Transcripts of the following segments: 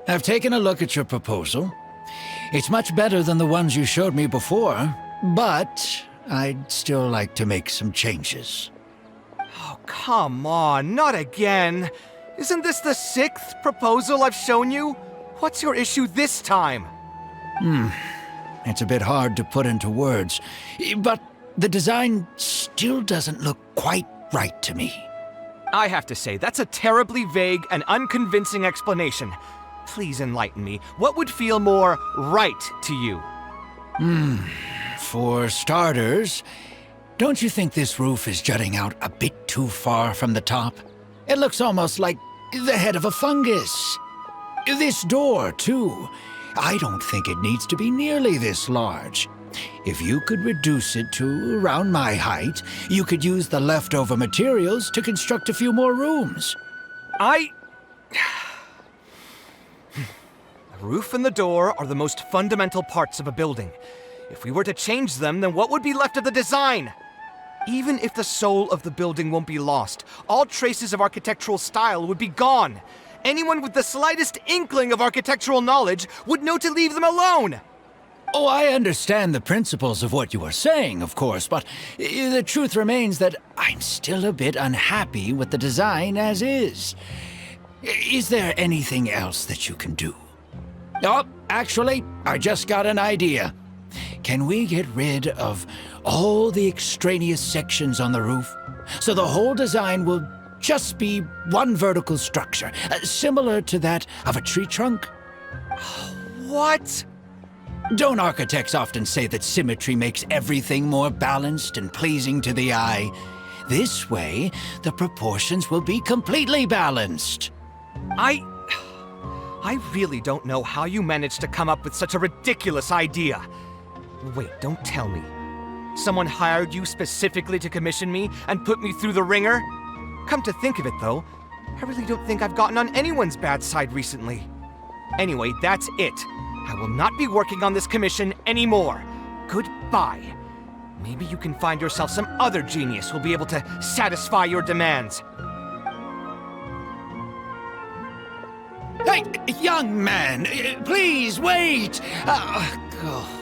I've taken a look at your proposal. It's much better than the ones you showed me before, but I'd still like to make some changes. Oh, come on, not again. Isn't this the 6th proposal I've shown you? What's your issue this time? It's a bit hard to put into words, but the design still doesn't look quite right to me. I have to say, that's a terribly vague and unconvincing explanation. Please enlighten me. What would feel more right to you? For starters, don't you think this roof is jutting out a bit too far from the top? It looks almost like the head of a fungus. This door, too. I don't think it needs to be nearly this large. If you could reduce it to around my height, you could use the leftover materials to construct a few more rooms. The roof and the door are the most fundamental parts of a building. If we were to change them, then what would be left of the design? Even if the soul of the building won't be lost, all traces of architectural style would be gone. Anyone with the slightest inkling of architectural knowledge would know to leave them alone. Oh, I understand the principles of what you are saying, of course, but the truth remains that I'm still a bit unhappy with the design as is. Is there anything else that you can do? Oh, actually, I just got an idea. Can we get rid of all the extraneous sections on the roof, so the whole design will just be one vertical structure, similar to that of a tree trunk? What? Don't architects often say that symmetry makes everything more balanced and pleasing to the eye? This way, the proportions will be completely balanced. I really don't know how you managed to come up with such a ridiculous idea. Wait, don't tell me. Someone hired you specifically to commission me and put me through the ringer? Come to think of it, though, I really don't think I've gotten on anyone's bad side recently. Anyway, that's it. I will not be working on this commission anymore. Goodbye. Maybe you can find yourself some other genius who'll be able to satisfy your demands. Hey, young man, please wait! Oh.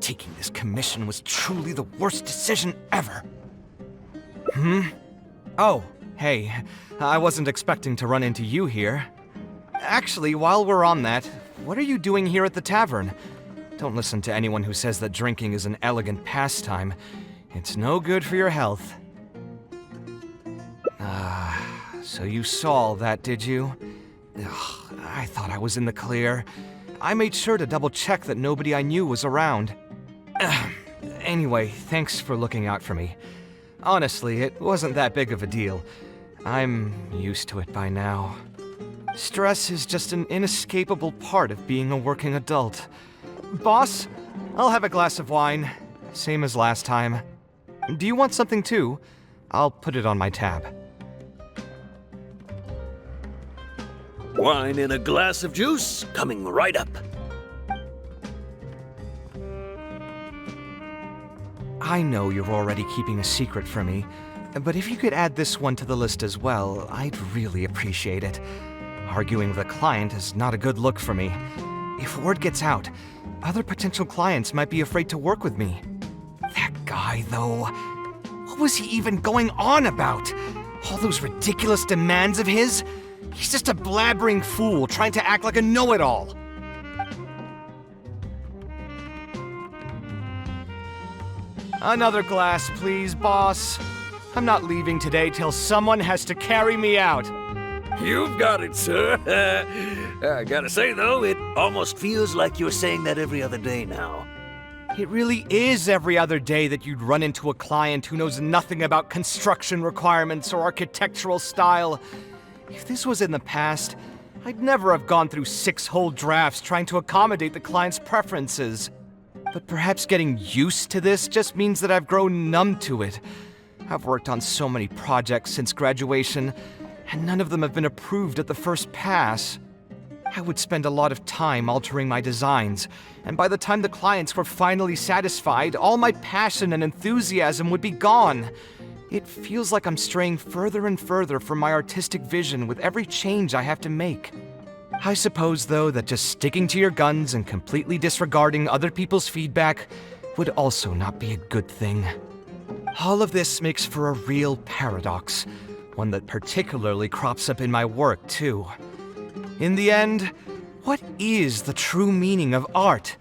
Taking this commission was truly the worst decision ever. Oh, hey, I wasn't expecting to run into you here. Actually, while we're on that, what are you doing here at the tavern? Don't listen to anyone who says that drinking is an elegant pastime. It's no good for your health. So you saw all that, did you? Ugh, I thought I was in the clear. I made sure to double-check that nobody I knew was around. Anyway, thanks for looking out for me. Honestly, it wasn't that big of a deal. I'm used to it by now. Stress is just an inescapable part of being a working adult. Boss, I'll have a glass of wine, same as last time. Do you want something too? I'll put it on my tab. Wine and a glass of juice coming right up. I know you're already keeping a secret from me, but if you could add this one to the list as well, I'd really appreciate it. Arguing with a client is not a good look for me. If word gets out, other potential clients might be afraid to work with me. That guy, though, what was he even going on about? All those ridiculous demands of his? He's just a blabbering fool trying to act like a know-it-all. Another glass, please, boss. I'm not leaving today till someone has to carry me out. You've got it, sir. I gotta say, though, it almost feels like you're saying that every other day now. It really is every other day that you'd run into a client who knows nothing about construction requirements or architectural style. If this was in the past, I'd never have gone through 6 whole drafts trying to accommodate the client's preferences. But perhaps getting used to this just means that I've grown numb to it. I've worked on so many projects since graduation, and none of them have been approved at the first pass. I would spend a lot of time altering my designs, and by the time the clients were finally satisfied, all my passion and enthusiasm would be gone. It feels like I'm straying further and further from my artistic vision with every change I have to make. I suppose, though, that just sticking to your guns and completely disregarding other people's feedback would also not be a good thing. All of this makes for a real paradox, one that particularly crops up in my work, too. In the end, what is the true meaning of art?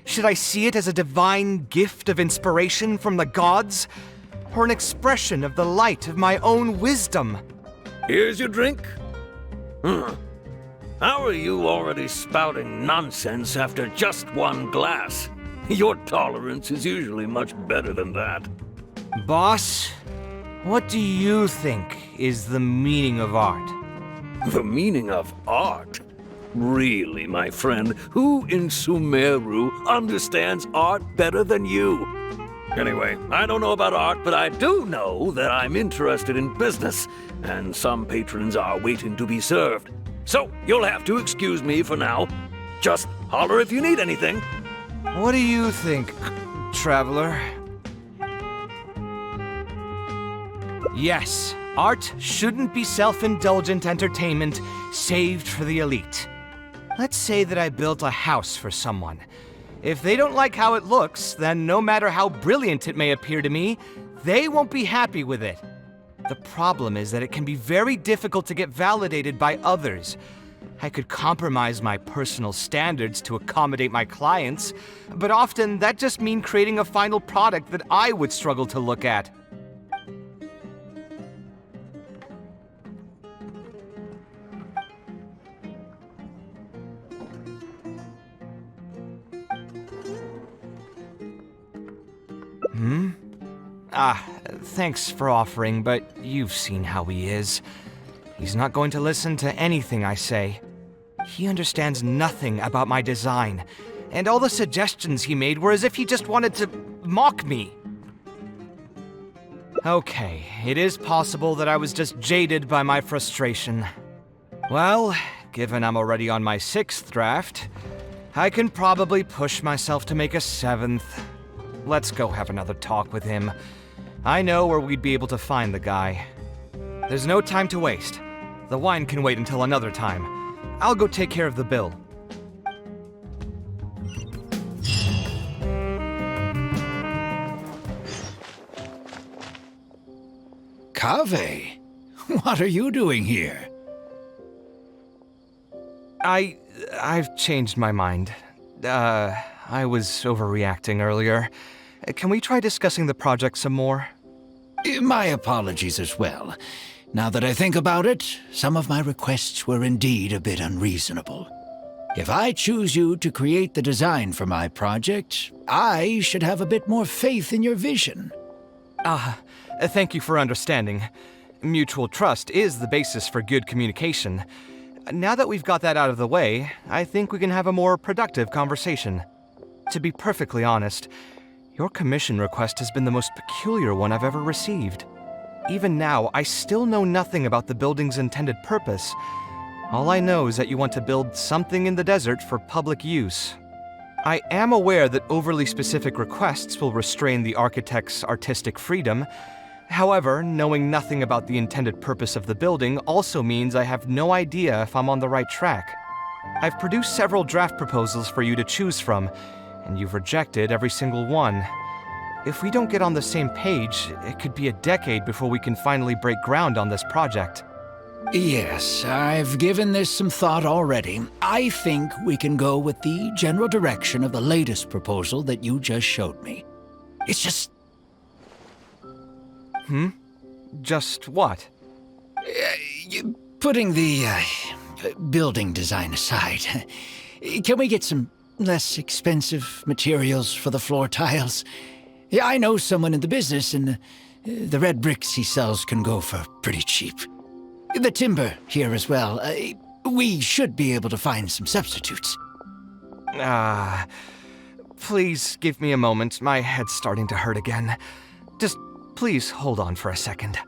Should I see it as a divine gift of inspiration from the gods, or an expression of the light of my own wisdom? Here's your drink. How are you already spouting nonsense after just one glass? Your tolerance is usually much better than that. Boss, what do you think is the meaning of art? The meaning of art? Really, my friend, who in Sumeru understands art better than you? Anyway, I don't know about art, but I do know that I'm interested in business, and some patrons are waiting to be served. So, you'll have to excuse me for now. Just holler if you need anything. What do you think, traveler? Yes, art shouldn't be self-indulgent entertainment saved for the elite. Let's say that I built a house for someone. If they don't like how it looks, then no matter how brilliant it may appear to me, they won't be happy with it. The problem is that it can be very difficult to get validated by others. I could compromise my personal standards to accommodate my clients, but often that just means creating a final product that I would struggle to look at. Thanks for offering, but you've seen how he is. He's not going to listen to anything I say. He understands nothing about my design, and all the suggestions he made were as if he just wanted to mock me. Okay, it is possible that I was just jaded by my frustration. Well, given I'm already on my 6th draft, I can probably push myself to make a 7th. Let's go have another talk with him. I know where we'd be able to find the guy. There's no time to waste. The wine can wait until another time. I'll go take care of the bill. Kaveh, what are you doing here? I've changed my mind. I was overreacting earlier. Can we try discussing the project some more? My apologies as well. Now that I think about it, some of my requests were indeed a bit unreasonable. If I choose you to create the design for my project, I should have a bit more faith in your vision. Thank you for understanding. Mutual trust is the basis for good communication. Now that we've got that out of the way, I think we can have a more productive conversation. To be perfectly honest, your commission request has been the most peculiar one I've ever received. Even now, I still know nothing about the building's intended purpose. All I know is that you want to build something in the desert for public use. I am aware that overly specific requests will restrain the architect's artistic freedom. However, knowing nothing about the intended purpose of the building also means I have no idea if I'm on the right track. I've produced several draft proposals for you to choose from, and you've rejected every single one. If we don't get on the same page, it could be a decade before we can finally break ground on this project. Yes, I've given this some thought already. I think we can go with the general direction of the latest proposal that you just showed me. It's just... Just what? Putting the building design aside, can we get some less expensive materials for the floor tiles? Yeah, I know someone in the business, and the red bricks he sells can go for pretty cheap. The timber here as well. We should be able to find some substitutes. Please give me a moment. My head's starting to hurt again. Just Please hold on for a second.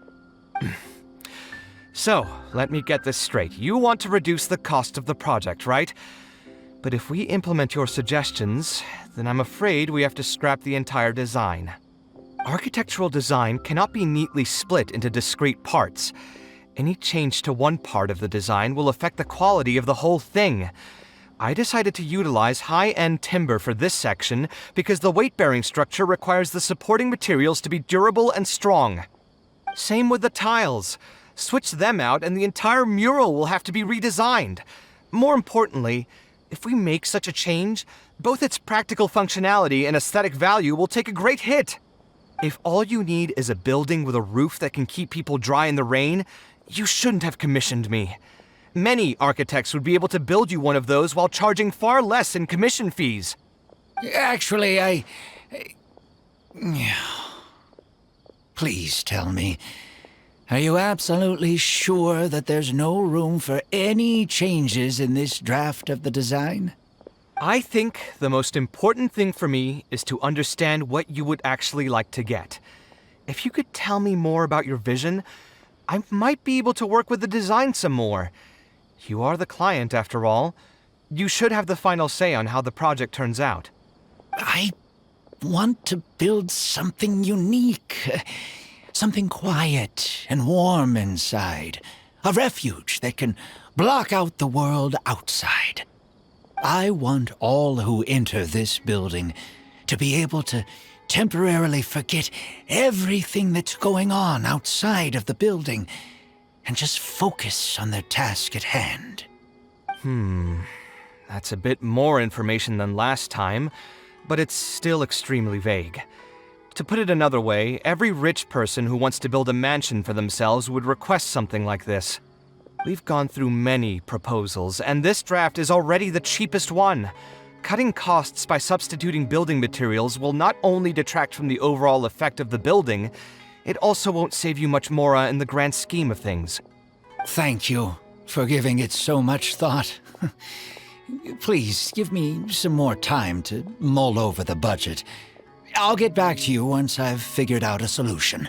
So, let me get this straight. You want to reduce the cost of the project, right? But if we implement your suggestions, then I'm afraid we have to scrap the entire design. Architectural design cannot be neatly split into discrete parts. Any change to one part of the design will affect the quality of the whole thing. I decided to utilize high-end timber for this section because the weight-bearing structure requires the supporting materials to be durable and strong. Same with the tiles. Switch them out and the entire mural will have to be redesigned. More importantly, if we make such a change, both its practical functionality and aesthetic value will take a great hit. If all you need is a building with a roof that can keep people dry in the rain, you shouldn't have commissioned me. Many architects would be able to build you one of those while charging far less in commission fees. Actually, Please tell me, are you absolutely sure that there's no room for any changes in this draft of the design? I think the most important thing for me is to understand what you would actually like to get. If you could tell me more about your vision, I might be able to work with the design some more. You are the client, after all. You should have the final say on how the project turns out. I want to build something unique. Something quiet and warm inside. A refuge that can block out the world outside. I want all who enter this building to be able to temporarily forget everything that's going on outside of the building and just focus on their task at hand. That's a bit more information than last time, but it's still extremely vague. To put it another way, every rich person who wants to build a mansion for themselves would request something like this. We've gone through many proposals, and this draft is already the cheapest one. Cutting costs by substituting building materials will not only detract from the overall effect of the building, it also won't save you much more in the grand scheme of things. Thank you for giving it so much thought. Please give me some more time to mull over the budget. I'll get back to you once I've figured out a solution.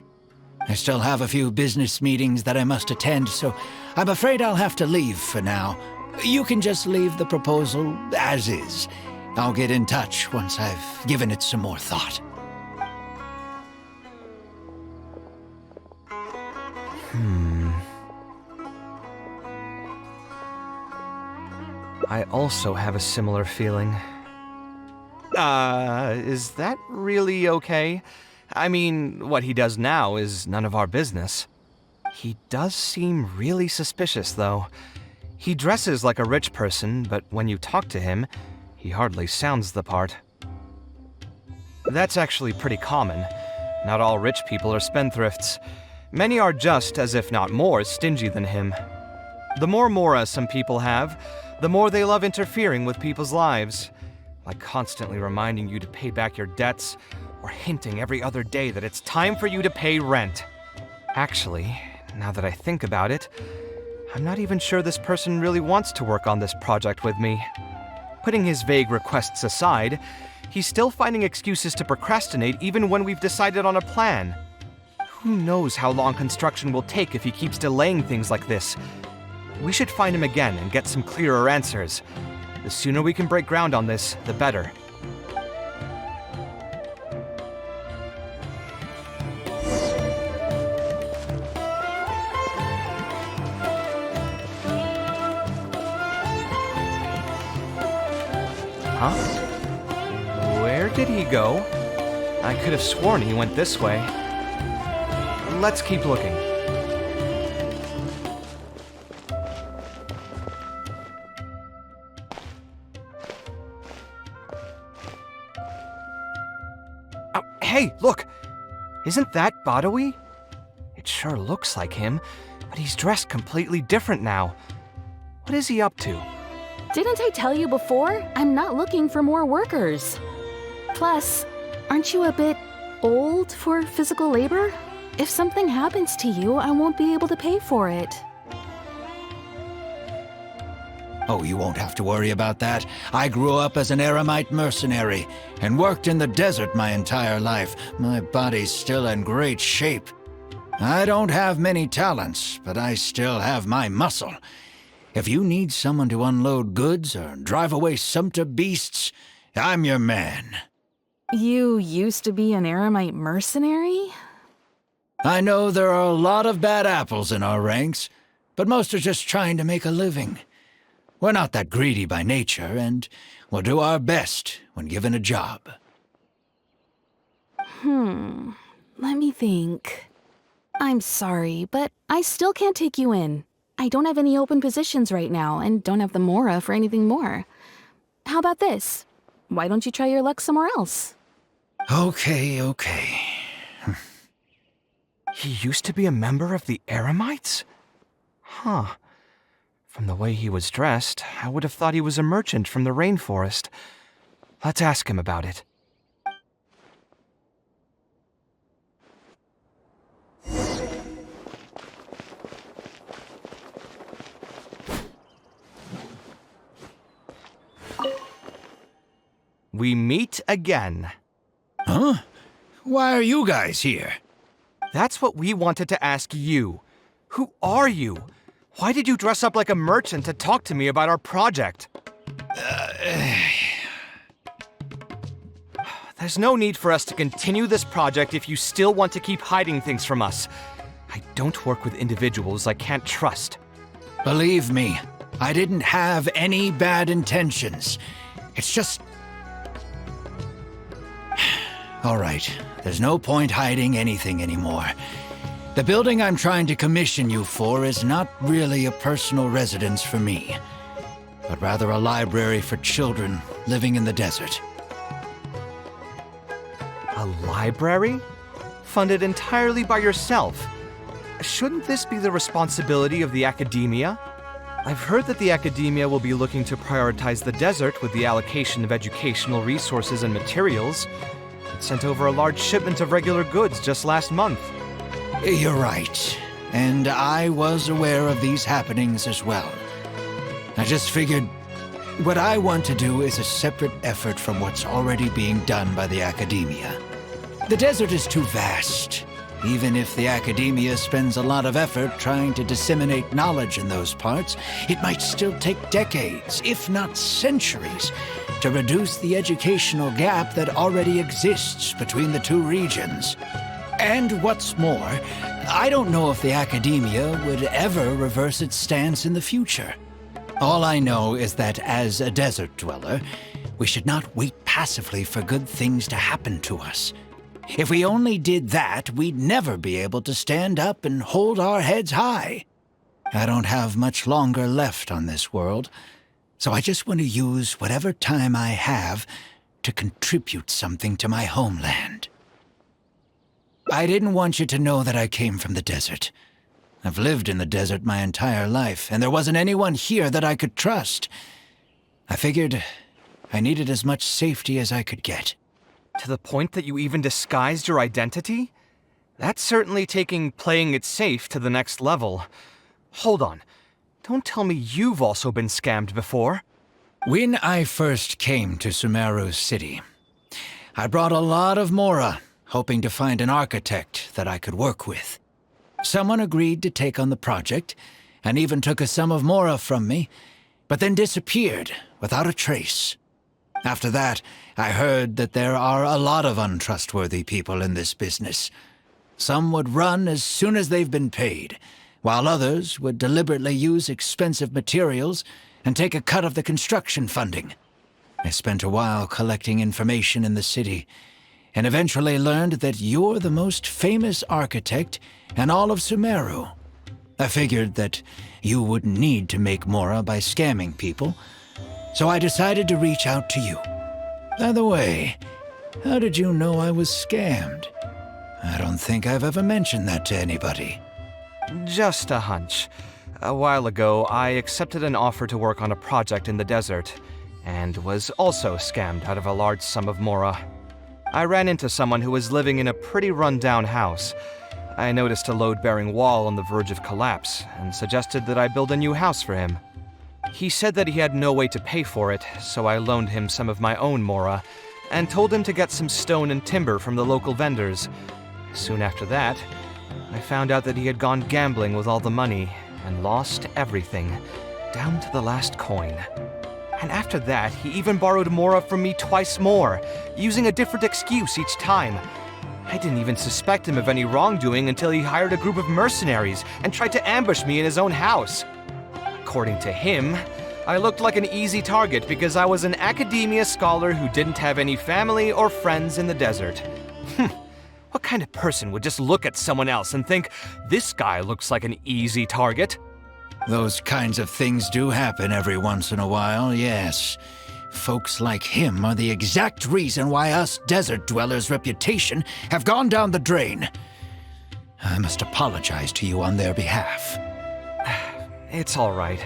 I still have a few business meetings that I must attend, so I'm afraid I'll have to leave for now. You can just leave the proposal as is. I'll get in touch once I've given it some more thought. I also have a similar feeling. Is that really okay? I mean, what he does now is none of our business. He does seem really suspicious, though. He dresses like a rich person, but when you talk to him, he hardly sounds the part. That's actually pretty common. Not all rich people are spendthrifts. Many are just, as if not more, stingy than him. The more mora some people have, the more they love interfering with people's lives. Like constantly reminding you to pay back your debts, or hinting every other day that it's time for you to pay rent. Actually, now that I think about it, I'm not even sure this person really wants to work on this project with me. Putting his vague requests aside, he's still finding excuses to procrastinate even when we've decided on a plan. Who knows how long construction will take if he keeps delaying things like this? We should find him again and get some clearer answers. The sooner we can break ground on this, the better. Huh? Where did he go? I could have sworn he went this way. Let's keep looking. Oh, hey, look! Isn't that Badawi? It sure looks like him, but he's dressed completely different now. What is he up to? Didn't I tell you before? I'm not looking for more workers. Plus, aren't you a bit old for physical labor? If something happens to you, I won't be able to pay for it. Oh, you won't have to worry about that. I grew up as an eremite mercenary and worked in the desert my entire life. My body's still in great shape. I don't have many talents, but I still have my muscle. If you need someone to unload goods or drive away sumpter beasts, I'm your man. You used to be an eremite mercenary? I know there are a lot of bad apples in our ranks, but most are just trying to make a living. We're not that greedy by nature, and we'll do our best when given a job. Let me think. I'm sorry, but I still can't take you in. I don't have any open positions right now, and don't have the mora for anything more. How about this? Why don't you try your luck somewhere else? Okay. He used to be a member of the Eremites? Huh. From the way he was dressed, I would have thought he was a merchant from the rainforest. Let's ask him about it. We meet again. Huh? Why are you guys here? That's what we wanted to ask you. Who are you? Why did you dress up like a merchant to talk to me about our project? There's no need for us to continue this project if you still want to keep hiding things from us. I don't work with individuals I can't trust. Believe me, I didn't have any bad intentions. It's just... All right, there's no point hiding anything anymore. The building I'm trying to commission you for is not really a personal residence for me, but rather a library for children living in the desert. A library? Funded entirely by yourself? Shouldn't this be the responsibility of the academia? I've heard that the academia will be looking to prioritize the desert with the allocation of educational resources and materials. It sent over a large shipment of regular goods just last month. You're right, and I was aware of these happenings as well. I just figured what I want to do is a separate effort from what's already being done by the academia. The desert is too vast. Even if the academia spends a lot of effort trying to disseminate knowledge in those parts, it might still take decades, if not centuries, to reduce the educational gap that already exists between the two regions. And what's more, I don't know if the academia would ever reverse its stance in the future. All I know is that as a desert dweller, we should not wait passively for good things to happen to us. If we only did that, we'd never be able to stand up and hold our heads high. I don't have much longer left on this world, so I just want to use whatever time I have to contribute something to my homeland. I didn't want you to know that I came from the desert. I've lived in the desert my entire life, and there wasn't anyone here that I could trust. I figured I needed as much safety as I could get. To the point that you even disguised your identity? That's certainly taking playing it safe to the next level. Hold on. Don't tell me you've also been scammed before. When I first came to Sumeru City, I brought a lot of mora, hoping to find an architect that I could work with. Someone agreed to take on the project, and even took a sum of mora from me, but then disappeared without a trace. After that, I heard that there are a lot of untrustworthy people in this business. Some would run as soon as they've been paid, while others would deliberately use expensive materials and take a cut of the construction funding. I spent a while collecting information in the city, and eventually learned that you're the most famous architect in all of Sumeru. I figured that you wouldn't need to make mora by scamming people, so I decided to reach out to you. By the way, how did you know I was scammed? I don't think I've ever mentioned that to anybody. Just a hunch. A while ago, I accepted an offer to work on a project in the desert, and was also scammed out of a large sum of mora. I ran into someone who was living in a pretty run-down house. I noticed a load-bearing wall on the verge of collapse, and suggested that I build a new house for him. He said that he had no way to pay for it, so I loaned him some of my own mora, and told him to get some stone and timber from the local vendors. Soon after that, I found out that he had gone gambling with all the money, and lost everything, down to the last coin. And after that, he even borrowed mora from me twice more, using a different excuse each time. I didn't even suspect him of any wrongdoing until he hired a group of mercenaries and tried to ambush me in his own house. According to him, I looked like an easy target because I was an academia scholar who didn't have any family or friends in the desert. What kind of person would just look at someone else and think, this guy looks like an easy target? Those kinds of things do happen every once in a while, yes. Folks like him are the exact reason why us desert dwellers' reputation have gone down the drain. I must apologize to you on their behalf. It's all right.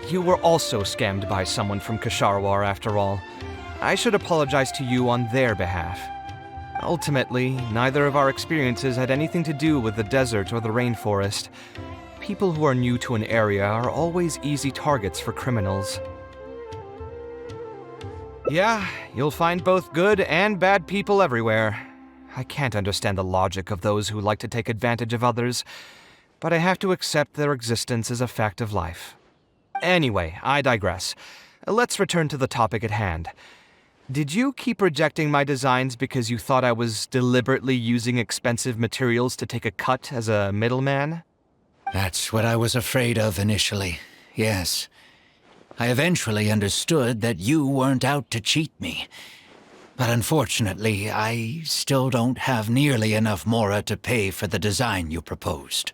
You were also scammed by someone from Kasharwar after all. I should apologize to you on their behalf. Ultimately, neither of our experiences had anything to do with the desert or the rainforest. People who are new to an area are always easy targets for criminals. Yeah, you'll find both good and bad people everywhere. I can't understand the logic of those who like to take advantage of others, but I have to accept their existence as a fact of life. Anyway, I digress. Let's return to the topic at hand. Did you keep rejecting my designs because you thought I was deliberately using expensive materials to take a cut as a middleman? That's what I was afraid of initially, yes. I eventually understood that you weren't out to cheat me. But unfortunately, I still don't have nearly enough mora to pay for the design you proposed.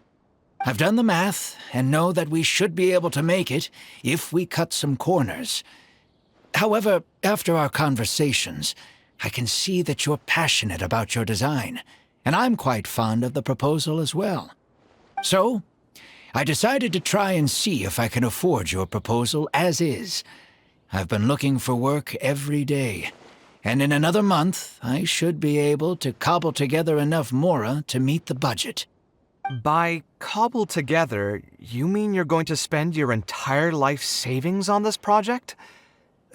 I've done the math and know that we should be able to make it if we cut some corners. However, after our conversations, I can see that you're passionate about your design, and I'm quite fond of the proposal as well. So, I decided to try and see if I can afford your proposal as is. I've been looking for work every day, and in another month, I should be able to cobble together enough mora to meet the budget. By cobble together, you mean you're going to spend your entire life savings on this project?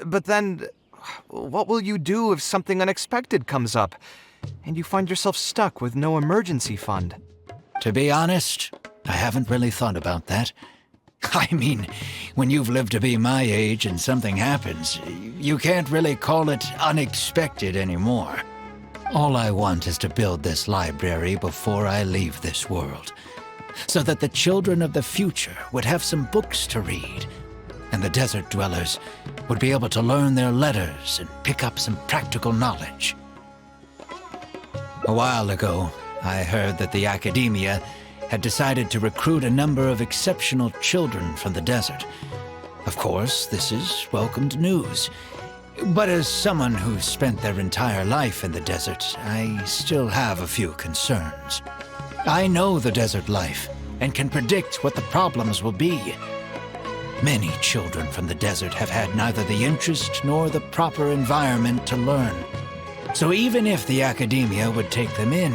But then, what will you do if something unexpected comes up, and you find yourself stuck with no emergency fund? To be honest, I haven't really thought about that. I mean, when you've lived to be my age and something happens, you can't really call it unexpected anymore. All I want is to build this library before I leave this world, so that the children of the future would have some books to read, and the desert dwellers would be able to learn their letters and pick up some practical knowledge. A while ago, I heard that the academia had decided to recruit a number of exceptional children from the desert. Of course, this is welcomed news. But as someone who's spent their entire life in the desert, I still have a few concerns. I know the desert life and can predict what the problems will be. Many children from the desert have had neither the interest nor the proper environment to learn. So even if the academia would take them in,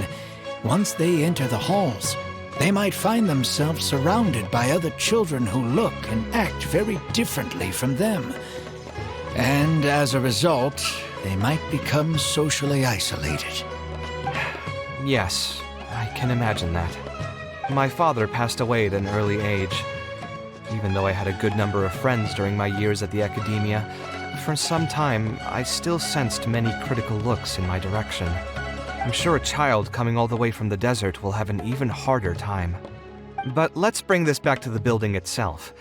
once they enter the halls, they might find themselves surrounded by other children who look and act very differently from them. And as a result, they might become socially isolated. Yes, I can imagine that. My father passed away at an early age. Even though I had a good number of friends during my years at the academia, for some time I still sensed many critical looks in my direction. I'm sure a child coming all the way from the desert will have an even harder time. But let's bring this back to the building itself.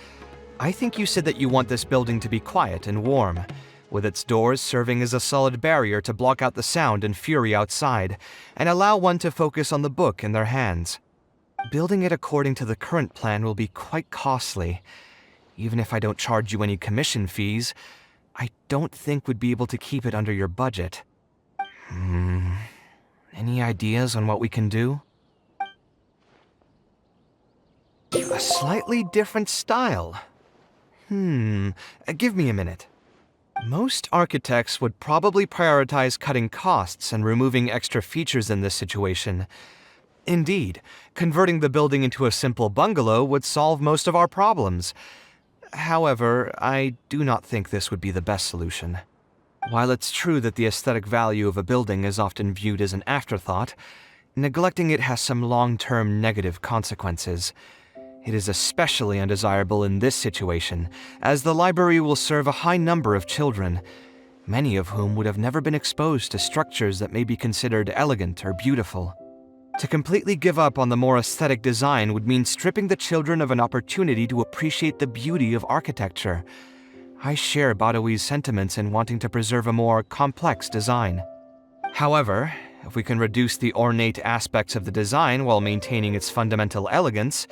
I think you said that you want this building to be quiet and warm, with its doors serving as a solid barrier to block out the sound and fury outside, and allow one to focus on the book in their hands. Building it according to the current plan will be quite costly. Even if I don't charge you any commission fees, I don't think we'd be able to keep it under your budget. Any ideas on what we can do? A slightly different style. Give me a minute. Most architects would probably prioritize cutting costs and removing extra features in this situation. Indeed, converting the building into a simple bungalow would solve most of our problems. However, I do not think this would be the best solution. While it's true that the aesthetic value of a building is often viewed as an afterthought, neglecting it has some long-term negative consequences. It is especially undesirable in this situation, as the library will serve a high number of children, many of whom would have never been exposed to structures that may be considered elegant or beautiful. To completely give up on the more aesthetic design would mean stripping the children of an opportunity to appreciate the beauty of architecture. I share Badawie's sentiments in wanting to preserve a more complex design. However, if we can reduce the ornate aspects of the design while maintaining its fundamental elegance,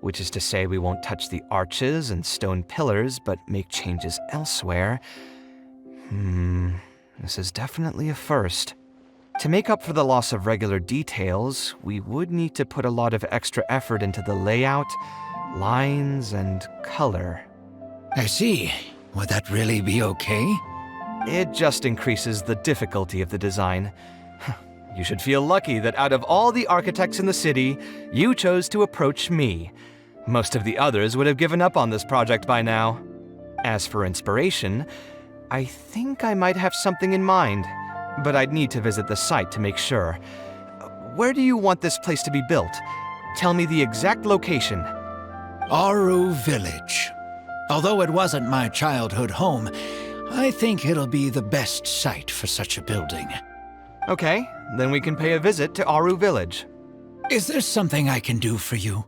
which is to say we won't touch the arches and stone pillars but make changes elsewhere, this is definitely a first. To make up for the loss of regular details, we would need to put a lot of extra effort into the layout, lines, and color. I see. Would that really be okay? It just increases the difficulty of the design. You should feel lucky that out of all the architects in the city, you chose to approach me. Most of the others would have given up on this project by now. As for inspiration, I think I might have something in mind, but I'd need to visit the site to make sure. Where do you want this place to be built? Tell me the exact location. Aru Village. Although it wasn't my childhood home, I think it'll be the best site for such a building. Okay, then we can pay a visit to Aru Village. Is there something I can do for you?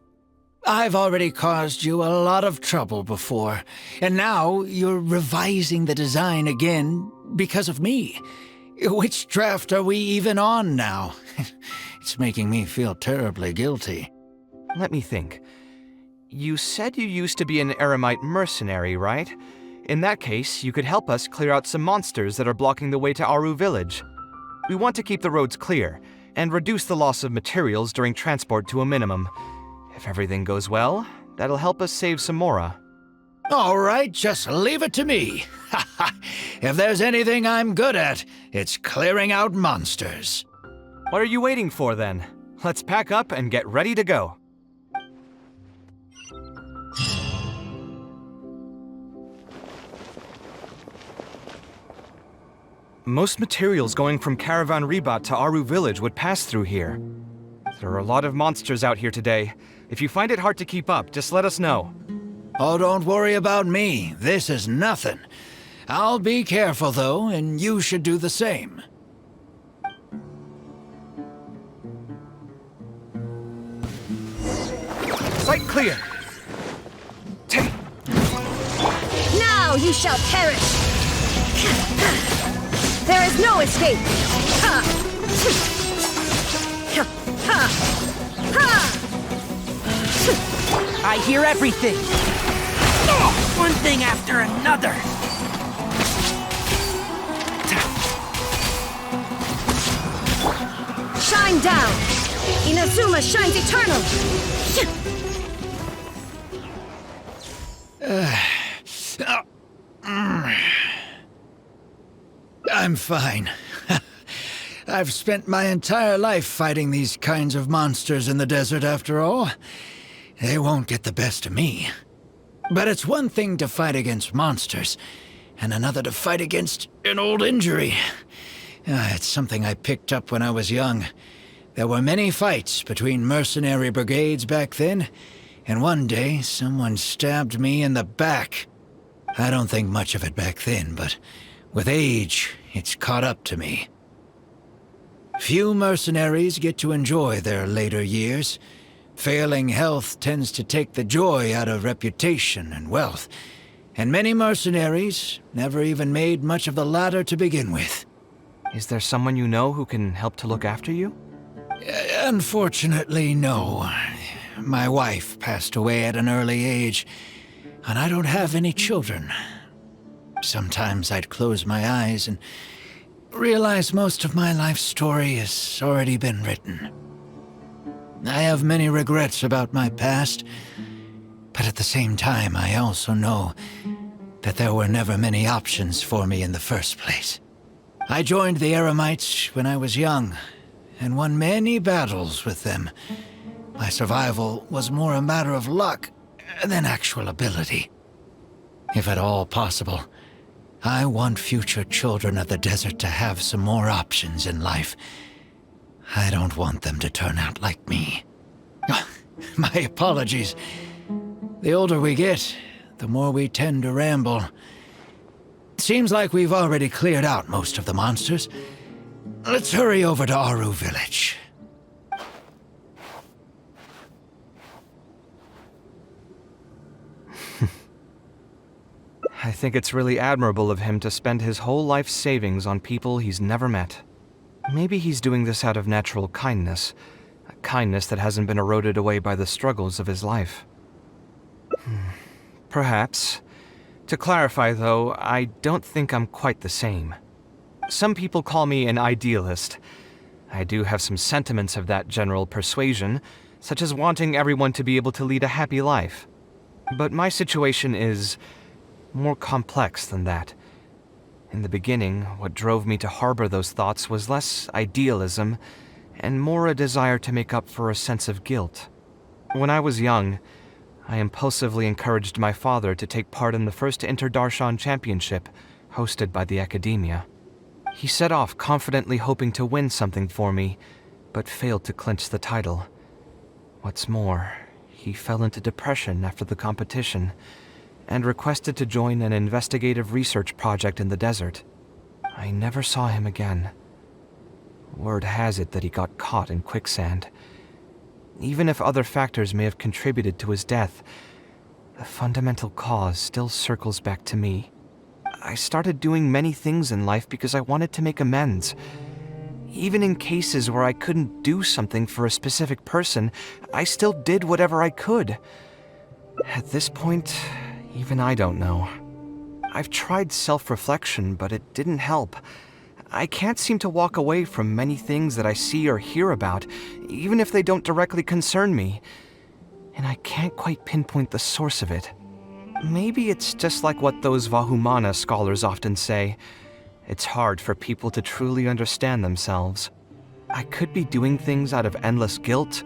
I've already caused you a lot of trouble before, and now you're revising the design again because of me. Which draft are we even on now? It's making me feel terribly guilty. Let me think. You said you used to be an eremite mercenary, right? In that case, you could help us clear out some monsters that are blocking the way to Aru Village. We want to keep the roads clear, and reduce the loss of materials during transport to a minimum. If everything goes well, that'll help us save some Mora. All right, just leave it to me. If there's anything I'm good at, it's clearing out monsters. What are you waiting for then? Let's pack up and get ready to go. Most materials going from Caravan Ribat to Aru Village would pass through here. There are a lot of monsters out here today. If you find it hard to keep up, just let us know. Oh, don't worry about me. This is nothing. I'll be careful, though, and you should do the same. Site clear! Now you shall perish! There is no escape! Ha! Ha! Ha! I hear everything! One thing after another! Shine down! Inazuma shines eternal! I'm fine. I've spent my entire life fighting these kinds of monsters in the desert, after all. They won't get the best of me. But it's one thing to fight against monsters, and another to fight against an old injury. It's something I picked up when I was young. There were many fights between mercenary brigades back then, and one day someone stabbed me in the back. I don't think much of it back then, but with age, it's caught up to me. Few mercenaries get to enjoy their later years. Failing health tends to take the joy out of reputation and wealth, and many mercenaries never even made much of the latter to begin with. Is there someone you know who can help to look after you? Unfortunately, no. My wife passed away at an early age, and I don't have any children. Sometimes I'd close my eyes and realize most of my life story has already been written. I have many regrets about my past, but at the same time I also know that there were never many options for me in the first place. I joined the Eremites when I was young, and won many battles with them. My survival was more a matter of luck than actual ability. If at all possible, I want future children of the desert to have some more options in life. I don't want them to turn out like me. My apologies. The older we get, the more we tend to ramble. Seems like we've already cleared out most of the monsters. Let's hurry over to Aru Village. I think it's really admirable of him to spend his whole life's savings on people he's never met. Maybe he's doing this out of natural kindness, a kindness that hasn't been eroded away by the struggles of his life. Perhaps. To clarify, though, I don't think I'm quite the same. Some people call me an idealist. I do have some sentiments of that general persuasion, such as wanting everyone to be able to lead a happy life. But my situation is more complex than that. In the beginning, what drove me to harbor those thoughts was less idealism and more a desire to make up for a sense of guilt. When I was young, I impulsively encouraged my father to take part in the first Inter-Darshan Championship hosted by the Academia. He set off confidently hoping to win something for me, but failed to clinch the title. What's more, he fell into depression after the competition and requested to join an investigative research project in the desert. I never saw him again. Word has it that he got caught in quicksand. Even if other factors may have contributed to his death, the fundamental cause still circles back to me. I started doing many things in life because I wanted to make amends. Even in cases where I couldn't do something for a specific person, I still did whatever I could. At this point, even I don't know. I've tried self-reflection, but it didn't help. I can't seem to walk away from many things that I see or hear about, even if they don't directly concern me. And I can't quite pinpoint the source of it. Maybe it's just like what those Vahumana scholars often say. It's hard for people to truly understand themselves. I could be doing things out of endless guilt,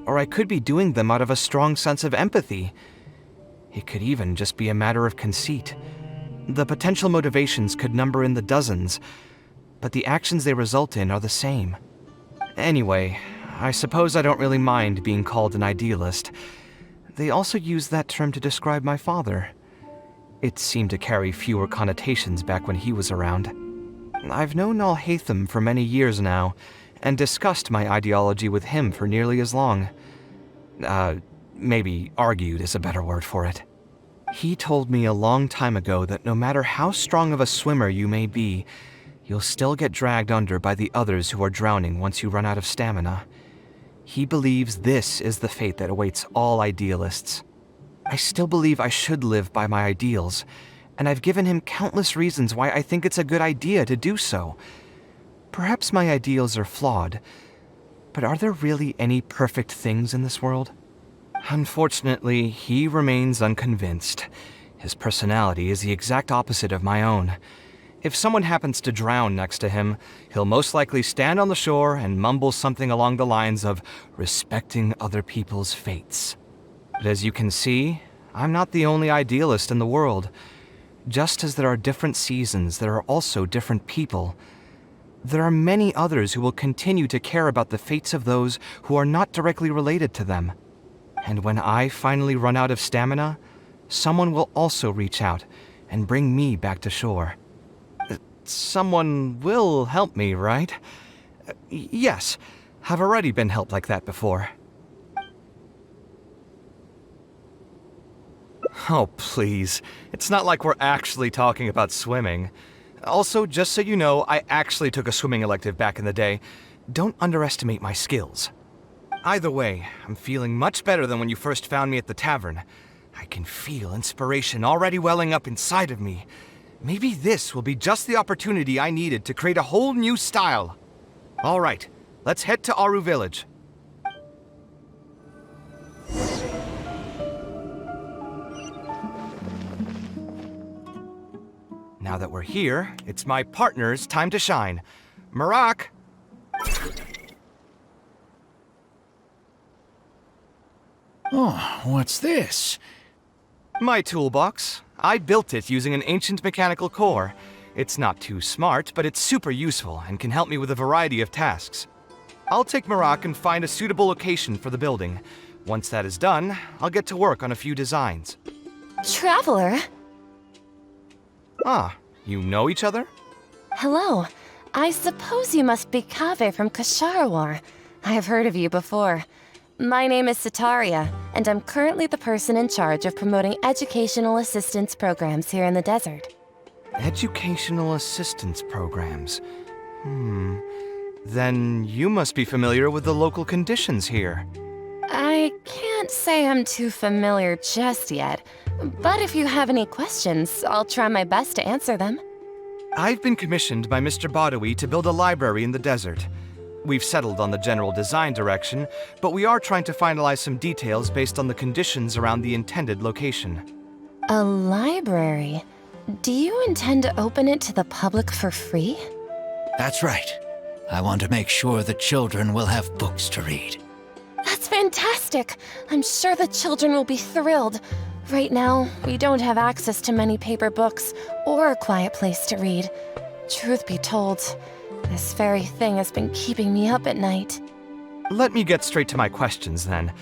or I could be doing them out of a strong sense of empathy. It could even just be a matter of conceit. The potential motivations could number in the dozens, but the actions they result in are the same. Anyway, I suppose I don't really mind being called an idealist. They also used that term to describe my father. It seemed to carry fewer connotations back when he was around. I've known Al-Haytham for many years now, and discussed my ideology with him for nearly as long. Maybe argued is a better word for it. He told me a long time ago that no matter how strong of a swimmer you may be, you'll still get dragged under by the others who are drowning once you run out of stamina. He believes this is the fate that awaits all idealists. I still believe I should live by my ideals, and I've given him countless reasons why I think it's a good idea to do so. Perhaps my ideals are flawed, but are there really any perfect things in this world? Unfortunately, he remains unconvinced. His personality is the exact opposite of my own. If someone happens to drown next to him, he'll most likely stand on the shore and mumble something along the lines of respecting other people's fates. But as you can see, I'm not the only idealist in the world. Just as there are different seasons, there are also different people. There are many others who will continue to care about the fates of those who are not directly related to them. And when I finally run out of stamina, someone will also reach out and bring me back to shore. Someone will help me, right? Yes, I've already been helped like that before. Oh, please. It's not like we're actually talking about swimming. Also, just so you know, I actually took a swimming elective back in the day. Don't underestimate my skills. Either way, I'm feeling much better than when you first found me at the tavern. I can feel inspiration already welling up inside of me. Maybe this will be just the opportunity I needed to create a whole new style. All right, let's head to Aru Village. Now that we're here, it's my partner's time to shine. Marak! Oh, what's this? My toolbox. I built it using an ancient mechanical core. It's not too smart, but it's super useful and can help me with a variety of tasks. I'll take Marak and find a suitable location for the building. Once that is done, I'll get to work on a few designs. Traveler? Ah, you know each other? Hello. I suppose you must be Kaveh from Kasharawar. I have heard of you before. My name is Sataria, and I'm currently the person in charge of promoting educational assistance programs here in the desert. Educational assistance programs. Then you must be familiar with the local conditions here. I can't say I'm too familiar just yet, but if you have any questions, I'll try my best to answer them. I've been commissioned by Mr. Badawi to build a library in the desert. We've settled on the general design direction, but we are trying to finalize some details based on the conditions around the intended location. A library? Do you intend to open it to the public for free? That's right. I want to make sure the children will have books to read. That's fantastic! I'm sure the children will be thrilled. Right now, we don't have access to many paper books or a quiet place to read. Truth be told, this very thing has been keeping me up at night. Let me get straight to my questions then.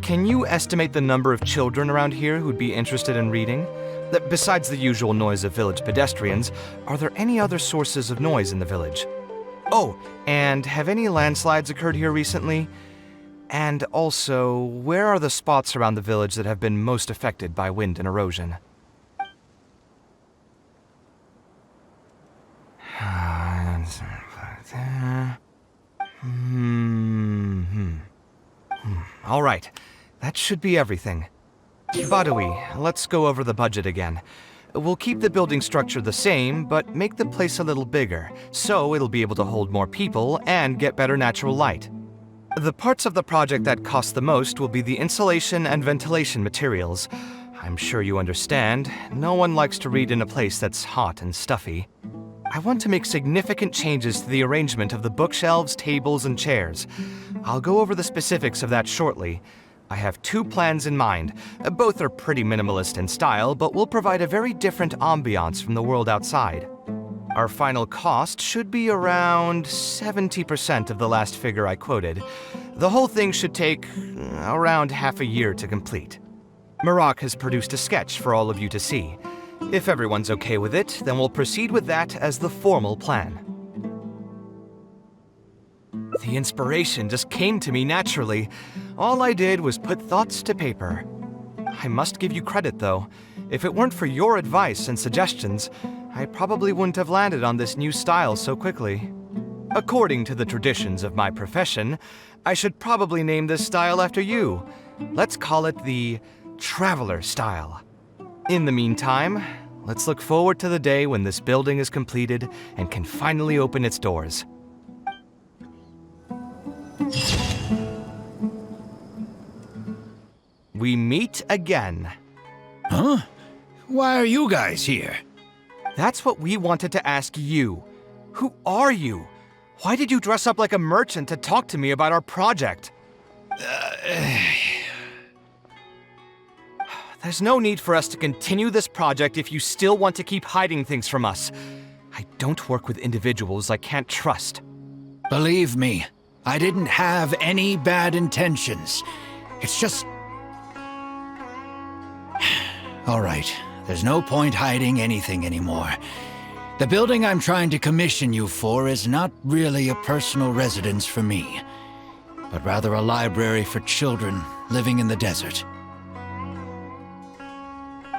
Can you estimate the number of children around here who'd be interested in reading? Besides the usual noise of village pedestrians, are there any other sources of noise in the village? Oh, and have any landslides occurred here recently? And also, where are the spots around the village that have been most affected by wind and erosion? All right, that should be everything. Badawi, let's go over the budget again. We'll keep the building structure the same, but make the place a little bigger, so it'll be able to hold more people and get better natural light. The parts of the project that cost the most will be the insulation and ventilation materials. I'm sure you understand, no one likes to read in a place that's hot and stuffy. I want to make significant changes to the arrangement of the bookshelves, tables, and chairs. I'll go over the specifics of that shortly. I have two plans in mind. Both are pretty minimalist in style, but will provide a very different ambiance from the world outside. Our final cost should be around 70% of the last figure I quoted. The whole thing should take around half a year to complete. Marak has produced a sketch for all of you to see. If everyone's okay with it, then we'll proceed with that as the formal plan. The inspiration just came to me naturally. All I did was put thoughts to paper. I must give you credit, though. If it weren't for your advice and suggestions, I probably wouldn't have landed on this new style so quickly. According to the traditions of my profession, I should probably name this style after you. Let's call it the Traveler style. In the meantime, let's look forward to the day when this building is completed and can finally open its doors. We meet again. Huh? Why are you guys here? That's what we wanted to ask you. Who are you? Why did you dress up like a merchant to talk to me about our project? There's no need for us to continue this project if you still want to keep hiding things from us. I don't work with individuals I can't trust. Believe me, I didn't have any bad intentions. It's just... All right, there's no point hiding anything anymore. The building I'm trying to commission you for is not really a personal residence for me, but rather a library for children living in the desert.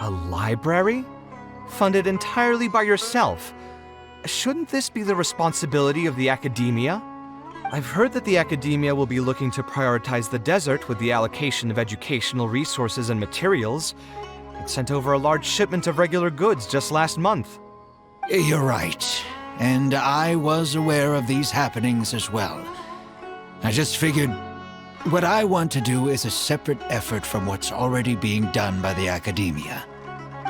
A library? Funded entirely by yourself? Shouldn't this be the responsibility of the academia? I've heard that the academia will be looking to prioritize the desert with the allocation of educational resources and materials. It sent over a large shipment of regular goods just last month. You're right, and I was aware of these happenings as well. I just figured what I want to do is a separate effort from what's already being done by the academia.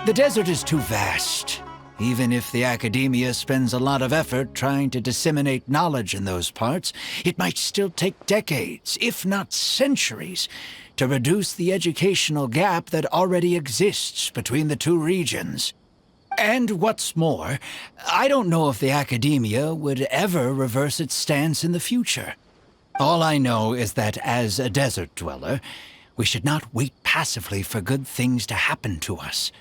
The desert is too vast, Even if the academia spends a lot of effort trying to disseminate knowledge in those parts, it might still take decades, if not centuries, to reduce the educational gap that already exists between the two regions. And what's more, I don't know if the academia would ever reverse its stance in the future. All I know is that as a desert dweller, we should not wait passively for good things to happen to us.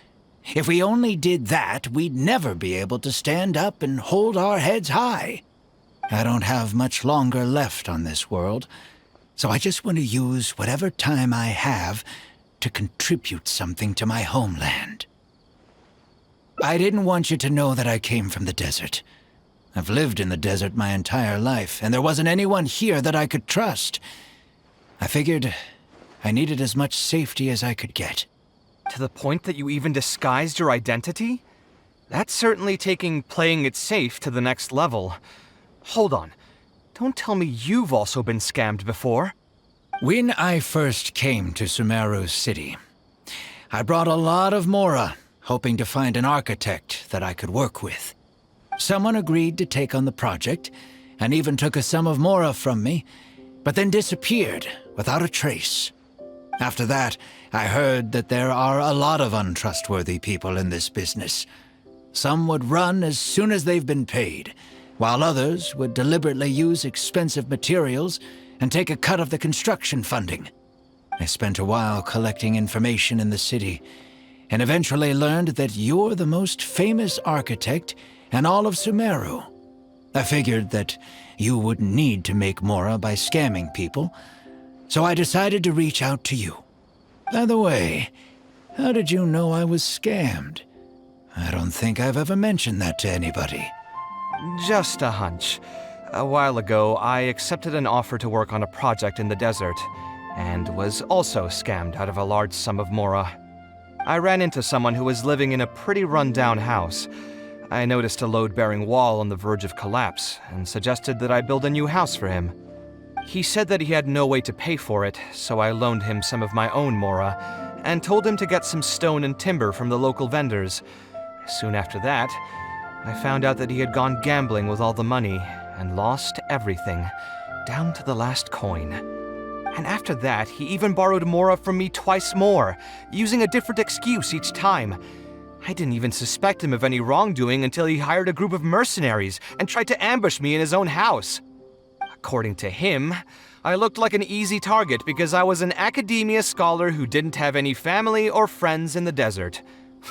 If we only did that, we'd never be able to stand up and hold our heads high. I don't have much longer left on this world, so I just want to use whatever time I have to contribute something to my homeland. I didn't want you to know that I came from the desert. I've lived in the desert my entire life, and there wasn't anyone here that I could trust. I figured I needed as much safety as I could get. To the point that you even disguised your identity? That's certainly taking playing it safe to the next level. Hold on. Don't tell me you've also been scammed before. When I first came to Sumeru City, I brought a lot of Mora, hoping to find an architect that I could work with. Someone agreed to take on the project, and even took a sum of Mora from me, but then disappeared without a trace. After that, I heard that there are a lot of untrustworthy people in this business. Some would run as soon as they've been paid, while others would deliberately use expensive materials and take a cut of the construction funding. I spent a while collecting information in the city, and eventually learned that you're the most famous architect in all of Sumeru. I figured that you wouldn't need to make Mora by scamming people, so I decided to reach out to you. By the way, how did you know I was scammed? I don't think I've ever mentioned that to anybody. Just a hunch. A while ago, I accepted an offer to work on a project in the desert, and was also scammed out of a large sum of Mora. I ran into someone who was living in a pretty run-down house. I noticed a load-bearing wall on the verge of collapse, and suggested that I build a new house for him. He said that he had no way to pay for it, so I loaned him some of my own Mora, and told him to get some stone and timber from the local vendors. Soon after that, I found out that he had gone gambling with all the money, and lost everything, down to the last coin. And after that, he even borrowed Mora from me twice more, using a different excuse each time. I didn't even suspect him of any wrongdoing until he hired a group of mercenaries and tried to ambush me in his own house. According to him, I looked like an easy target because I was an academia scholar who didn't have any family or friends in the desert.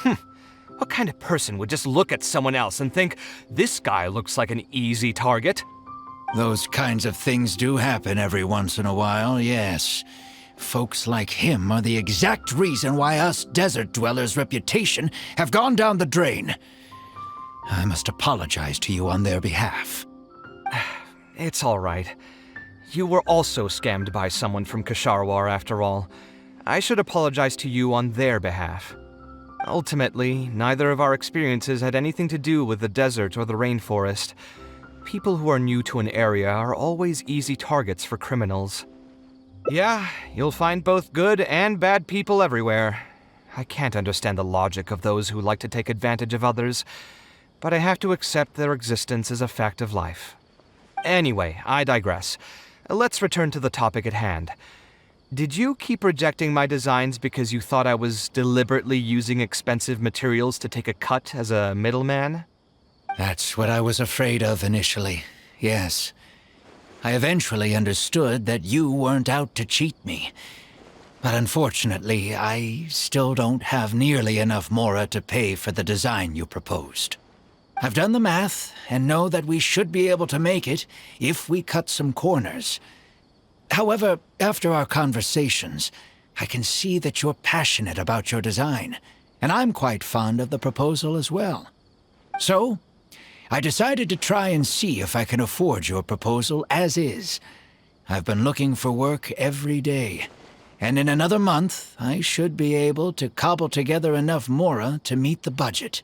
What kind of person would just look at someone else and think, this guy looks like an easy target? Those kinds of things do happen every once in a while, yes. Folks like him are the exact reason why us desert dwellers' reputation have gone down the drain. I must apologize to you on their behalf. It's all right. You were also scammed by someone from Kasharwar, after all. I should apologize to you on their behalf. Ultimately, neither of our experiences had anything to do with the desert or the rainforest. People who are new to an area are always easy targets for criminals. Yeah, you'll find both good and bad people everywhere. I can't understand the logic of those who like to take advantage of others, but I have to accept their existence as a fact of life. Anyway, I digress. Let's return to the topic at hand. Did you keep rejecting my designs because you thought I was deliberately using expensive materials to take a cut as a middleman? That's what I was afraid of initially, yes. I eventually understood that you weren't out to cheat me. But unfortunately, I still don't have nearly enough Mora to pay for the design you proposed. I've done the math and know that we should be able to make it if we cut some corners. However, after our conversations, I can see that you're passionate about your design, and I'm quite fond of the proposal as well. So, I decided to try and see if I can afford your proposal as is. I've been looking for work every day, and in another month, I should be able to cobble together enough Mora to meet the budget.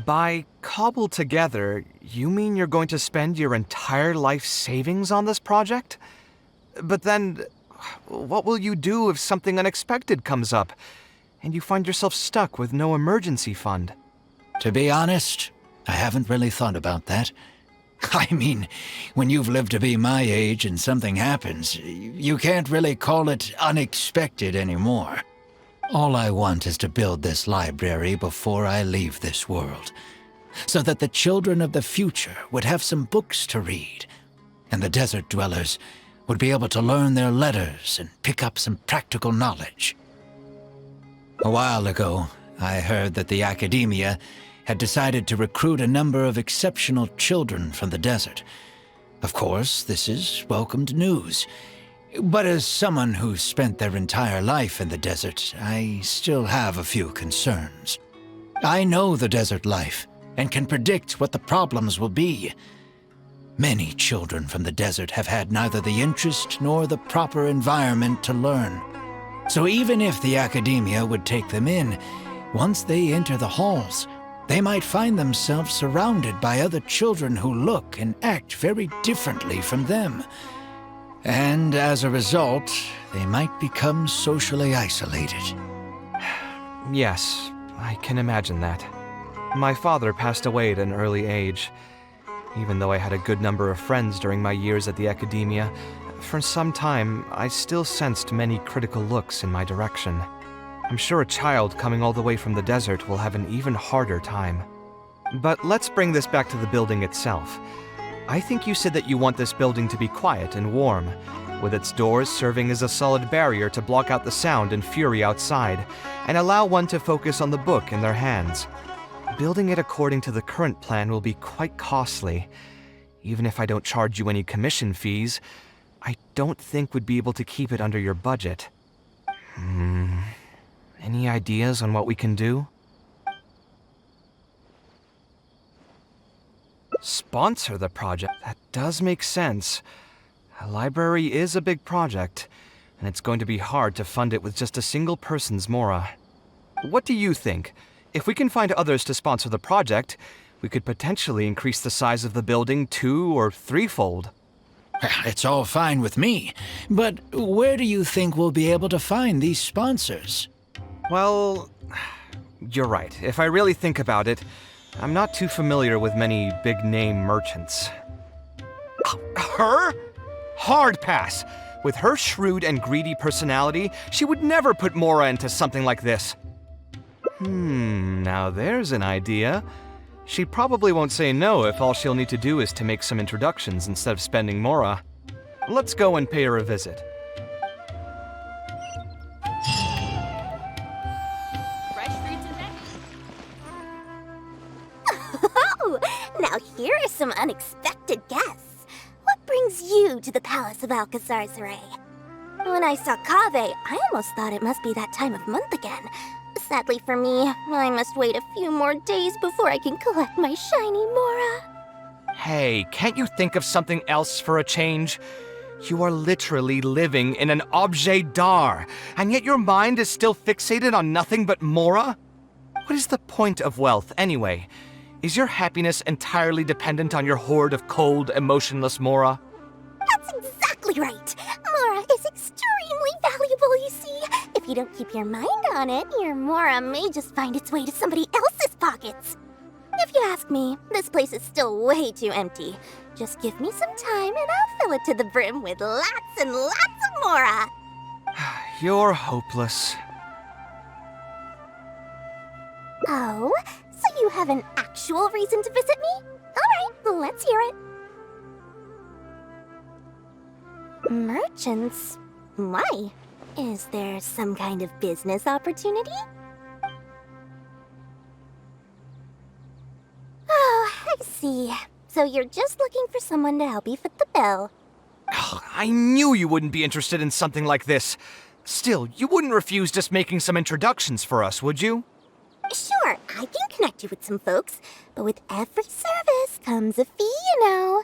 By cobble together, you mean you're going to spend your entire life savings on this project? But then, what will you do if something unexpected comes up, and you find yourself stuck with no emergency fund? To be honest, I haven't really thought about that. I mean, when you've lived to be my age and something happens, you can't really call it unexpected anymore. All I want is to build this library before I leave this world, so that the children of the future would have some books to read, and the desert dwellers would be able to learn their letters and pick up some practical knowledge. A while ago, I heard that the academia had decided to recruit a number of exceptional children from the desert. Of course, this is welcomed news. But as someone who's spent their entire life in the desert, I still have a few concerns. I know the desert life and can predict what the problems will be. Many children from the desert have had neither the interest nor the proper environment to learn. So even if the academia would take them in, once they enter the halls, they might find themselves surrounded by other children who look and act very differently from them. And as a result, they might become socially isolated. Yes, I can imagine that. My father passed away at an early age. Even though I had a good number of friends during my years at the academia, for some time I still sensed many critical looks in my direction. I'm sure a child coming all the way from the desert will have an even harder time. But let's bring this back to the building itself. I think you said that you want this building to be quiet and warm, with its doors serving as a solid barrier to block out the sound and fury outside, and allow one to focus on the book in their hands. Building it according to the current plan will be quite costly. Even if I don't charge you any commission fees, I don't think we'd be able to keep it under your budget. Any ideas on what we can do? Sponsor the project? That does make sense. A library is a big project, and it's going to be hard to fund it with just a single person's mora. What do you think? If we can find others to sponsor the project, we could potentially increase the size of the building 2- or 3-fold. It's all fine with me, but where do you think we'll be able to find these sponsors? Well, you're right. If I really think about it, I'm not too familiar with many big-name merchants. Her? Hard pass! With her shrewd and greedy personality, she would never put Mora into something like this. Now there's an idea. She probably won't say no if all she'll need to do is to make some introductions instead of spending Mora. Let's go and pay her a visit. Oh, now here are some unexpected guests. What brings you to the Palace of Alcazar's Ray? When I saw Kaveh, I almost thought it must be that time of month again. Sadly for me, I must wait a few more days before I can collect my shiny Mora. Hey, can't you think of something else for a change? You are literally living in an objet d'art, and yet your mind is still fixated on nothing but Mora? What is the point of wealth, anyway? Is your happiness entirely dependent on your hoard of cold, emotionless Mora? That's exactly right. Mora is extremely valuable, you see. If you don't keep your mind on it, your Mora may just find its way to somebody else's pockets. If you ask me, this place is still way too empty. Just give me some time and I'll fill it to the brim with lots and lots of Mora. You're hopeless. Oh, so you have an actual reason to visit me? All right, let's hear it. Merchants? Why? Is there some kind of business opportunity? Oh, I see. So you're just looking for someone to help you fit the bill. I knew you wouldn't be interested in something like this. Still, you wouldn't refuse just making some introductions for us, would you? Sure, I can connect you with some folks, but with every service comes a fee, you know.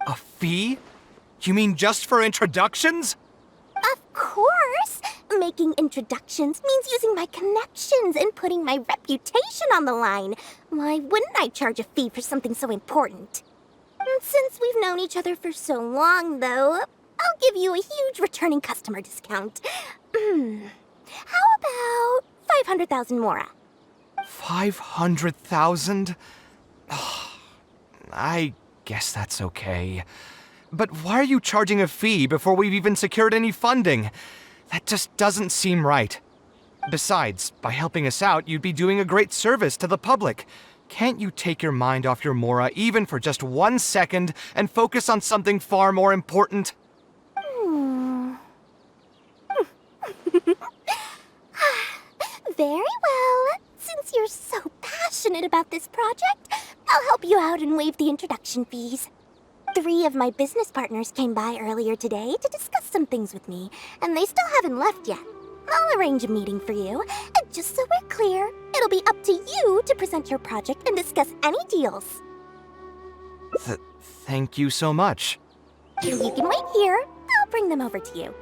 A fee? You mean just for introductions? Of course! Making introductions means using my connections and putting my reputation on the line. Why wouldn't I charge a fee for something so important? Since we've known each other for so long, though, I'll give you a huge returning customer discount. How about 500,000 Mora? 500,000? I guess that's okay. But why are you charging a fee before we've even secured any funding? That just doesn't seem right. Besides, by helping us out, you'd be doing a great service to the public. Can't you take your mind off your Mora even for just 1 second and focus on something far more important? Very well. Since you're so passionate about this project, I'll help you out and waive the introduction fees. 3 of my business partners came by earlier today to discuss some things with me, and they still haven't left yet. I'll arrange a meeting for you, and just so we're clear, it'll be up to you to present your project and discuss any deals. Thank you so much. You can wait here. I'll bring them over to you.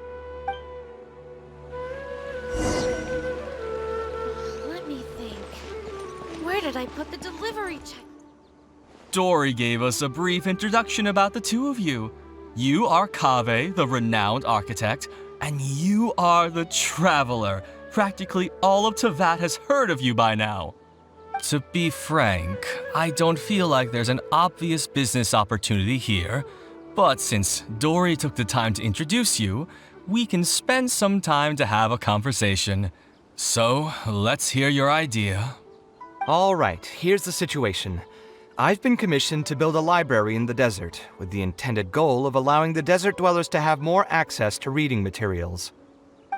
Let me think. Where did I put the delivery check? Dory gave us a brief introduction about the two of you. You are Kaveh, the renowned architect, and you are the traveler. Practically all of Teyvat has heard of you by now. To be frank, I don't feel like there's an obvious business opportunity here, but since Dory took the time to introduce you, we can spend some time to have a conversation. So, let's hear your idea. All right, here's the situation. I've been commissioned to build a library in the desert, with the intended goal of allowing the desert dwellers to have more access to reading materials.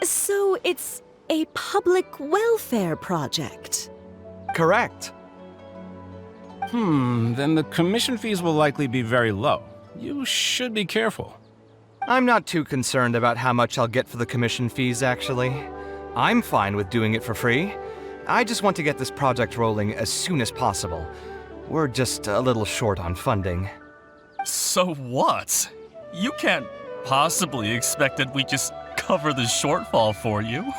So it's a public welfare project? Correct. Then the commission fees will likely be very low. You should be careful. I'm not too concerned about how much I'll get for the commission fees, actually. I'm fine with doing it for free. I just want to get this project rolling as soon as possible. We're just a little short on funding. So what? You can't possibly expect that we just cover the shortfall for you.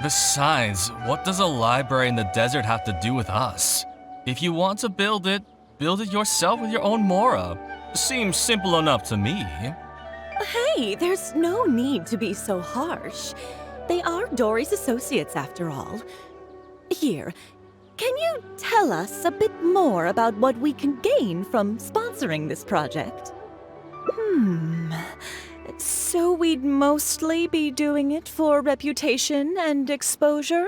Besides, what does a library in the desert have to do with us? If you want to build it yourself with your own Mora. Seems simple enough to me. Hey, there's no need to be so harsh. They are Dory's associates after all. Here, can you tell us a bit more about what we can gain from sponsoring this project? So we'd mostly be doing it for reputation and exposure?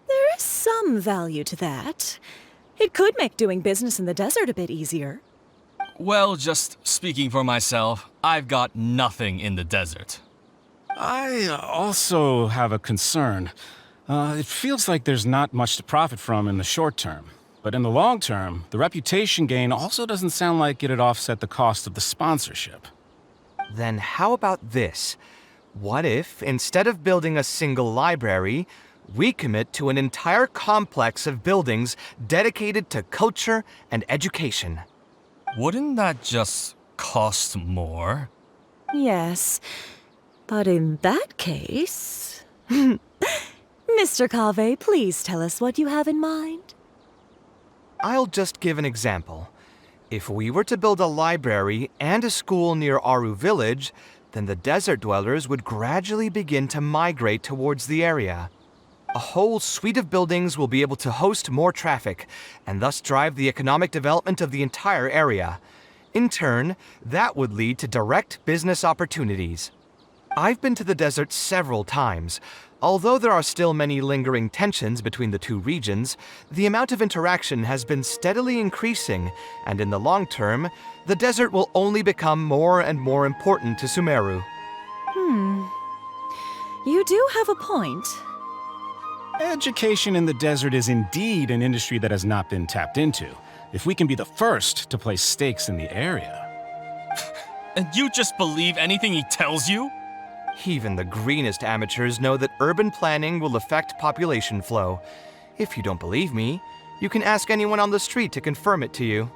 There is some value to that. It could make doing business in the desert a bit easier. Well, just speaking for myself, I've got nothing in the desert. I also have a concern. It feels like there's not much to profit from in the short term. But in the long term, the reputation gain also doesn't sound like it'd offset the cost of the sponsorship. Then how about this? What if, instead of building a single library, we commit to an entire complex of buildings dedicated to culture and education? Wouldn't that just cost more? Yes, but in that case... Mr. Kaveh, please tell us what you have in mind. I'll just give an example. If we were to build a library and a school near Aru village, then the desert dwellers would gradually begin to migrate towards the area. A whole suite of buildings will be able to host more traffic, and thus drive the economic development of the entire area. In turn, that would lead to direct business opportunities. I've been to the desert several times. Although there are still many lingering tensions between the two regions, the amount of interaction has been steadily increasing, and in the long term, the desert will only become more and more important to Sumeru. You do have a point. Education in the desert is indeed an industry that has not been tapped into. If we can be the first to place stakes in the area. And you just believe anything he tells you? Even the greenest amateurs know that urban planning will affect population flow. If you don't believe me, you can ask anyone on the street to confirm it to you.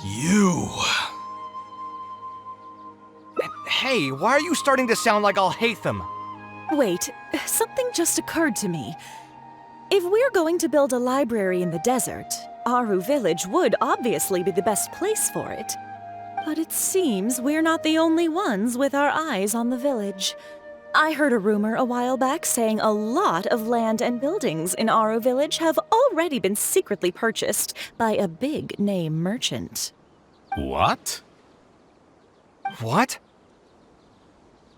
You... Hey, why are you starting to sound like I'll hate them? Wait, something just occurred to me. If we're going to build a library in the desert, Aru village would obviously be the best place for it. But it seems we're not the only ones with our eyes on the village. I heard a rumor a while back saying a lot of land and buildings in Aro Village have already been secretly purchased by a big-name merchant. What? What?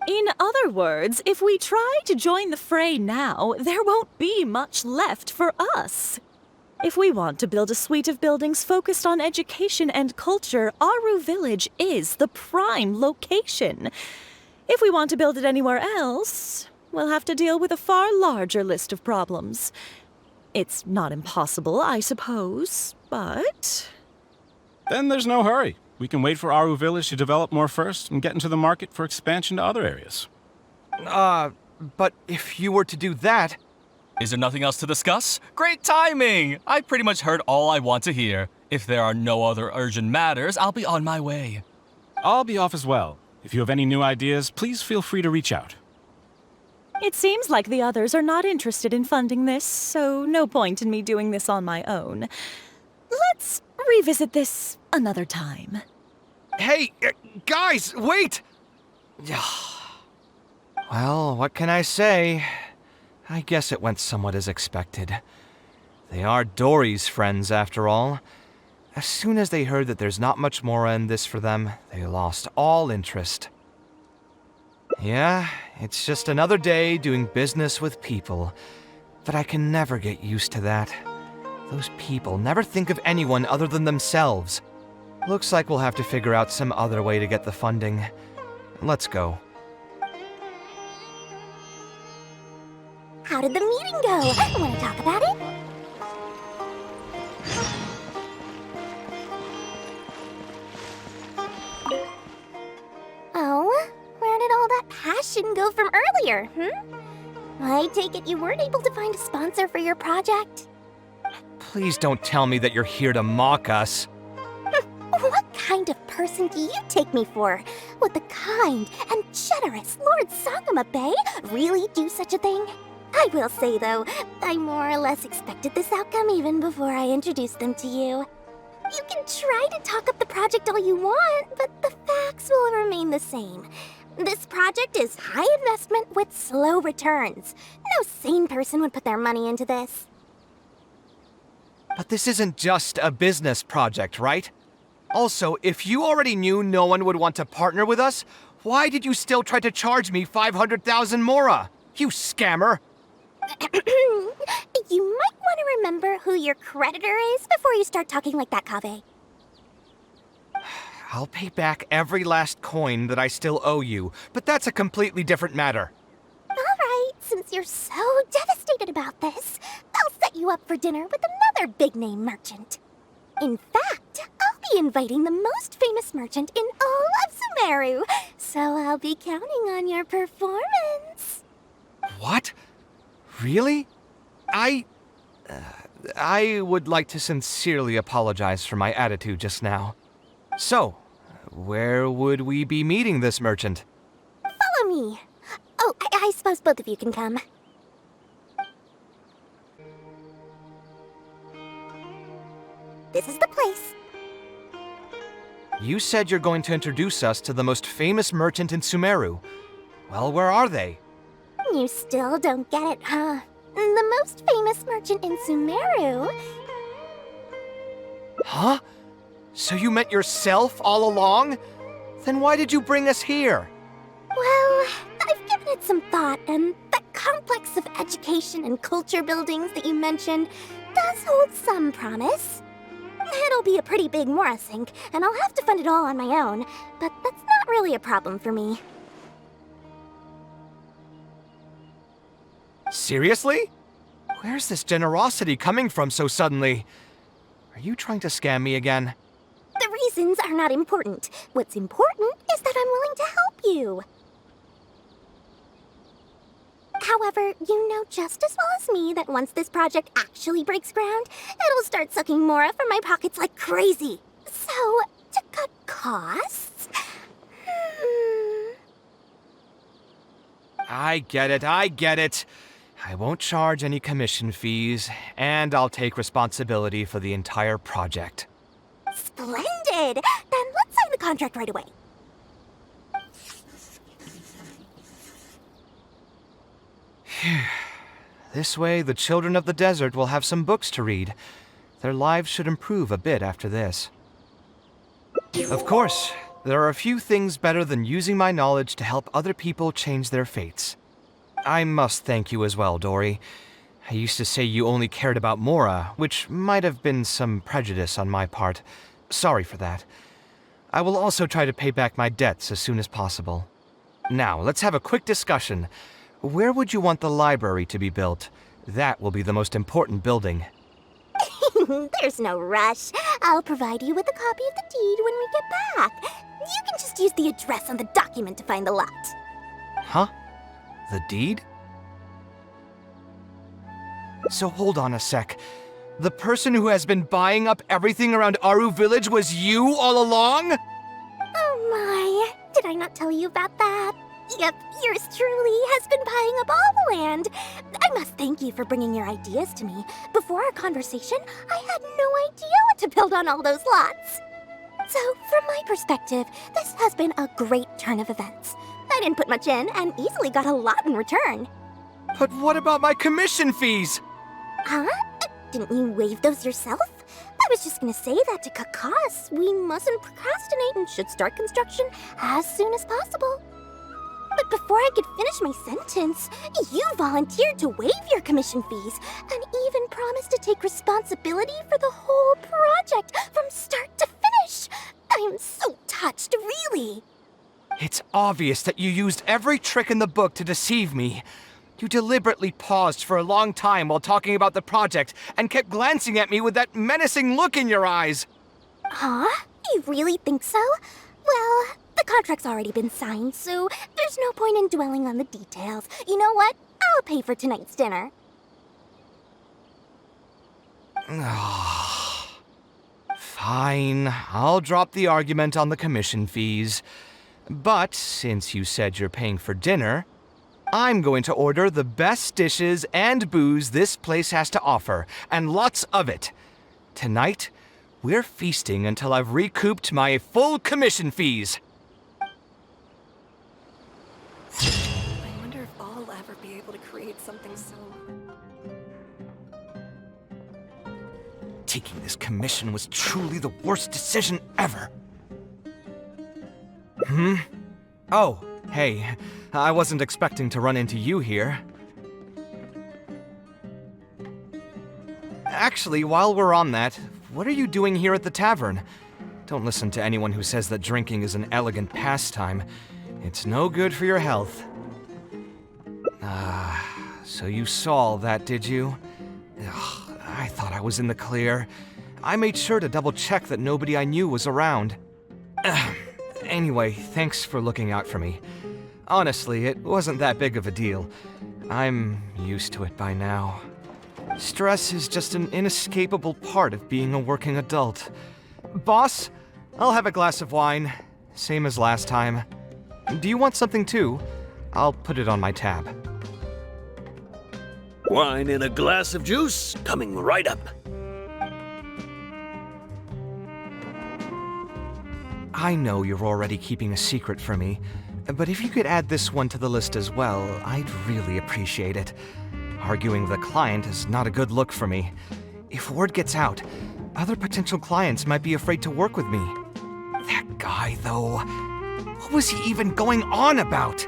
In other words, if we try to join the fray now, there won't be much left for us. If we want to build a suite of buildings focused on education and culture, Aro Village is the prime location. If we want to build it anywhere else, we'll have to deal with a far larger list of problems. It's not impossible, I suppose, but... Then there's no hurry. We can wait for Aro Village to develop more first and get into the market for expansion to other areas. But if you were to do that... Is there nothing else to discuss? Great timing! I pretty much heard all I want to hear. If there are no other urgent matters, I'll be on my way. I'll be off as well. If you have any new ideas, please feel free to reach out. It seems like the others are not interested in funding this, so no point in me doing this on my own. Let's revisit this another time. Hey, guys, wait! Well, what can I say? I guess it went somewhat as expected. They are Dory's friends, after all. As soon as they heard that there's not much more in this for them, they lost all interest. Yeah, it's just another day doing business with people. But I can never get used to that. Those people never think of anyone other than themselves. Looks like we'll have to figure out some other way to get the funding. Let's go. How did the meeting go? Want to talk about it? Oh, where did all that passion go from earlier, I take it you weren't able to find a sponsor for your project? Please don't tell me that you're here to mock us. What kind of person do you take me for? Would the kind and generous Lord Sangama Bay really do such a thing? I will say, though, I more or less expected this outcome even before I introduced them to you. You can try to talk up the project all you want, but the facts will remain the same. This project is high investment with slow returns. No sane person would put their money into this. But this isn't just a business project, right? Also, if you already knew no one would want to partner with us, why did you still try to charge me 500,000 mora? You scammer! You might want to remember who your creditor is before you start talking like that, Kaveh. I'll pay back every last coin that I still owe you, but that's a completely different matter. Alright, since you're so devastated about this, I'll set you up for dinner with another big-name merchant. In fact, I'll be inviting the most famous merchant in all of Sumeru, so I'll be counting on your performance. What? Really? I would like to sincerely apologize for my attitude just now. So, where would we be meeting this merchant? Follow me. Oh, I suppose both of you can come. This is the place. You said you're going to introduce us to the most famous merchant in Sumeru. Well, where are they? You still don't get it, huh? The most famous merchant in Sumeru... Huh? So you meant yourself all along? Then why did you bring us here? Well, I've given it some thought, and that complex of education and culture buildings that you mentioned does hold some promise. It'll be a pretty big Mora sink, and I'll have to fund it all on my own, but that's not really a problem for me. Seriously? Where's this generosity coming from so suddenly? Are you trying to scam me again? The reasons are not important. What's important is that I'm willing to help you. However, you know just as well as me that once this project actually breaks ground, it'll start sucking Mora from my pockets like crazy. So, to cut costs... I get it. I won't charge any commission fees, and I'll take responsibility for the entire project. Splendid! Then let's sign the contract right away. This way, the children of the desert will have some books to read. Their lives should improve a bit after this. Of course, there are a few things better than using my knowledge to help other people change their fates. I must thank you as well, Dory. I used to say you only cared about Mora, which might have been some prejudice on my part. Sorry for that. I will also try to pay back my debts as soon as possible. Now, let's have a quick discussion. Where would you want the library to be built? That will be the most important building. There's no rush. I'll provide you with a copy of the deed when we get back. You can just use the address on the document to find the lot. Huh? The deed? So hold on a sec. The person who has been buying up everything around Aru Village was you all along? Oh my, did I not tell you about that? Yep, yours truly has been buying up all the land. I must thank you for bringing your ideas to me. Before our conversation, I had no idea what to build on all those lots. So, from my perspective, this has been a great turn of events. I didn't put much in and easily got a lot in return. But what about my commission fees? Huh? Didn't you waive those yourself? I was just gonna say that to cut costs. We mustn't procrastinate and should start construction as soon as possible. But before I could finish my sentence, you volunteered to waive your commission fees and even promised to take responsibility for the whole project from start to finish. I am so touched, really. It's obvious that you used every trick in the book to deceive me. You deliberately paused for a long time while talking about the project and kept glancing at me with that menacing look in your eyes. Huh? You really think so? Well, the contract's already been signed, so there's no point in dwelling on the details. You know what? I'll pay for tonight's dinner. Fine, I'll drop the argument on the commission fees. But since you said you're paying for dinner, I'm going to order the best dishes and booze this place has to offer, and lots of it. Tonight, we're feasting until I've recouped my full commission fees. I wonder if I'll ever be able to create something so... Taking this commission was truly the worst decision ever. Oh, hey, I wasn't expecting to run into you here. Actually, while we're on that, what are you doing here at the tavern? Don't listen to anyone who says that drinking is an elegant pastime. It's no good for your health. So you saw all that, did you? Ugh, I thought I was in the clear. I made sure to double-check that nobody I knew was around. Anyway, thanks for looking out for me. Honestly, it wasn't that big of a deal. I'm used to it by now. Stress is just an inescapable part of being a working adult. Boss, I'll have a glass of wine, same as last time. Do you want something too? I'll put it on my tab. Wine and a glass of juice coming right up. I know you're already keeping a secret from me, but if you could add this one to the list as well, I'd really appreciate it. Arguing with a client is not a good look for me. If word gets out, other potential clients might be afraid to work with me. That guy, though, what was he even going on about?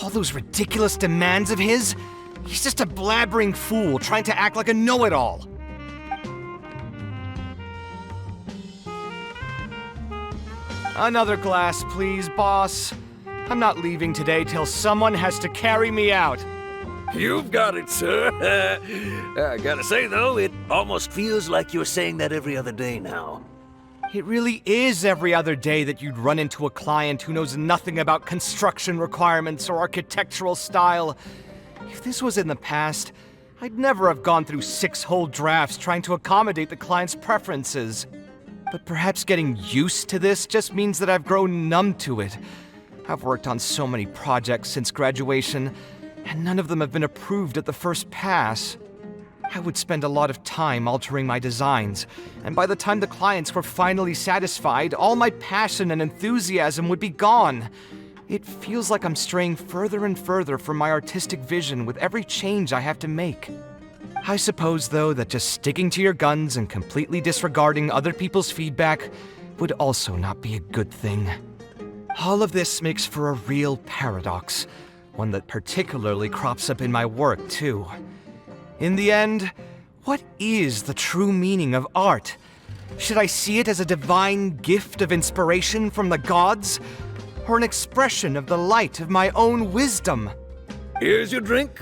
All those ridiculous demands of his? He's just a blabbering fool trying to act like a know-it-all. Another glass, please, boss. I'm not leaving today till someone has to carry me out. You've got it, sir. I gotta say, though, it almost feels like you're saying that every other day now. It really is every other day that you'd run into a client who knows nothing about construction requirements or architectural style. If this was in the past, I'd never have gone through 6 whole drafts trying to accommodate the client's preferences. But perhaps getting used to this just means that I've grown numb to it. I've worked on so many projects since graduation, and none of them have been approved at the first pass. I would spend a lot of time altering my designs, and by the time the clients were finally satisfied, all my passion and enthusiasm would be gone. It feels like I'm straying further and further from my artistic vision with every change I have to make. I suppose, though, that just sticking to your guns and completely disregarding other people's feedback would also not be a good thing. All of this makes for a real paradox, one that particularly crops up in my work, too. In the end, what is the true meaning of art? Should I see it as a divine gift of inspiration from the gods? Or an expression of the light of my own wisdom? Here's your drink.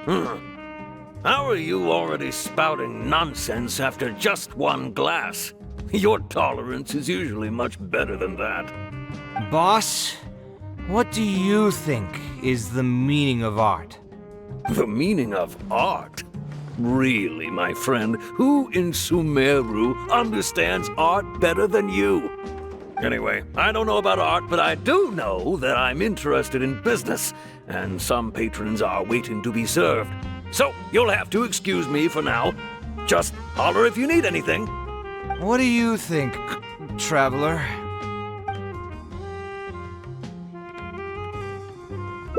How are you already spouting nonsense after just one glass? Your tolerance is usually much better than that. Boss, what do you think is the meaning of art? The meaning of art? Really, my friend, who in Sumeru understands art better than you? Anyway, I don't know about art, but I do know that I'm interested in business, and some patrons are waiting to be served. So, you'll have to excuse me for now. Just holler if you need anything. What do you think, traveler?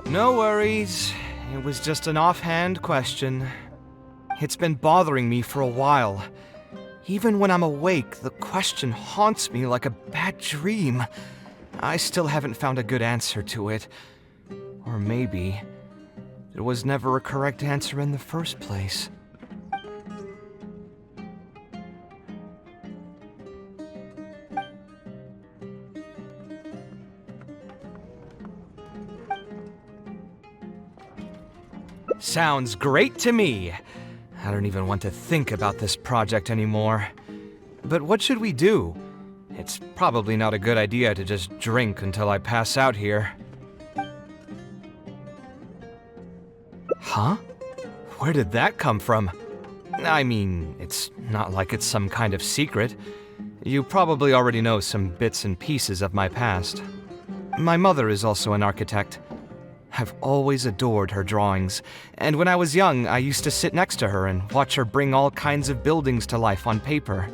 No worries. It was just an offhand question. It's been bothering me for a while. Even when I'm awake, the question haunts me like a bad dream. I still haven't found a good answer to it. Or maybe there was never a correct answer in the first place. Sounds great to me. I don't even want to think about this project anymore. But what should we do? It's probably not a good idea to just drink until I pass out here. Huh? Where did that come from? I mean, it's not like it's some kind of secret. You probably already know some bits and pieces of my past. My mother is also an architect. I've always adored her drawings, and when I was young, I used to sit next to her and watch her bring all kinds of buildings to life on paper.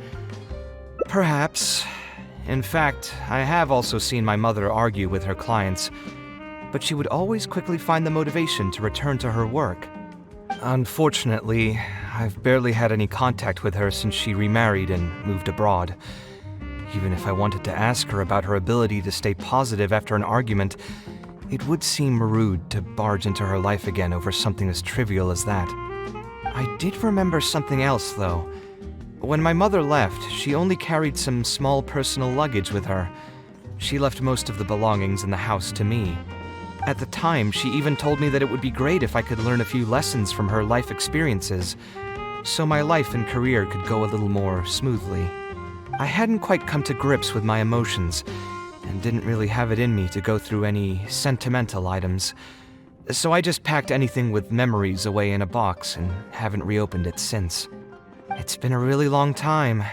Perhaps. In fact, I have also seen my mother argue with her clients, but she would always quickly find the motivation to return to her work. Unfortunately, I've barely had any contact with her since she remarried and moved abroad. Even if I wanted to ask her about her ability to stay positive after an argument, it would seem rude to barge into her life again over something as trivial as that. I did remember something else, though. When my mother left, she only carried some small personal luggage with her. She left most of the belongings in the house to me. At the time, she even told me that it would be great if I could learn a few lessons from her life experiences, so my life and career could go a little more smoothly. I hadn't quite come to grips with my emotions, and didn't really have it in me to go through any sentimental items. So I just packed anything with memories away in a box and haven't reopened it since. It's been a really long time.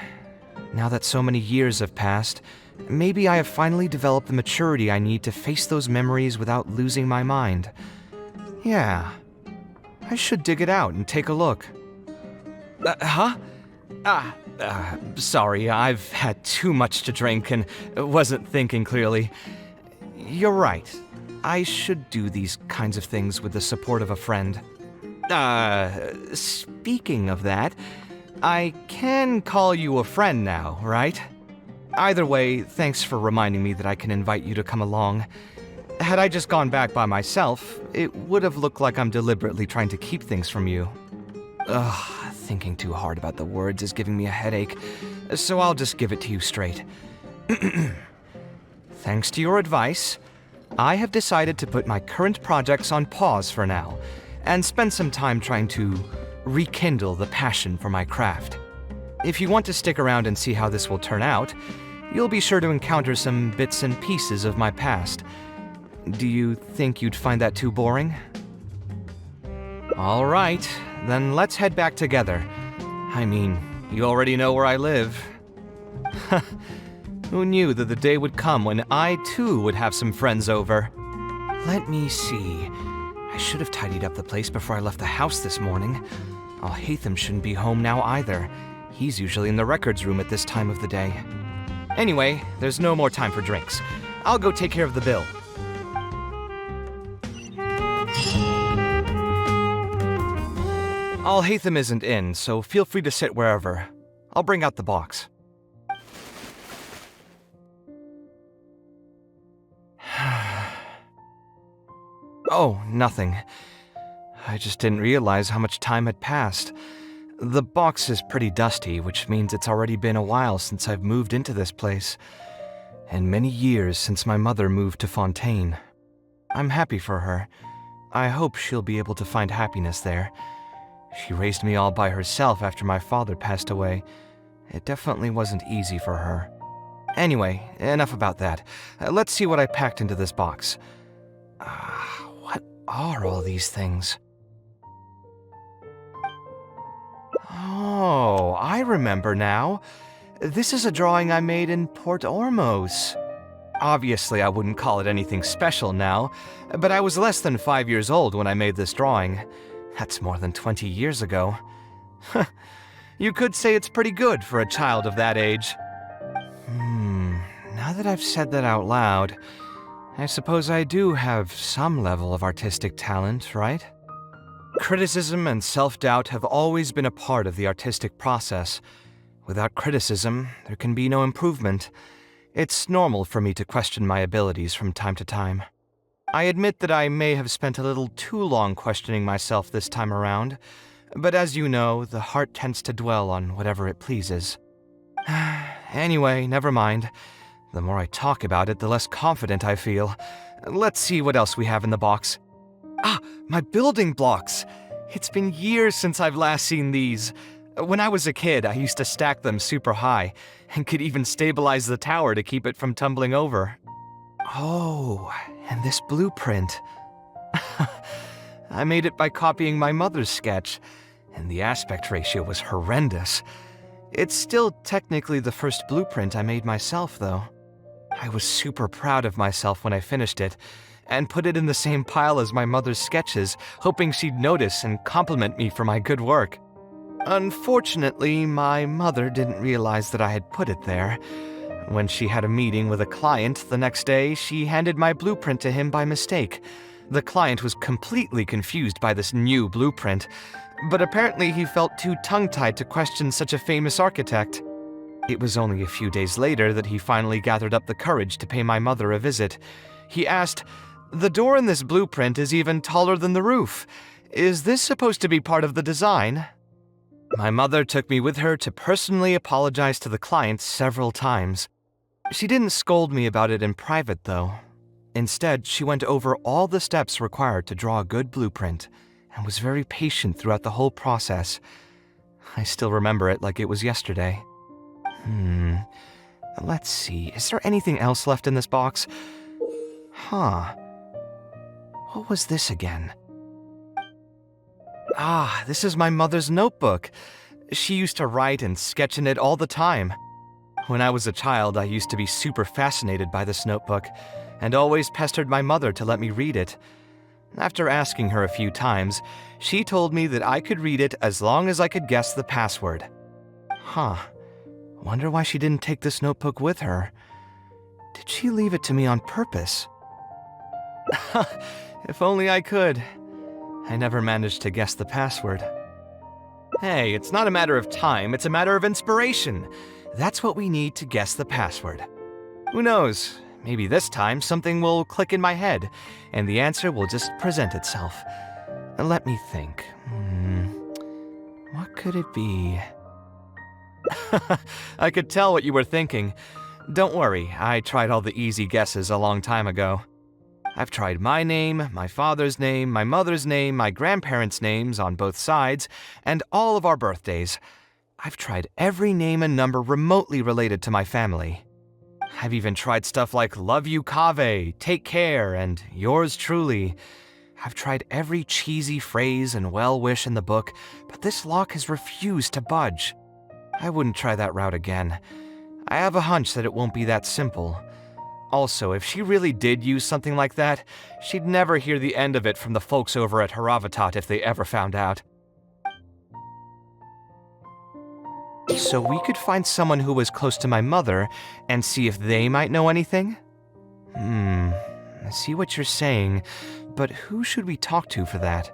Now that so many years have passed, maybe I have finally developed the maturity I need to face those memories without losing my mind. Yeah, I should dig it out and take a look. Sorry, I've had too much to drink and wasn't thinking clearly. You're right. I should do these kinds of things with the support of a friend. Speaking of that, I can call you a friend now, right? Either way, thanks for reminding me that I can invite you to come along. Had I just gone back by myself, it would have looked like I'm deliberately trying to keep things from you. Thinking too hard about the words is giving me a headache, so I'll just give it to you straight. Thanks to your advice, I have decided to put my current projects on pause for now, and spend some time trying to rekindle the passion for my craft. If you want to stick around and see how this will turn out, you'll be sure to encounter some bits and pieces of my past. Do you think you'd find that too boring? All right, then let's head back together. I mean, you already know where I live. Who knew that the day would come when I too would have some friends over? Let me see. I should have tidied up the place before I left the house this morning. Alhaitham shouldn't be home now either. He's usually in the records room at this time of the day. Anyway, there's no more time for drinks. I'll go take care of the bill. Al-Haytham isn't in, so feel free to sit wherever. I'll bring out the box. Oh, nothing. I just didn't realize how much time had passed. The box is pretty dusty, which means it's already been a while since I've moved into this place, and many years since my mother moved to Fontaine. I'm happy for her. I hope she'll be able to find happiness there. She raised me all by herself after my father passed away. It definitely wasn't easy for her. Anyway, enough about that. Let's see what I packed into this box. What are all these things? Oh, I remember now. This is a drawing I made in Port Ormos. Obviously, I wouldn't call it anything special now, but I was less than 5 years old when I made this drawing. That's more than 20 years ago. You could say it's pretty good for a child of that age. Now that I've said that out loud, I suppose I do have some level of artistic talent, right? Criticism and self-doubt have always been a part of the artistic process. Without criticism, there can be no improvement. It's normal for me to question my abilities from time to time. I admit that I may have spent a little too long questioning myself this time around, but as you know, the heart tends to dwell on whatever it pleases. Anyway, never mind. The more I talk about it, the less confident I feel. Let's see what else we have in the box. My building blocks! It's been years since I've last seen these. When I was a kid, I used to stack them super high, and could even stabilize the tower to keep it from tumbling over. Oh, and this blueprint. I made it by copying my mother's sketch, and the aspect ratio was horrendous. It's still technically the first blueprint I made myself, though. I was super proud of myself when I finished it, and put it in the same pile as my mother's sketches, hoping she'd notice and compliment me for my good work. Unfortunately, my mother didn't realize that I had put it there. When she had a meeting with a client the next day, she handed my blueprint to him by mistake. The client was completely confused by this new blueprint, but apparently he felt too tongue-tied to question such a famous architect. It was only a few days later that he finally gathered up the courage to pay my mother a visit. He asked, "The door in this blueprint is even taller than the roof. Is this supposed to be part of the design?" My mother took me with her to personally apologize to the client several times. She didn't scold me about it in private, though. Instead, she went over all the steps required to draw a good blueprint, and was very patient throughout the whole process. I still remember it like it was yesterday. Let's see, is there anything else left in this box? What was this again? This is my mother's notebook. She used to write and sketch in it all the time. When I was a child, I used to be super fascinated by this notebook, and always pestered my mother to let me read it. After asking her a few times, she told me that I could read it as long as I could guess the password. Wonder why she didn't take this notebook with her. Did she leave it to me on purpose? If only I could. I never managed to guess the password. Hey, it's not a matter of time, it's a matter of inspiration. That's what we need to guess the password. Who knows? Maybe this time something will click in my head, and the answer will just present itself. Let me think. What could it be? I could tell what you were thinking. Don't worry, I tried all the easy guesses a long time ago. I've tried my name, my father's name, my mother's name, my grandparents' names on both sides, and all of our birthdays. I've tried every name and number remotely related to my family. I've even tried stuff like love you Kaveh, take care, and yours truly. I've tried every cheesy phrase and well-wish in the book, but this lock has refused to budge. I wouldn't try that route again. I have a hunch that it won't be that simple. Also, if she really did use something like that, she'd never hear the end of it from the folks over at Haravatat if they ever found out. So we could find someone who was close to my mother and see if they might know anything? I see what you're saying, but who should we talk to for that?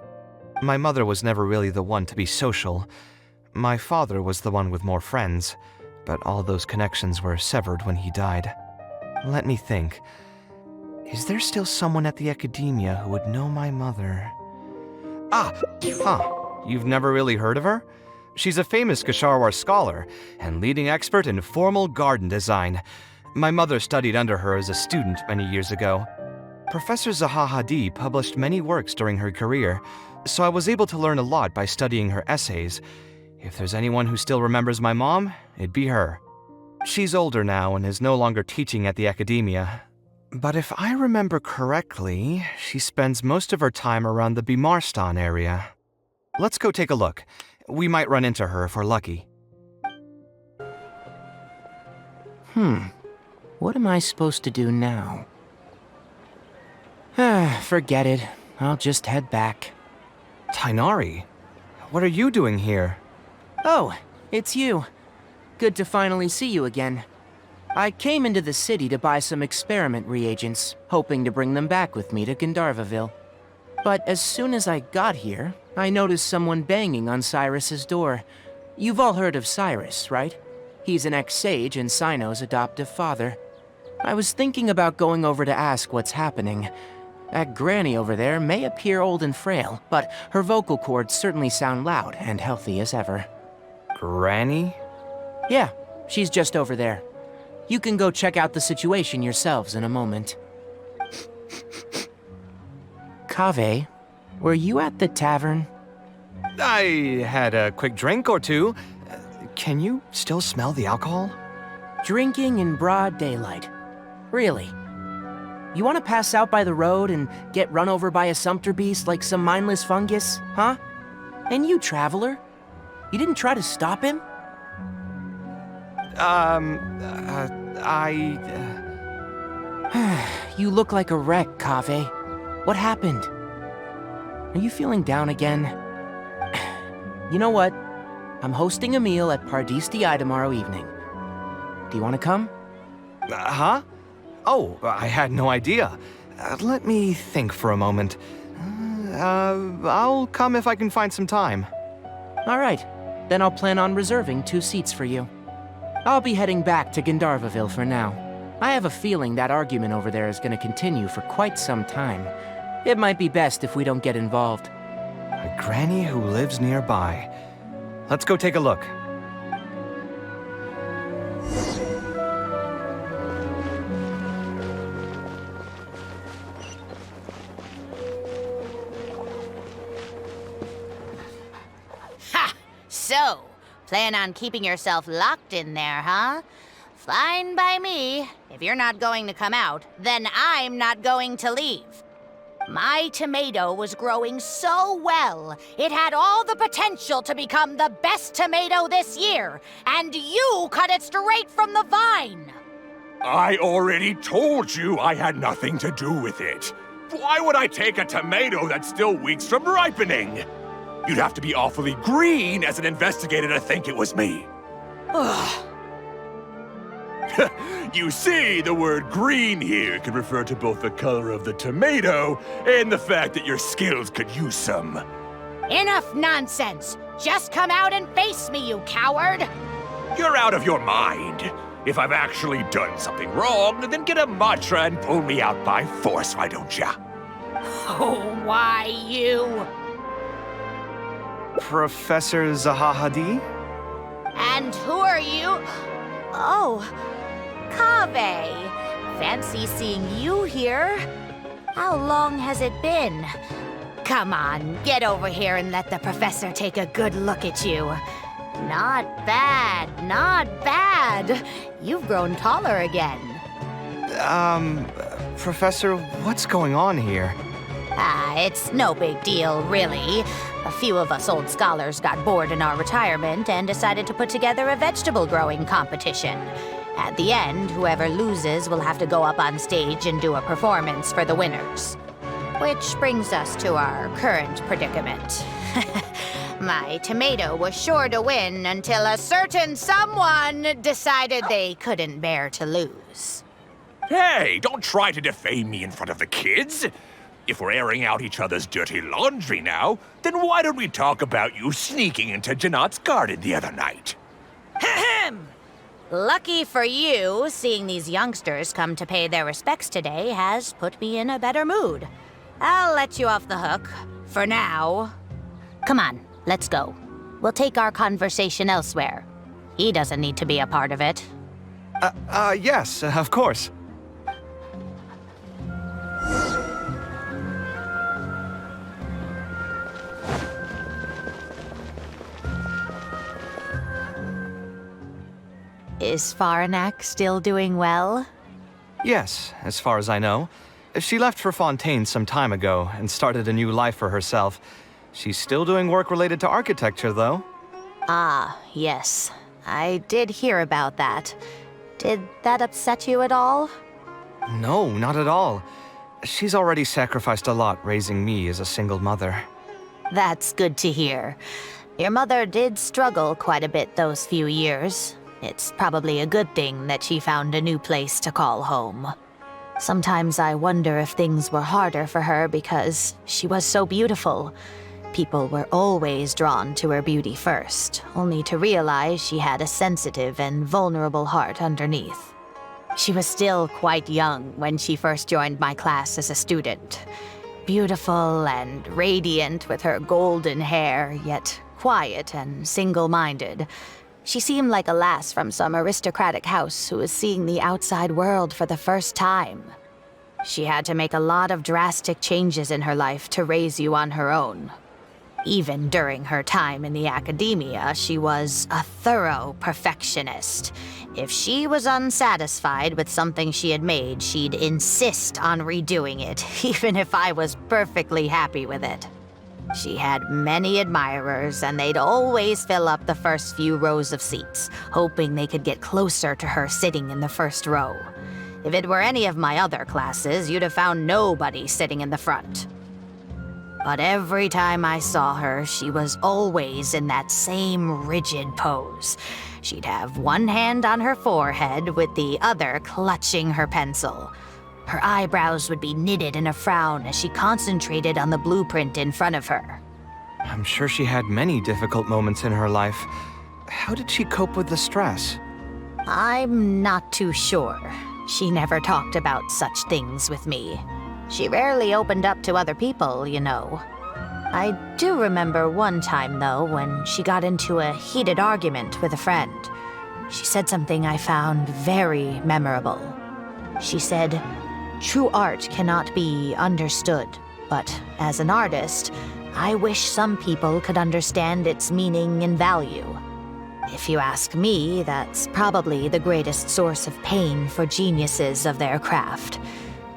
My mother was never really the one to be social. My father was the one with more friends, but all those connections were severed when he died. Let me think. Is there still someone at the academia who would know my mother? You've never really heard of her? She's a famous Kshahrwar scholar and leading expert in formal garden design. My mother studied under her as a student many years ago. Professor Zaha Hadid published many works during her career, so I was able to learn a lot by studying her essays. If there's anyone who still remembers my mom, it'd be her. She's older now and is no longer teaching at the academia. But if I remember correctly, she spends most of her time around the Bimarstan area. Let's go take a look. We might run into her if we're lucky. What am I supposed to do now? Forget it. I'll just head back. Tighnari, what are you doing here? Oh, it's you. Good to finally see you again. I came into the city to buy some experiment reagents, hoping to bring them back with me to Gandharvaville. But as soon as I got here, I noticed someone banging on Cyrus's door. You've all heard of Cyrus, right? He's an ex-sage and Cyno's adoptive father. I was thinking about going over to ask what's happening. That granny over there may appear old and frail, but her vocal cords certainly sound loud and healthy as ever. Granny? Yeah, she's just over there. You can go check out the situation yourselves in a moment. Kaveh, were you at the tavern? I had a quick drink or two. Can you still smell the alcohol? Drinking in broad daylight. Really? You want to pass out by the road and get run over by a sumpter beast like some mindless fungus, huh? And you, traveler? You didn't try to stop him? You look like a wreck, Kaveh. What happened? Are you feeling down again? You know what? I'm hosting a meal at Pardistii tomorrow evening. Do you want to come? Huh? Oh, I had no idea. Let me think for a moment. I'll come if I can find some time. All right. Then I'll plan on reserving 2 seats for you. I'll be heading back to Gandharvaville for now. I have a feeling that argument over there is going to continue for quite some time. It might be best if we don't get involved. A granny who lives nearby. Let's go take a look. Ha! So, plan on keeping yourself locked in there, huh? Fine by me. If you're not going to come out, then I'm not going to leave. My tomato was growing so well, it had all the potential to become the best tomato this year, and you cut it straight from the vine. I already told you I had nothing to do with it. Why would I take a tomato that's still weeks from ripening? You'd have to be awfully green as an investigator to think it was me. You see, the word green here can refer to both the color of the tomato and the fact that your skills could use some. Enough nonsense! Just come out and face me, you coward! You're out of your mind. If I've actually done something wrong, then get a mantra and pull me out by force, why don't ya? Oh, why you? Professor Zaha Hadid? And who are you? Oh, Kaveh. Fancy seeing you here. How long has it been? Come on, get over here and let the professor take a good look at you. Not bad, not bad. You've grown taller again. Professor, what's going on here? It's no big deal, really. A few of us old scholars got bored in our retirement and decided to put together a vegetable growing competition. At the end, whoever loses will have to go up on stage and do a performance for the winners. Which brings us to our current predicament. My tomato was sure to win until a certain someone decided they couldn't bear to lose. Hey, don't try to defame me in front of the kids. If we're airing out each other's dirty laundry now, then why don't we talk about you sneaking into Janat's garden the other night? Ahem! Lucky for you, seeing these youngsters come to pay their respects today has put me in a better mood. I'll let you off the hook, for now. Come on, let's go. We'll take our conversation elsewhere. He doesn't need to be a part of it. Yes, of course. Is Faranak still doing well? Yes, as far as I know. She left for Fontaine some time ago and started a new life for herself. She's still doing work related to architecture, though. Ah, yes. I did hear about that. Did that upset you at all? No, not at all. She's already sacrificed a lot raising me as a single mother. That's good to hear. Your mother did struggle quite a bit those few years. It's probably a good thing that she found a new place to call home. Sometimes I wonder if things were harder for her because she was so beautiful. People were always drawn to her beauty first, only to realize she had a sensitive and vulnerable heart underneath. She was still quite young when she first joined my class as a student. Beautiful and radiant with her golden hair, yet quiet and single-minded. She seemed like a lass from some aristocratic house who was seeing the outside world for the first time. She had to make a lot of drastic changes in her life to raise you on her own. Even during her time in the academia, she was a thorough perfectionist. If she was unsatisfied with something she had made, she'd insist on redoing it, even if I was perfectly happy with it. She had many admirers, and they'd always fill up the first few rows of seats, hoping they could get closer to her sitting in the first row. If it were any of my other classes, you'd have found nobody sitting in the front. But every time I saw her, she was always in that same rigid pose. She'd have one hand on her forehead with the other clutching her pencil. Her eyebrows would be knitted in a frown as she concentrated on the blueprint in front of her. I'm sure she had many difficult moments in her life. How did she cope with the stress? I'm not too sure. She never talked about such things with me. She rarely opened up to other people, you know. I do remember one time, though, when she got into a heated argument with a friend. She said something I found very memorable. She said, "True art cannot be understood, but as an artist, I wish some people could understand its meaning and value." If you ask me, that's probably the greatest source of pain for geniuses of their craft.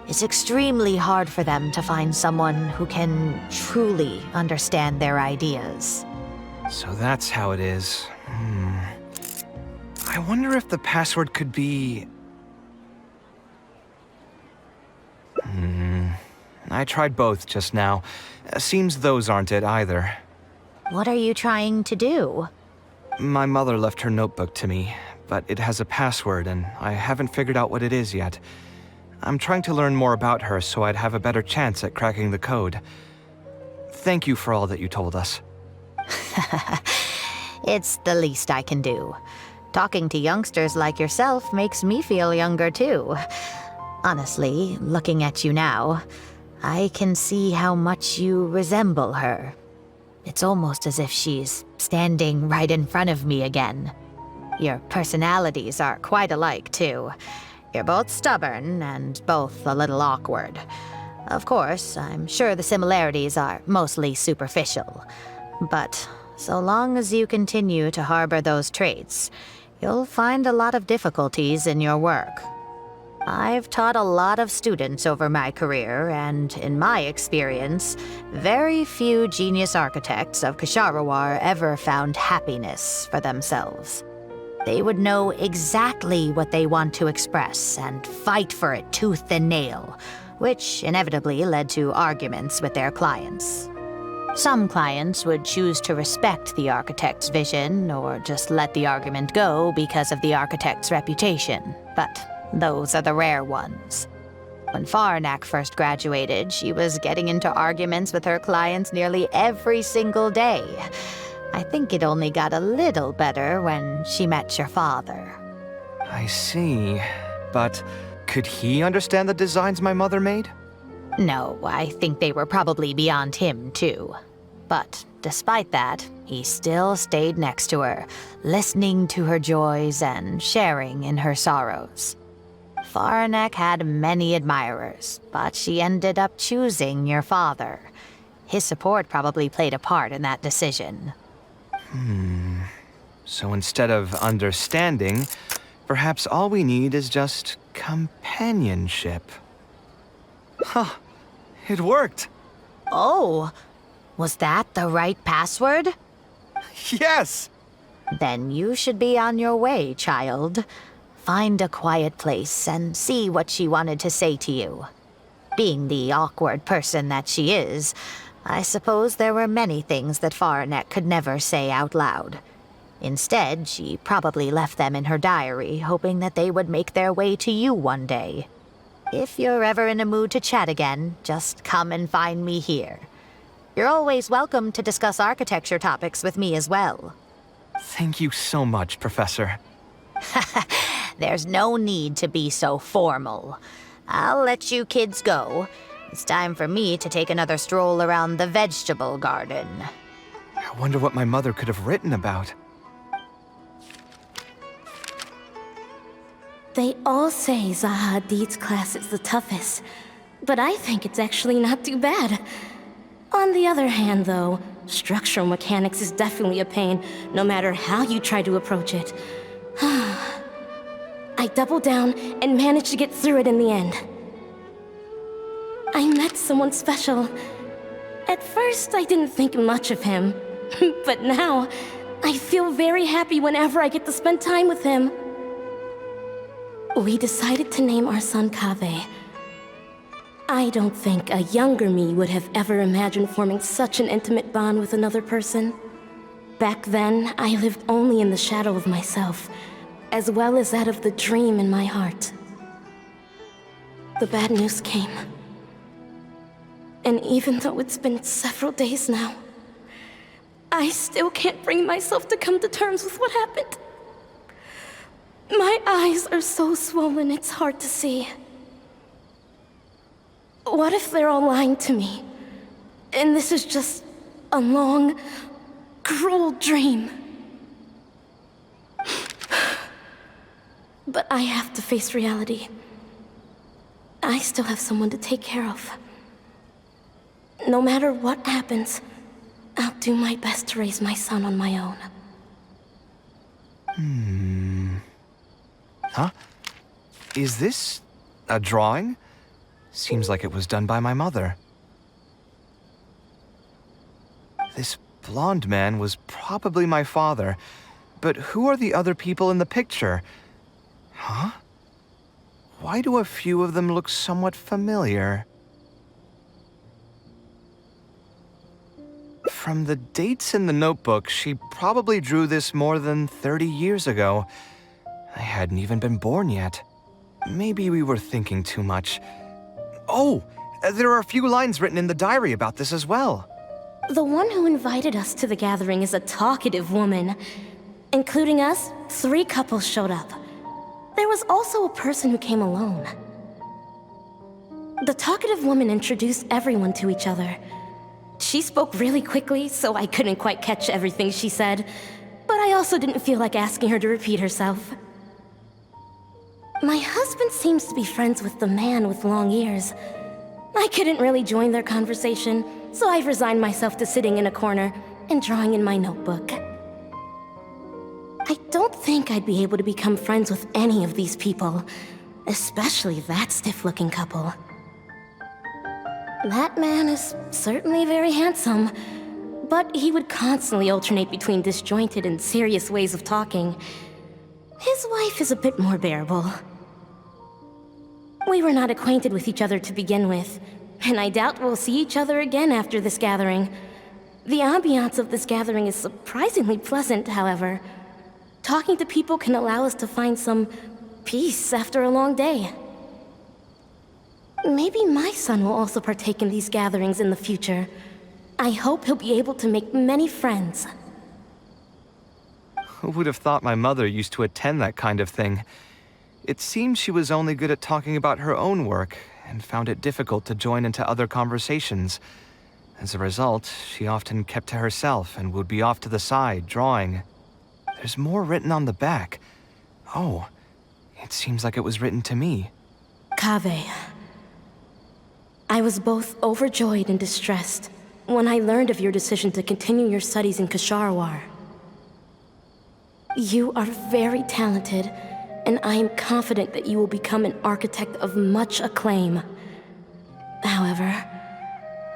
It's extremely hard for them to find someone who can truly understand their ideas. So that's how it is. I wonder if the password could be... I tried both just now. Seems those aren't it either. What are you trying to do? My mother left her notebook to me, but it has a password and I haven't figured out what it is yet. I'm trying to learn more about her so I'd have a better chance at cracking the code. Thank you for all that you told us. It's the least I can do. Talking to youngsters like yourself makes me feel younger too. Honestly, looking at you now, I can see how much you resemble her. It's almost as if she's standing right in front of me again. Your personalities are quite alike too. You're both stubborn and both a little awkward. Of course, I'm sure the similarities are mostly superficial. But so long as you continue to harbor those traits, you'll find a lot of difficulties in your work. I've taught a lot of students over my career, and in my experience, very few genius architects of Ksharawar ever found happiness for themselves. They would know exactly what they want to express and fight for it tooth and nail, which inevitably led to arguments with their clients. Some clients would choose to respect the architect's vision or just let the argument go because of the architect's reputation, but those are the rare ones. When Faranak first graduated, she was getting into arguments with her clients nearly every single day. I think it only got a little better when she met your father. I see. But could he understand the designs my mother made? No, I think they were probably beyond him, too. But despite that, he still stayed next to her, listening to her joys and sharing in her sorrows. Faranek had many admirers, but she ended up choosing your father. His support probably played a part in that decision. So instead of understanding, perhaps all we need is just companionship. Huh. It worked. Oh, was that the right password? Yes! Then you should be on your way, child. Find a quiet place and see what she wanted to say to you. Being the awkward person that she is, I suppose there were many things that Faranek could never say out loud. Instead, she probably left them in her diary, hoping that they would make their way to you one day. If you're ever in a mood to chat again, just come and find me here. You're always welcome to discuss architecture topics with me as well. Thank you so much, Professor. There's no need to be so formal. I'll let you kids go. It's time for me to take another stroll around the vegetable garden. I wonder what my mother could have written about. They all say Zaha Hadid's class is the toughest, but I think it's actually not too bad. On the other hand, though, structural mechanics is definitely a pain, no matter how you try to approach it. I doubled down and managed to get through it in the end. I met someone special. At first, I didn't think much of him, but now, I feel very happy whenever I get to spend time with him. We decided to name our son Kaveh. I don't think a younger me would have ever imagined forming such an intimate bond with another person. Back then, I lived only in the shadow of myself, as well as that of the dream in my heart. The bad news came. And even though it's been several days now, I still can't bring myself to come to terms with what happened. My eyes are so swollen, it's hard to see. What if they're all lying to me? And this is just a long, cruel dream. But I have to face reality. I still have someone to take care of. No matter what happens, I'll do my best to raise my son on my own. Huh? Is this a drawing? Seems like it was done by my mother. This blonde man was probably my father, but who are the other people in the picture? Huh? Why do a few of them look somewhat familiar? From the dates in the notebook, she probably drew this more than 30 years ago. I hadn't even been born yet. Maybe we were thinking too much. Oh, there are a few lines written in the diary about this as well. The one who invited us to the gathering is a talkative woman. Including us, 3 couples showed up. There was also a person who came alone. The talkative woman introduced everyone to each other. She spoke really quickly, so I couldn't quite catch everything she said, but I also didn't feel like asking her to repeat herself. My husband seems to be friends with the man with long ears. I couldn't really join their conversation, so I've resigned myself to sitting in a corner and drawing in my notebook. I don't think I'd be able to become friends with any of these people, especially that stiff-looking couple. That man is certainly very handsome, but he would constantly alternate between disjointed and serious ways of talking. His wife is a bit more bearable. We were not acquainted with each other to begin with, and I doubt we'll see each other again after this gathering. The ambiance of this gathering is surprisingly pleasant, however. Talking to people can allow us to find some peace after a long day. Maybe my son will also partake in these gatherings in the future. I hope he'll be able to make many friends. Who would have thought my mother used to attend that kind of thing? It seems she was only good at talking about her own work, and found it difficult to join into other conversations. As a result, she often kept to herself and would be off to the side, drawing. There's more written on the back. Oh, it seems like it was written to me. Kaveh. I was both overjoyed and distressed when I learned of your decision to continue your studies in Kasharawar. You are very talented, and I am confident that you will become an architect of much acclaim. However,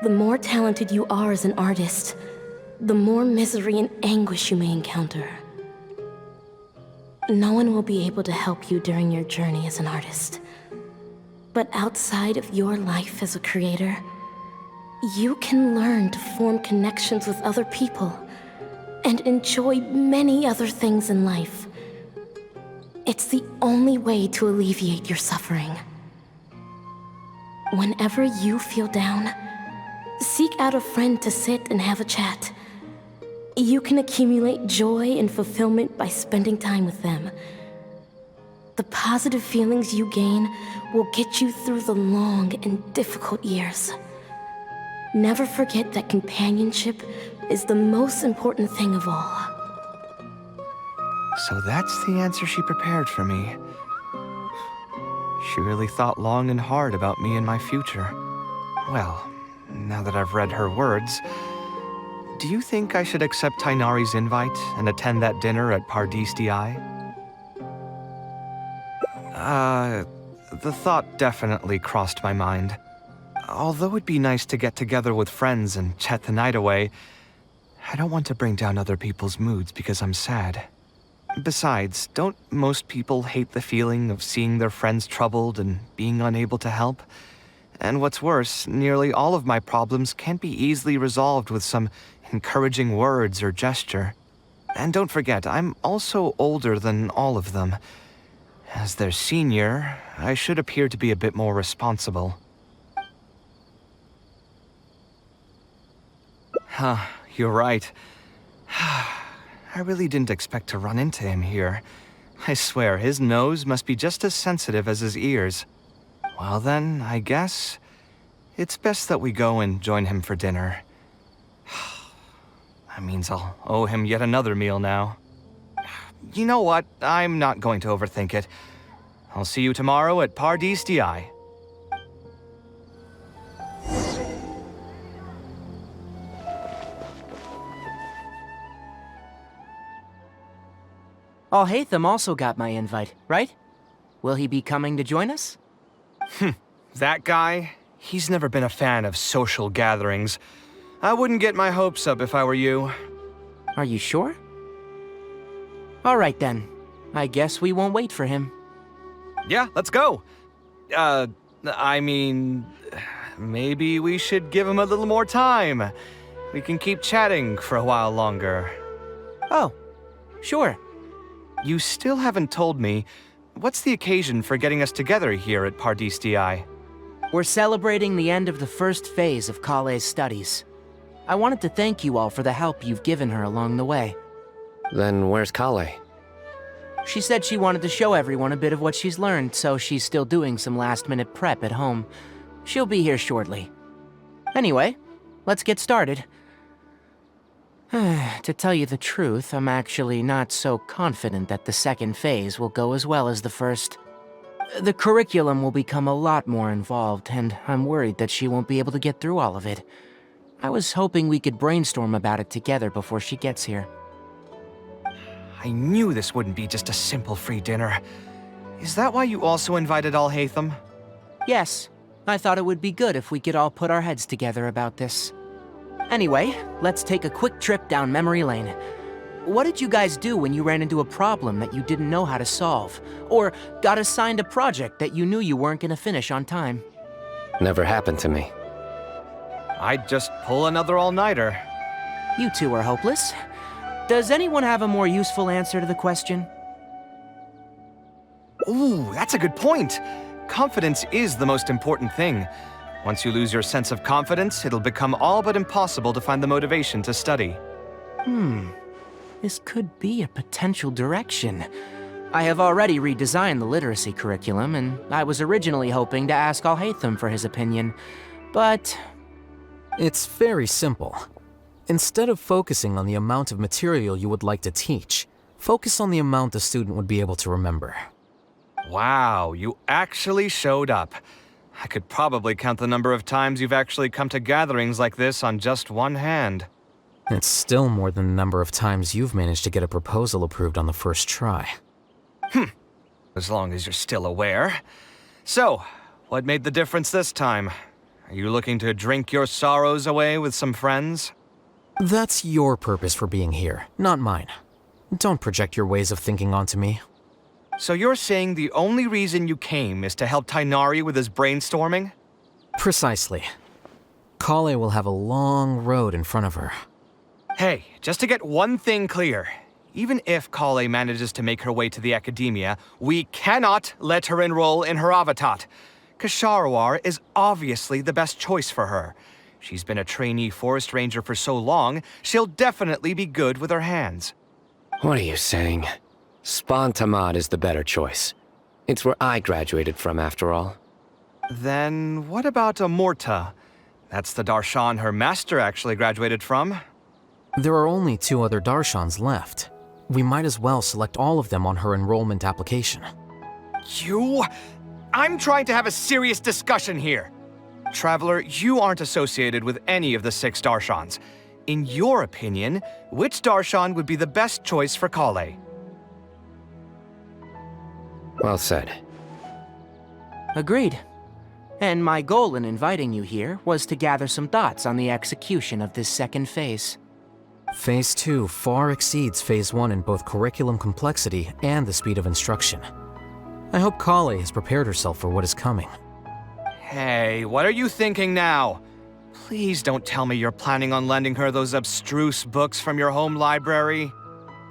the more talented you are as an artist, the more misery and anguish you may encounter. No one will be able to help you during your journey as an artist. But outside of your life as a creator, you can learn to form connections with other people and enjoy many other things in life. It's the only way to alleviate your suffering. Whenever you feel down, seek out a friend to sit and have a chat. You can accumulate joy and fulfillment by spending time with them. The positive feelings you gain will get you through the long and difficult years. Never forget that companionship is the most important thing of all. So that's the answer she prepared for me. She really thought long and hard about me and my future. Well, now that I've read her words, do you think I should accept Tainari's invite and attend that dinner at Pardistii? The thought definitely crossed my mind. Although it'd be nice to get together with friends and chat the night away, I don't want to bring down other people's moods because I'm sad. Besides, don't most people hate the feeling of seeing their friends troubled and being unable to help? And what's worse, nearly all of my problems can't be easily resolved with some encouraging words or gesture. And don't forget, I'm also older than all of them. As their senior, I should appear to be a bit more responsible. Huh, you're right. I really didn't expect to run into him here. I swear, his nose must be just as sensitive as his ears. Well then, I guess it's best that we go and join him for dinner. That means I'll owe him yet another meal now. You know what? I'm not going to overthink it. I'll see you tomorrow at Pardistii. Alhaitham also got my invite, right? Will he be coming to join us? That guy? He's never been a fan of social gatherings. I wouldn't get my hopes up if I were you. Are you sure? All right then. I guess we won't wait for him. Yeah, let's go. I mean, maybe we should give him a little more time. We can keep chatting for a while longer. Oh, sure. You still haven't told me, what's the occasion for getting us together here at Pardistii? We're celebrating the end of the first phase of Kale's studies. I wanted to thank you all for the help you've given her along the way. Then where's Kale? She said she wanted to show everyone a bit of what she's learned, so she's still doing some last-minute prep at home. She'll be here shortly. Anyway, let's get started. To tell you the truth, I'm actually not so confident that the second phase will go as well as the first. The curriculum will become a lot more involved, and I'm worried that she won't be able to get through all of it. I was hoping we could brainstorm about it together before she gets here. I knew this wouldn't be just a simple free dinner. Is that why you also invited Alhaitham? Yes, I thought it would be good if we could all put our heads together about this. Anyway, let's take a quick trip down memory lane. What did you guys do when you ran into a problem that you didn't know how to solve? Or got assigned a project that you knew you weren't gonna finish on time? Never happened to me. I'd just pull another all-nighter. You two are hopeless. Does anyone have a more useful answer to the question? Ooh, that's a good point. Confidence is the most important thing. Once you lose your sense of confidence, it'll become all but impossible to find the motivation to study. This could be a potential direction. I have already redesigned the literacy curriculum, and I was originally hoping to ask Al-Haytham for his opinion, but... It's very simple. Instead of focusing on the amount of material you would like to teach, focus on the amount the student would be able to remember. Wow, you actually showed up. I could probably count the number of times you've actually come to gatherings like this on just one hand. It's still more than the number of times you've managed to get a proposal approved on the first try. As long as you're still aware. So, what made the difference this time? Are you looking to drink your sorrows away with some friends? That's your purpose for being here, not mine. Don't project your ways of thinking onto me. So you're saying the only reason you came is to help Tighnari with his brainstorming? Precisely. Kale will have a long road in front of her. Hey, just to get one thing clear. Even if Kale manages to make her way to the academia, we cannot let her enroll in her avatat. Ksharawar is obviously the best choice for her. She's been a trainee forest ranger for so long, she'll definitely be good with her hands. What are you saying? Spontamad is the better choice. It's where I graduated from, after all. Then what about Amorta? That's the Darshan her master actually graduated from. There are only 2 other Darshans left. We might as well select all of them on her enrollment application. I'm trying to have a serious discussion here. Traveler, you aren't associated with any of the 6 Darshans. In your opinion, which Darshan would be the best choice for Kale? Well said. Agreed. And my goal in inviting you here was to gather some thoughts on the execution of this second phase. Phase 2 far exceeds Phase 1 in both curriculum complexity and the speed of instruction. I hope Kale has prepared herself for what is coming. Hey, what are you thinking now? Please don't tell me you're planning on lending her those abstruse books from your home library.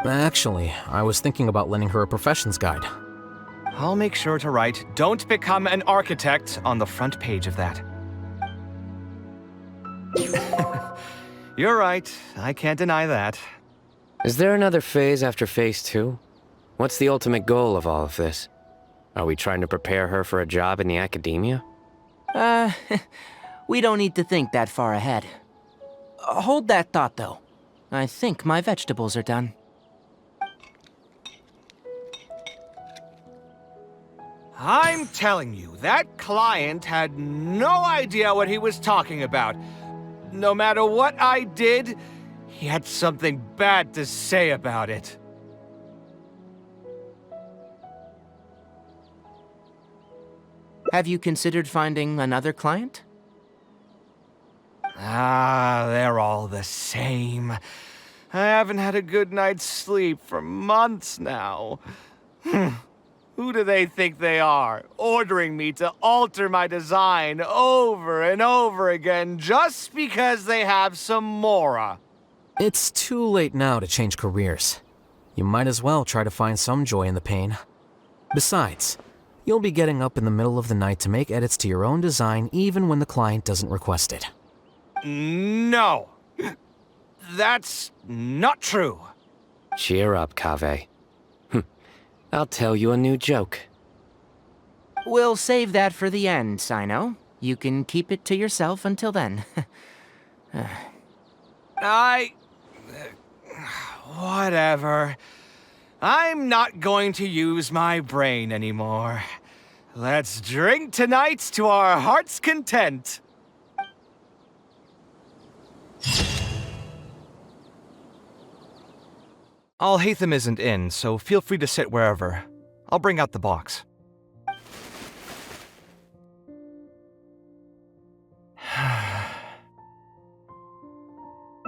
Actually, I was thinking about lending her a professions guide. I'll make sure to write, "Don't become an architect" on the front page of that. You're right, I can't deny that. Is there another phase after Phase 2? What's the ultimate goal of all of this? Are we trying to prepare her for a job in the academia? We don't need to think that far ahead. Hold that thought, though. I think my vegetables are done. I'm telling you, that client had no idea what he was talking about. No matter what I did, he had something bad to say about it. Have you considered finding another client? They're all the same. I haven't had a good night's sleep for months now. Who do they think they are, ordering me to alter my design over and over again just because they have some Mora? It's too late now to change careers. You might as well try to find some joy in the pain. Besides, you'll be getting up in the middle of the night to make edits to your own design even when the client doesn't request it. No! That's not true. Cheer up, Kaveh. I'll tell you a new joke. We'll save that for the end, Sino. You can keep it to yourself until then. Whatever. I'm not going to use my brain anymore. Let's drink tonight to our heart's content. Al-Haytham isn't in, so feel free to sit wherever. I'll bring out the box.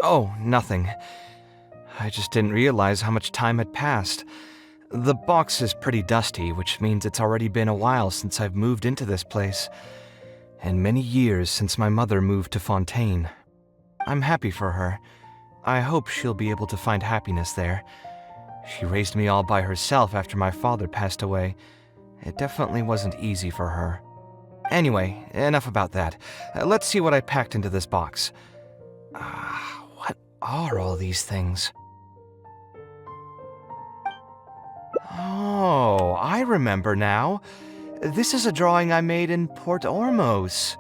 Oh, nothing. I just didn't realize how much time had passed. The box is pretty dusty, which means it's already been a while since I've moved into this place, and many years since my mother moved to Fontaine. I'm happy for her. I hope she'll be able to find happiness there. She raised me all by herself after my father passed away. It definitely wasn't easy for her. Anyway, enough about that. Let's see what I packed into this box. What are all these things? Oh, I remember now. This is a drawing I made in Port Ormos.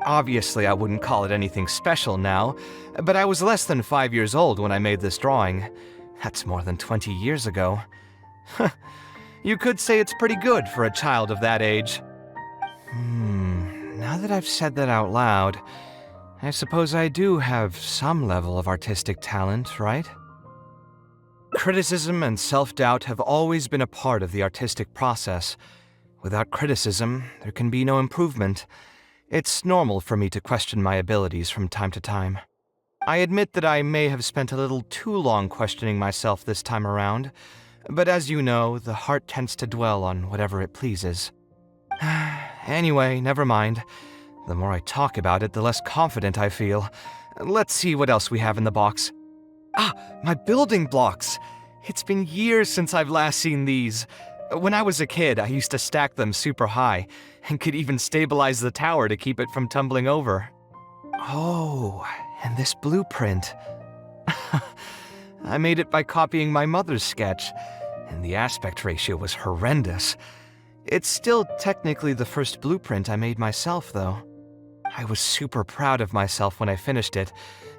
Obviously, I wouldn't call it anything special now, but I was less than 5 years old when I made this drawing. That's more than 20 years ago. You could say it's pretty good for a child of that age. Now that I've said that out loud, I suppose I do have some level of artistic talent, right? Criticism and self-doubt have always been a part of the artistic process. Without criticism, there can be no improvement. It's normal for me to question my abilities from time to time. I admit that I may have spent a little too long questioning myself this time around, but as you know, the heart tends to dwell on whatever it pleases. Anyway, never mind. The more I talk about it, the less confident I feel. Let's see what else we have in the box. My building blocks! It's been years since I've last seen these. When I was a kid, I used to stack them super high, and could even stabilize the tower to keep it from tumbling over. Oh, and this blueprint. I made it by copying my mother's sketch, and the aspect ratio was horrendous. It's still technically the first blueprint I made myself, though. I was super proud of myself when I finished it,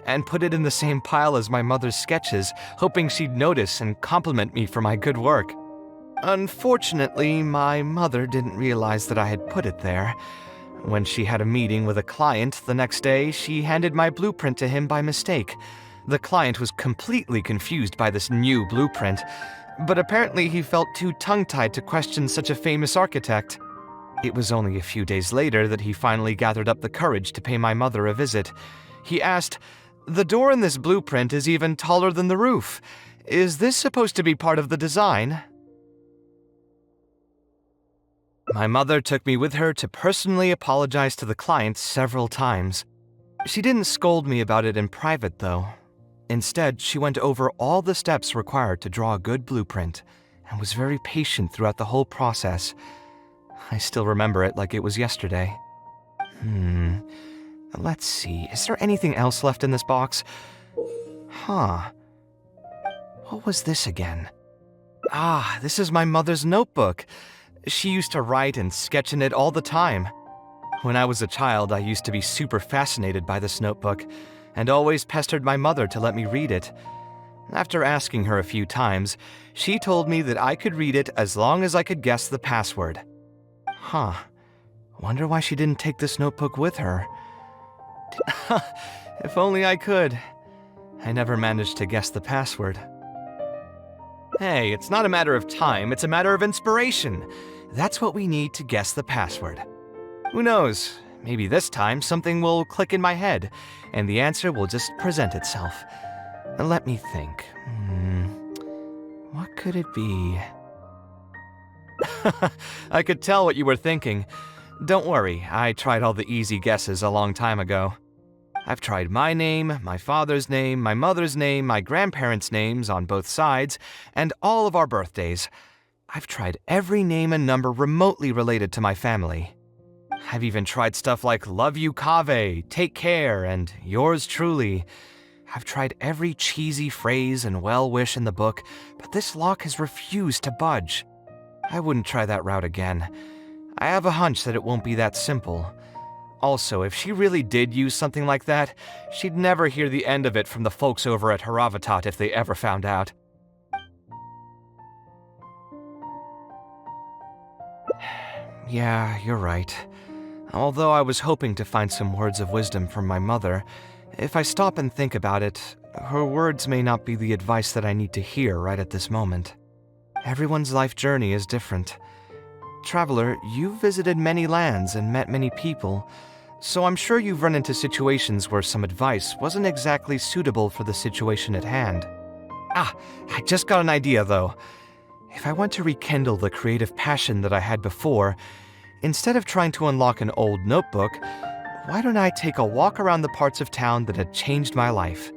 and put it in the same pile as my mother's sketches, hoping she'd notice and compliment me for my good work. Unfortunately, my mother didn't realize that I had put it there. When she had a meeting with a client the next day, she handed my blueprint to him by mistake. The client was completely confused by this new blueprint, but apparently he felt too tongue-tied to question such a famous architect. It was only a few days later that he finally gathered up the courage to pay my mother a visit. He asked, "The door in this blueprint is even taller than the roof. Is this supposed to be part of the design?" My mother took me with her to personally apologize to the client several times. She didn't scold me about it in private, though. Instead, she went over all the steps required to draw a good blueprint, and was very patient throughout the whole process. I still remember it like it was yesterday. Let's see, is there anything else left in this box? What was this again? This is my mother's notebook. She used to write and sketch in it all the time. When I was a child, I used to be super fascinated by this notebook, and always pestered my mother to let me read it. After asking her a few times, she told me that I could read it as long as I could guess the password. Wonder why she didn't take this notebook with her. If only I could. I never managed to guess the password. Hey, it's not a matter of time, it's a matter of inspiration. That's what we need to guess the password. Who knows, maybe this time something will click in my head, and the answer will just present itself. Let me think. What could it be? I could tell what you were thinking. Don't worry, I tried all the easy guesses a long time ago. I've tried my name, my father's name, my mother's name, my grandparents' names on both sides, and all of our birthdays. I've tried every name and number remotely related to my family. I've even tried stuff like love you Kaveh, take care, and yours truly. I've tried every cheesy phrase and well-wish in the book, but this lock has refused to budge. I wouldn't try that route again. I have a hunch that it won't be that simple. Also, if she really did use something like that, she'd never hear the end of it from the folks over at Haravatat if they ever found out. Yeah, you're right. Although I was hoping to find some words of wisdom from my mother, if I stop and think about it, her words may not be the advice that I need to hear right at this moment. Everyone's life journey is different. Traveler, you've visited many lands and met many people, so I'm sure you've run into situations where some advice wasn't exactly suitable for the situation at hand. I just got an idea though. If I want to rekindle the creative passion that I had before, instead of trying to unlock an old notebook, why don't I take a walk around the parts of town that had changed my life?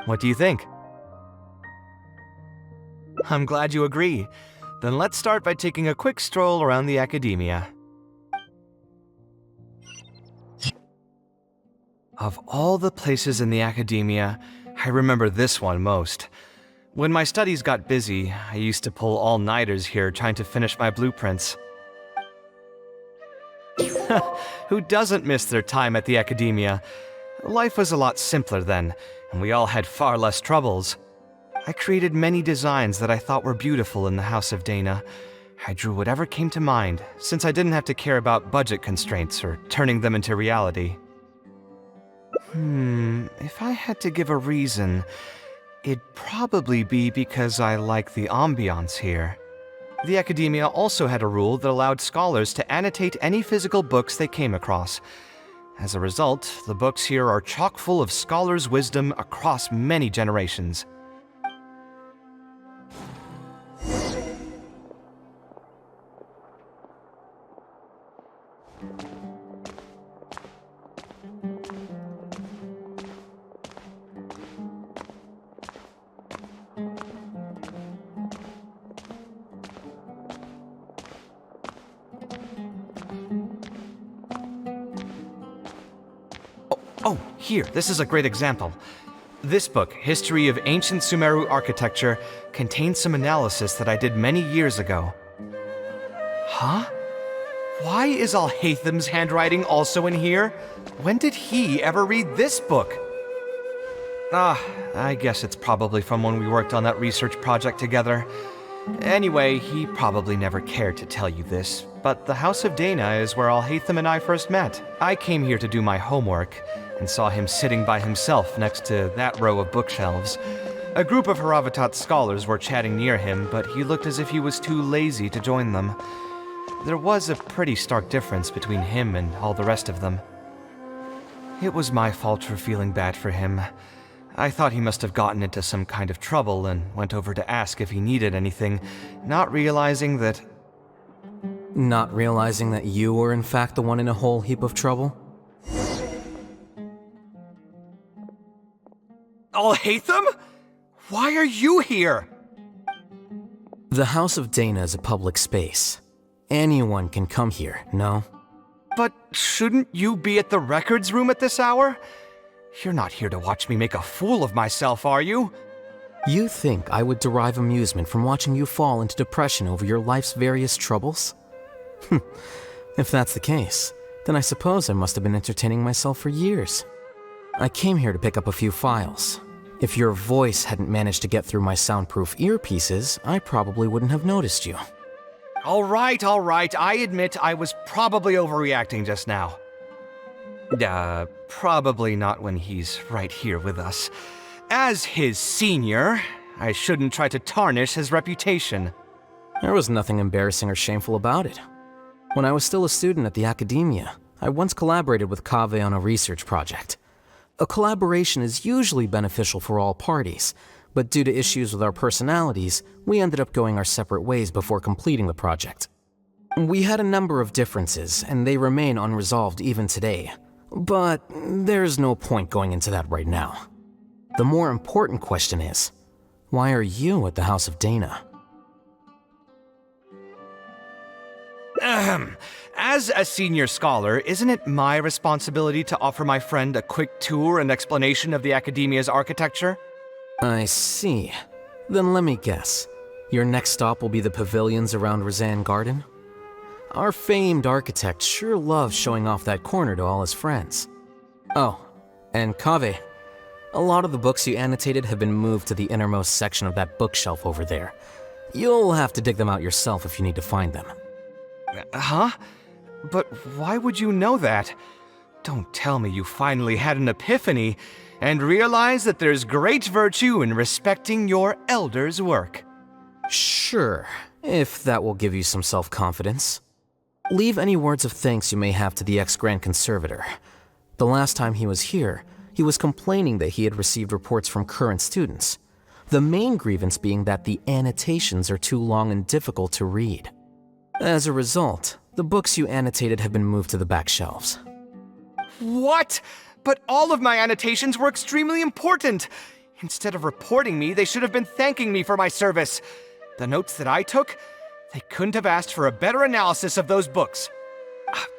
What do you think? I'm glad you agree. Then let's start by taking a quick stroll around the academia. Of all the places in the academia, I remember this one most. When my studies got busy, I used to pull all-nighters here trying to finish my blueprints. Who doesn't miss their time at the academia? Life was a lot simpler then, and we all had far less troubles. I created many designs that I thought were beautiful in the House of Dana. I drew whatever came to mind, since I didn't have to care about budget constraints or turning them into reality. If I had to give a reason, it'd probably be because I like the ambiance here. The academia also had a rule that allowed scholars to annotate any physical books they came across. As a result, the books here are chock full of scholars' wisdom across many generations. Oh, here, this is a great example. This book, History of Ancient Sumeru Architecture, contains some analysis that I did many years ago. Huh? Why is Alhatham's handwriting also in here? When did he ever read this book? I guess it's probably from when we worked on that research project together. Anyway, he probably never cared to tell you this, but the House of Dana is where Alhatham and I first met. I came here to do my homework, and saw him sitting by himself next to that row of bookshelves. A group of Haravatat scholars were chatting near him, but he looked as if he was too lazy to join them. There was a pretty stark difference between him and all the rest of them. It was my fault for feeling bad for him. I thought he must have gotten into some kind of trouble and went over to ask if he needed anything, not realizing that... Not realizing that you were in fact the one in a whole heap of trouble? Alhatham? Why are you here? The House of Dana is a public space. Anyone can come here, no? But shouldn't you be at the records room at this hour? You're not here to watch me make a fool of myself, are you? You think I would derive amusement from watching you fall into depression over your life's various troubles? If that's the case, then I suppose I must have been entertaining myself for years. I came here to pick up a few files. If your voice hadn't managed to get through my soundproof earpieces, I probably wouldn't have noticed you. All right, I admit I was probably overreacting just now. Probably not when he's right here with us. As his senior, I shouldn't try to tarnish his reputation. There was nothing embarrassing or shameful about it. When I was still a student at the academia, I once collaborated with Kaveh on a research project. A collaboration is usually beneficial for all parties, but due to issues with our personalities, we ended up going our separate ways before completing the project. We had a number of differences, and they remain unresolved even today. But there's no point going into that right now. The more important question is, why are you at the House of Dana? As a senior scholar, isn't it my responsibility to offer my friend a quick tour and explanation of the academia's architecture? I see. Then let me guess. Your next stop will be the pavilions around Razan Garden? Our famed architect sure loves showing off that corner to all his friends. Oh, and Kaveh, a lot of the books you annotated have been moved to the innermost section of that bookshelf over there. You'll have to dig them out yourself if you need to find them. Huh? But why would you know that? Don't tell me you finally had an epiphany and realized that there's great virtue in respecting your elders' work. Sure, if that will give you some self-confidence. Leave any words of thanks you may have to the ex-Grand Conservator. The last time he was here, he was complaining that he had received reports from current students. The main grievance being that the annotations are too long and difficult to read. As a result, the books you annotated have been moved to the back shelves. What? But all of my annotations were extremely important. Instead of reporting me, they should have been thanking me for my service. The notes that I took, they couldn't have asked for a better analysis of those books.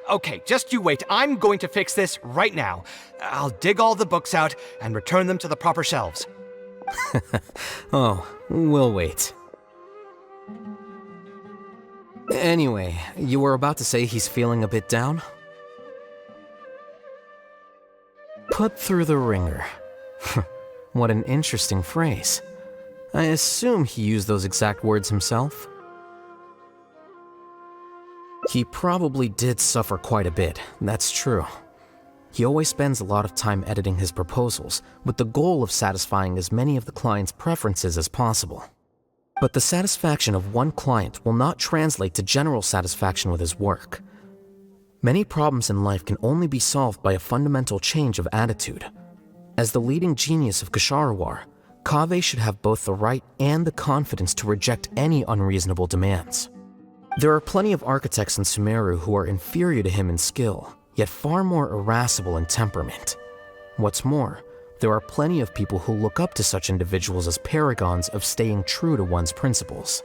Okay, just you wait. I'm going to fix this right now. I'll dig all the books out and return them to the proper shelves. Oh, we'll wait. Anyway, you were about to say he's feeling a bit down? Put through the ringer. What an interesting phrase. I assume he used those exact words himself? He probably did suffer quite a bit, that's true. He always spends a lot of time editing his proposals, with the goal of satisfying as many of the client's preferences as possible. But the satisfaction of one client will not translate to general satisfaction with his work. Many problems in life can only be solved by a fundamental change of attitude. As the leading genius of Ksharawar, Kaveh should have both the right and the confidence to reject any unreasonable demands. There are plenty of architects in Sumeru who are inferior to him in skill, yet far more irascible in temperament. What's more, there are plenty of people who look up to such individuals as paragons of staying true to one's principles.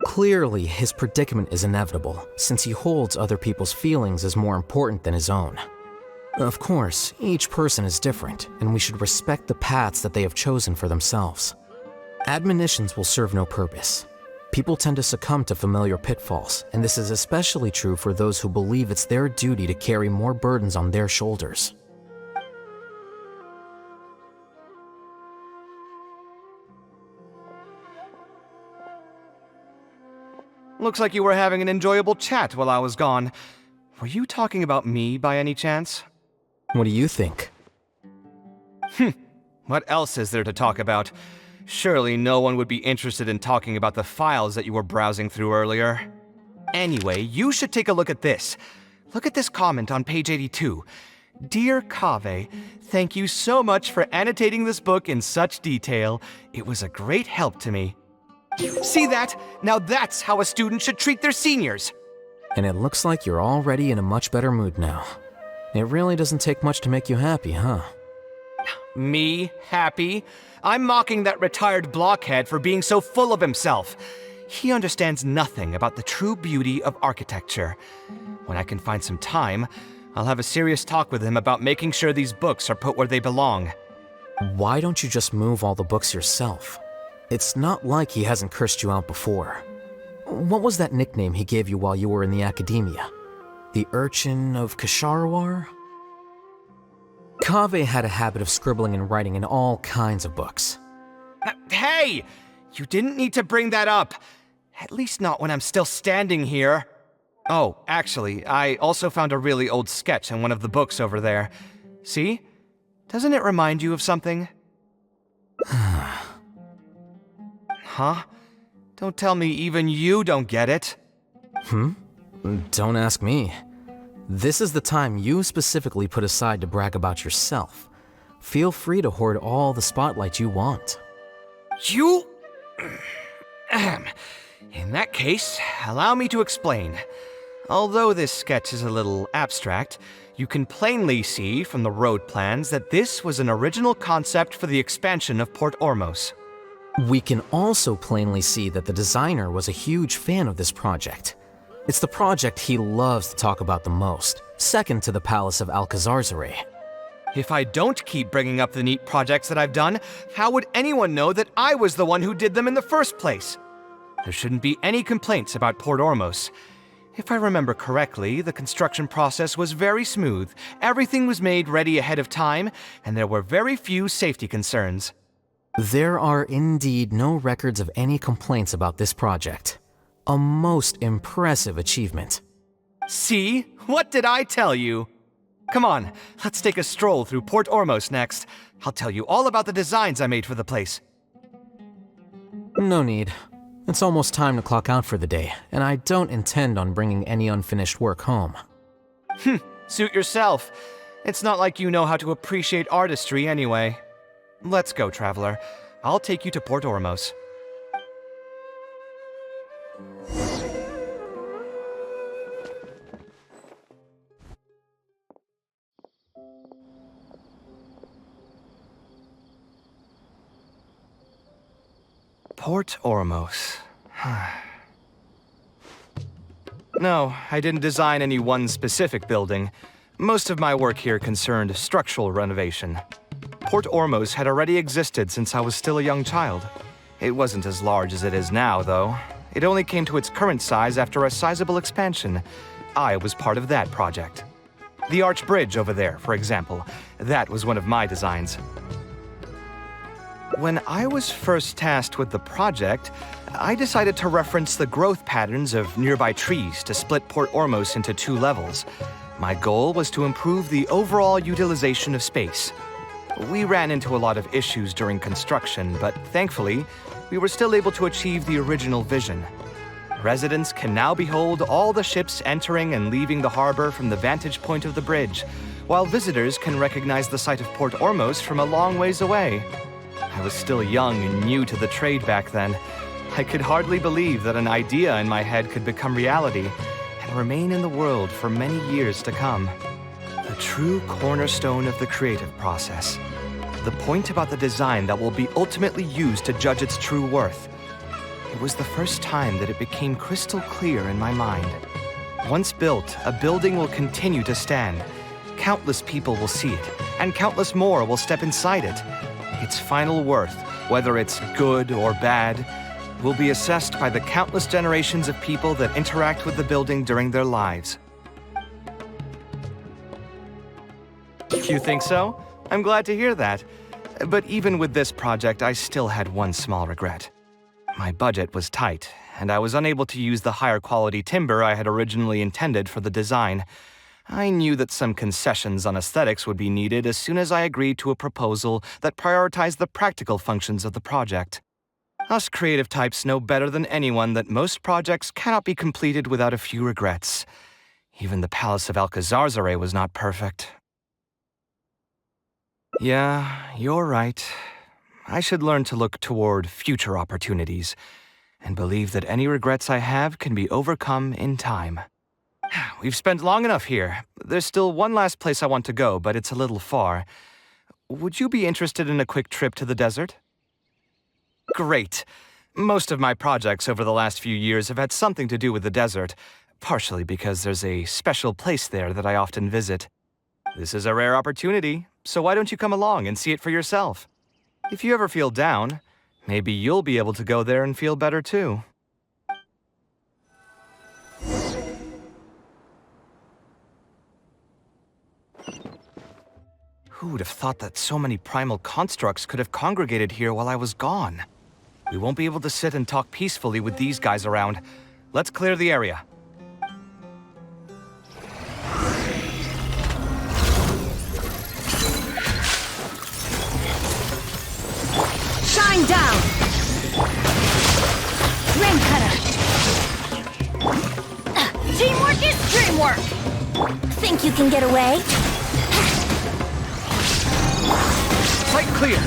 Clearly, his predicament is inevitable, since he holds other people's feelings as more important than his own. Of course, each person is different, and we should respect the paths that they have chosen for themselves. Admonitions will serve no purpose. People tend to succumb to familiar pitfalls, and this is especially true for those who believe it's their duty to carry more burdens on their shoulders. Looks like you were having an enjoyable chat while I was gone. Were you talking about me by any chance? What do you think? What else is there to talk about? Surely no one would be interested in talking about the files that you were browsing through earlier. Anyway, you should take a look at this. Look at this comment on page 82. Dear Kaveh, thank you so much for annotating this book in such detail. It was a great help to me. See that? Now that's how a student should treat their seniors. And it looks like you're already in a much better mood now. It really doesn't take much to make you happy, huh? Me happy? I'm mocking that retired blockhead for being so full of himself. He understands nothing about the true beauty of architecture. When I can find some time, I'll have a serious talk with him about making sure these books are put where they belong. Why don't you just move all the books yourself? It's not like he hasn't cursed you out before. What was that nickname he gave you while you were in the academia? The Urchin of Ksharawar? Kaveh had a habit of scribbling and writing in all kinds of books. Hey! You didn't need to bring that up. At least not when I'm still standing here. Oh, actually, I also found a really old sketch in one of the books over there. See? Doesn't it remind you of something? Huh? Don't tell me even you don't get it. Don't ask me. This is the time you specifically put aside to brag about yourself. Feel free to hoard all the spotlight you want. You... In that case, allow me to explain. Although this sketch is a little abstract, you can plainly see from the road plans that this was an original concept for the expansion of Port Ormos. We can also plainly see that the designer was a huge fan of this project. It's the project he loves to talk about the most, second to the Palace of Alcazarzaray. If I don't keep bringing up the neat projects that I've done, how would anyone know that I was the one who did them in the first place? There shouldn't be any complaints about Port Ormos. If I remember correctly, the construction process was very smooth, everything was made ready ahead of time, and there were very few safety concerns. There are indeed no records of any complaints about this project. A most impressive achievement. See? What did I tell you? Come on, let's take a stroll through Port Ormos next. I'll tell you all about the designs I made for the place. No need. It's almost time to clock out for the day, and I don't intend on bringing any unfinished work home. Suit yourself. It's not like you know how to appreciate artistry anyway. Let's go, traveler. I'll take you to Port Ormos. Port Ormos. No, I didn't design any one specific building. Most of my work here concerned structural renovation. Port Ormos had already existed since I was still a young child. It wasn't as large as it is now, though. It only came to its current size after a sizable expansion. I was part of that project. The arch bridge over there, for example, that was one of my designs. When I was first tasked with the project, I decided to reference the growth patterns of nearby trees to split Port Ormos into 2 levels. My goal was to improve the overall utilization of space. We ran into a lot of issues during construction, but thankfully, we were still able to achieve the original vision. Residents can now behold all the ships entering and leaving the harbor from the vantage point of the bridge, while visitors can recognize the site of Port Ormos from a long ways away. I was still young and new to the trade back then. I could hardly believe that an idea in my head could become reality and remain in the world for many years to come. The true cornerstone of the creative process. The point about the design that will be ultimately used to judge its true worth. It was the first time that it became crystal clear in my mind. Once built, a building will continue to stand. Countless people will see it, and countless more will step inside it. Its final worth, whether it's good or bad, will be assessed by the countless generations of people that interact with the building during their lives. You think so? I'm glad to hear that. But even with this project, I still had one small regret. My budget was tight, and I was unable to use the higher quality timber I had originally intended for the design. I knew that some concessions on aesthetics would be needed as soon as I agreed to a proposal that prioritized the practical functions of the project. Us creative types know better than anyone that most projects cannot be completed without a few regrets. Even the Palace of Alcazarzare was not perfect. Yeah, you're right. I should learn to look toward future opportunities, and believe that any regrets I have can be overcome in time. We've spent long enough here. There's still one last place I want to go, but it's a little far. Would you be interested in a quick trip to the desert? Great. Most of my projects over the last few years have had something to do with the desert, partially because there's a special place there that I often visit. This is a rare opportunity, so why don't you come along and see it for yourself? If you ever feel down, maybe you'll be able to go there and feel better too. Who would have thought that so many primal constructs could have congregated here while I was gone? We won't be able to sit and talk peacefully with these guys around. Let's clear the area. Shine down! Ring cutter! Teamwork is dreamwork! Think you can get away? Sight clear!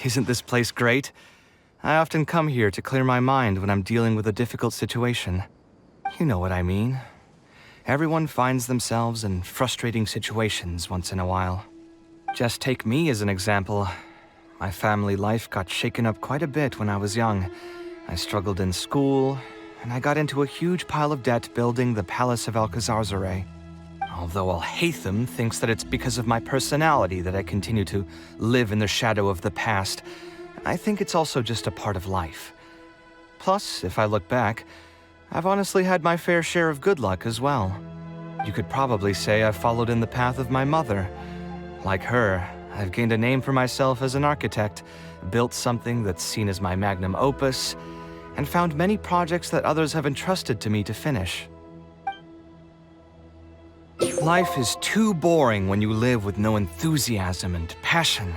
Isn't this place great? I often come here to clear my mind when I'm dealing with a difficult situation. You know what I mean. Everyone finds themselves in frustrating situations once in a while. Just take me as an example. My family life got shaken up quite a bit when I was young. I struggled in school, and I got into a huge pile of debt building the Palace of Alcazarzare. Although Alhaitham thinks that it's because of my personality that I continue to live in the shadow of the past, I think it's also just a part of life. Plus, if I look back, I've honestly had my fair share of good luck as well. You could probably say I've followed in the path of my mother. Like her, I've gained a name for myself as an architect, built something that's seen as my magnum opus, and found many projects that others have entrusted to me to finish. Life is too boring when you live with no enthusiasm and passion.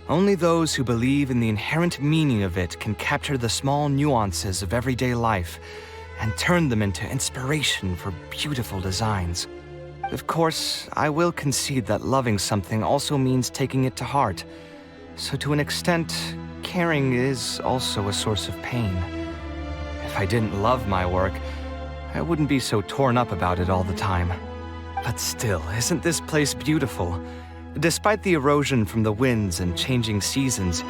Only those who believe in the inherent meaning of it can capture the small nuances of everyday life and turn them into inspiration for beautiful designs. Of course, I will concede that loving something also means taking it to heart. So to an extent, caring is also a source of pain. If I didn't love my work, I wouldn't be so torn up about it all the time. But still, isn't this place beautiful? Despite the erosion from the winds and changing seasons,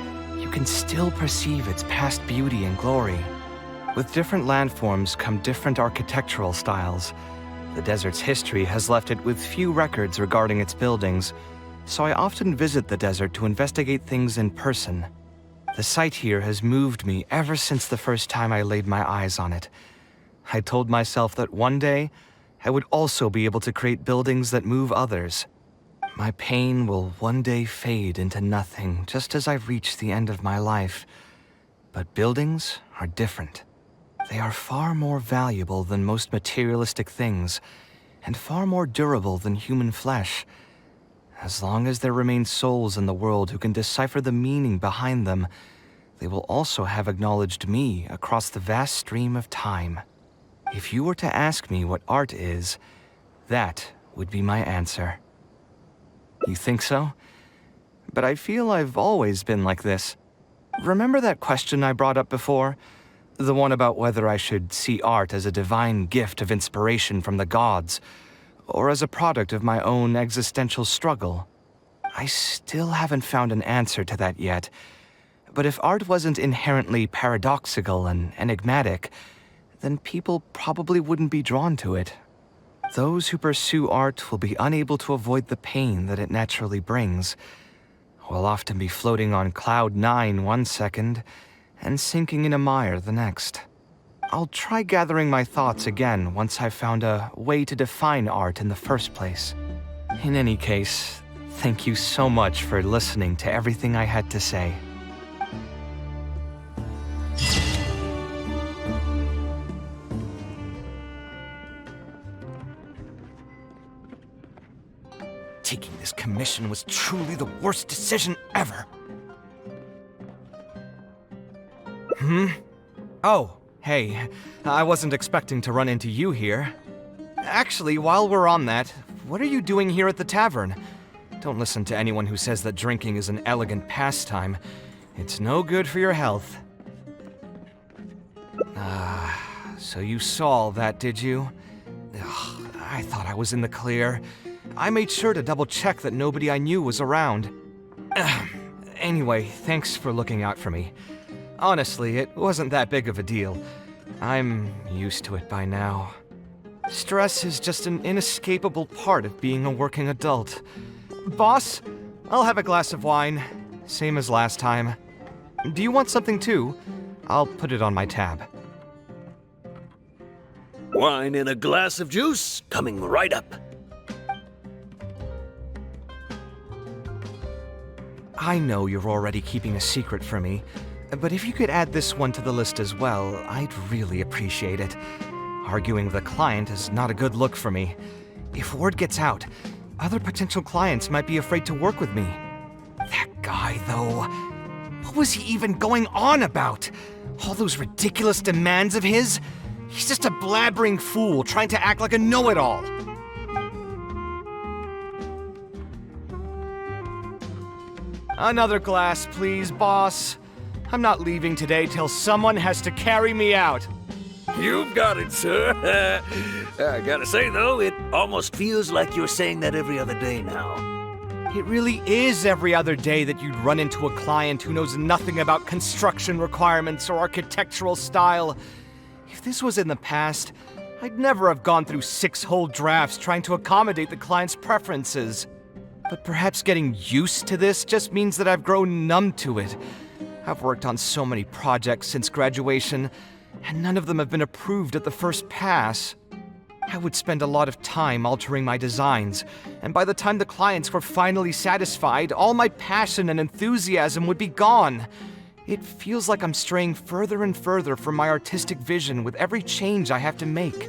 can still perceive its past beauty and glory. With different landforms come different architectural styles. The desert's history has left it with few records regarding its buildings, so I often visit the desert to investigate things in person. The sight here has moved me ever since the first time I laid my eyes on it. I told myself that one day, I would also be able to create buildings that move others. My pain will one day fade into nothing, just as I reach the end of my life. But buildings are different. They are far more valuable than most materialistic things, and far more durable than human flesh. As long as there remain souls in the world who can decipher the meaning behind them, they will also have acknowledged me across the vast stream of time. If you were to ask me what art is, that would be my answer. You think so? But I feel I've always been like this. Remember that question I brought up before? The one about whether I should see art as a divine gift of inspiration from the gods, or as a product of my own existential struggle. I still haven't found an answer to that yet. But if art wasn't inherently paradoxical and enigmatic, then people probably wouldn't be drawn to it. Those who pursue art will be unable to avoid the pain that it naturally brings. Will often be floating on cloud 9 one second, and sinking in a mire the next. I'll try gathering my thoughts again once I've found a way to define art in the first place. In any case, thank you so much for listening to everything I had to say. Taking this commission was truly the worst decision ever. Oh, hey, I wasn't expecting to run into you here. Actually, while we're on that, what are you doing here at the tavern? Don't listen to anyone who says that drinking is an elegant pastime. It's no good for your health. So you saw all that, did you? Ugh, I thought I was in the clear. I made sure to double-check that nobody I knew was around. Anyway, thanks for looking out for me. Honestly, it wasn't that big of a deal. I'm used to it by now. Stress is just an inescapable part of being a working adult. Boss, I'll have a glass of wine. Same as last time. Do you want something too? I'll put it on my tab. Wine and a glass of juice coming right up. I know you're already keeping a secret from me, but if you could add this one to the list as well, I'd really appreciate it. Arguing with a client is not a good look for me. If word gets out, other potential clients might be afraid to work with me. That guy, though, what was he even going on about? All those ridiculous demands of his? He's just a blabbering fool trying to act like a know-it-all. Another glass, please, boss. I'm not leaving today till someone has to carry me out. You've got it, sir. I gotta say, though, it almost feels like you're saying that every other day now. It really is every other day that you'd run into a client who knows nothing about construction requirements or architectural style. If this was in the past, I'd never have gone through 6 whole drafts trying to accommodate the client's preferences. But perhaps getting used to this just means that I've grown numb to it. I've worked on so many projects since graduation, and none of them have been approved at the first pass. I would spend a lot of time altering my designs, and by the time the clients were finally satisfied, all my passion and enthusiasm would be gone. It feels like I'm straying further and further from my artistic vision with every change I have to make.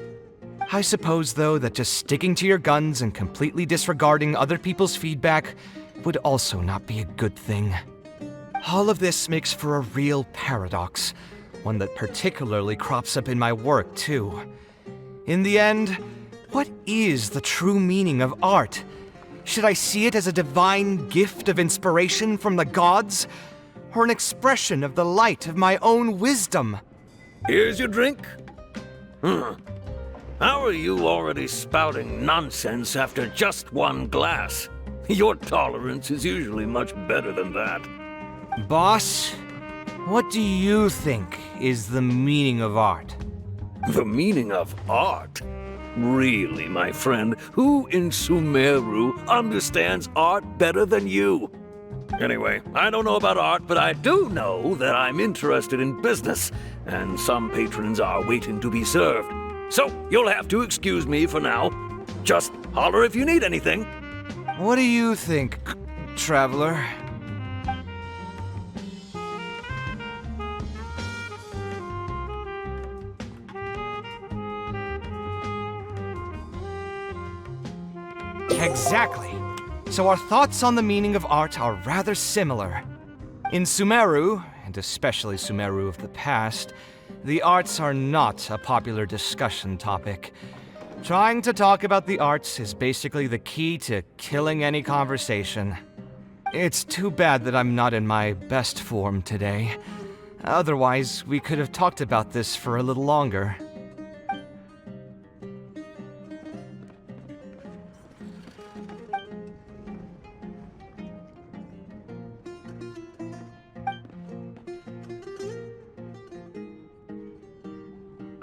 I suppose, though, that just sticking to your guns and completely disregarding other people's feedback would also not be a good thing. All of this makes for a real paradox, one that particularly crops up in my work, too. In the end, what is the true meaning of art? Should I see it as a divine gift of inspiration from the gods, or an expression of the light of my own wisdom? Here's your drink. How are you already spouting nonsense after just one glass? Your tolerance is usually much better than that. Boss, What do you think is the meaning of art? The meaning of art? Really, my friend, who in Sumeru understands art better than you? Anyway, I don't know about art, but I do know that I'm interested in business, and some patrons are waiting to be served. So, you'll have to excuse me for now. Just holler if you need anything. What do you think, traveler? Exactly. So our thoughts on the meaning of art are rather similar. In Sumeru, and especially Sumeru of the past, the arts are not a popular discussion topic. Trying to talk about the arts is basically the key to killing any conversation. It's too bad that I'm not in my best form today. Otherwise, we could have talked about this for a little longer.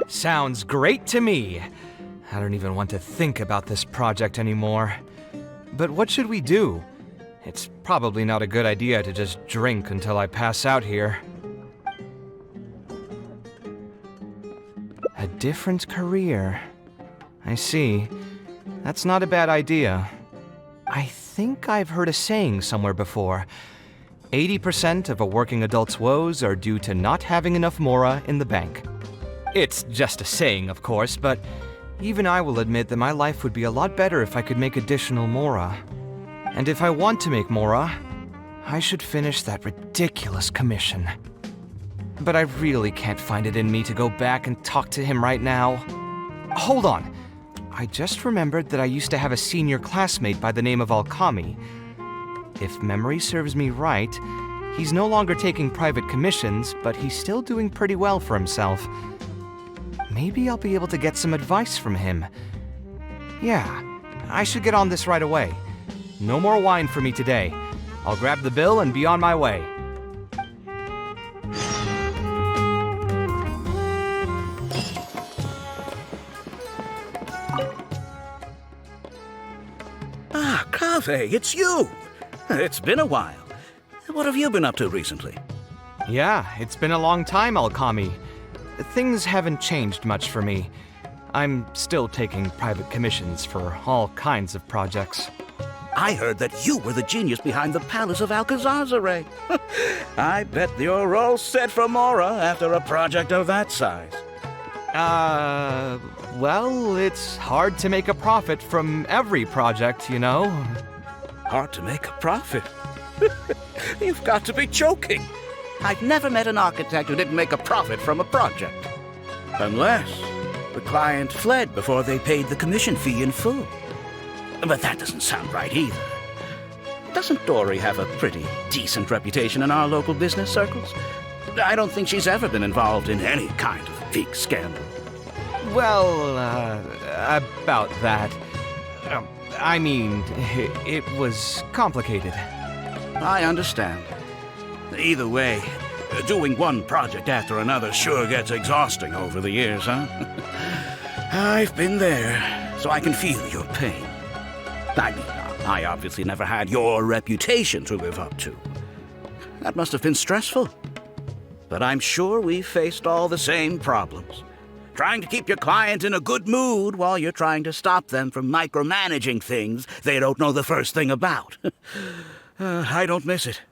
Sounds great to me. I don't even want to think about this project anymore. But what should we do? It's probably not a good idea to just drink until I pass out here. A different career. I see. That's not a bad idea. I think I've heard a saying somewhere before. 80% of a working adult's woes are due to not having enough mora in the bank. It's just a saying, of course, but even I will admit that my life would be a lot better if I could make additional mora. And if I want to make mora, I should finish that ridiculous commission. But I really can't find it in me to go back and talk to him right now. Hold on. I just remembered that I used to have a senior classmate by the name of Alkami. If memory serves me right, he's no longer taking private commissions, but he's still doing pretty well for himself. Maybe I'll be able to get some advice from him. Yeah, I should get on this right away. No more wine for me today. I'll grab the bill and be on my way. Ah, Kaveh, it's you! It's been a while. What have you been up to recently? Yeah, it's been a long time, Alkami. Things haven't changed much for me. I'm still taking private commissions for all kinds of projects. I heard that you were the genius behind the Palace of Alcazazare. I bet you're all set for Mora after a project of that size. Well, it's hard to make a profit from every project, you know. Hard to make a profit? You've got to be joking. I've never met an architect who didn't make a profit from a project. Unless the client fled before they paid the commission fee in full. But that doesn't sound right either. Doesn't Dory have a pretty decent reputation in our local business circles? I don't think she's ever been involved in any kind of big scandal. Well, about that. I mean, it was complicated. I understand. Either way, doing one project after another sure gets exhausting over the years, huh? I've been there, so I can feel your pain. I mean, I obviously never had your reputation to live up to. That must have been stressful. But I'm sure we've faced all the same problems. Trying to keep your client in a good mood while you're trying to stop them from micromanaging things they don't know the first thing about. I don't miss it.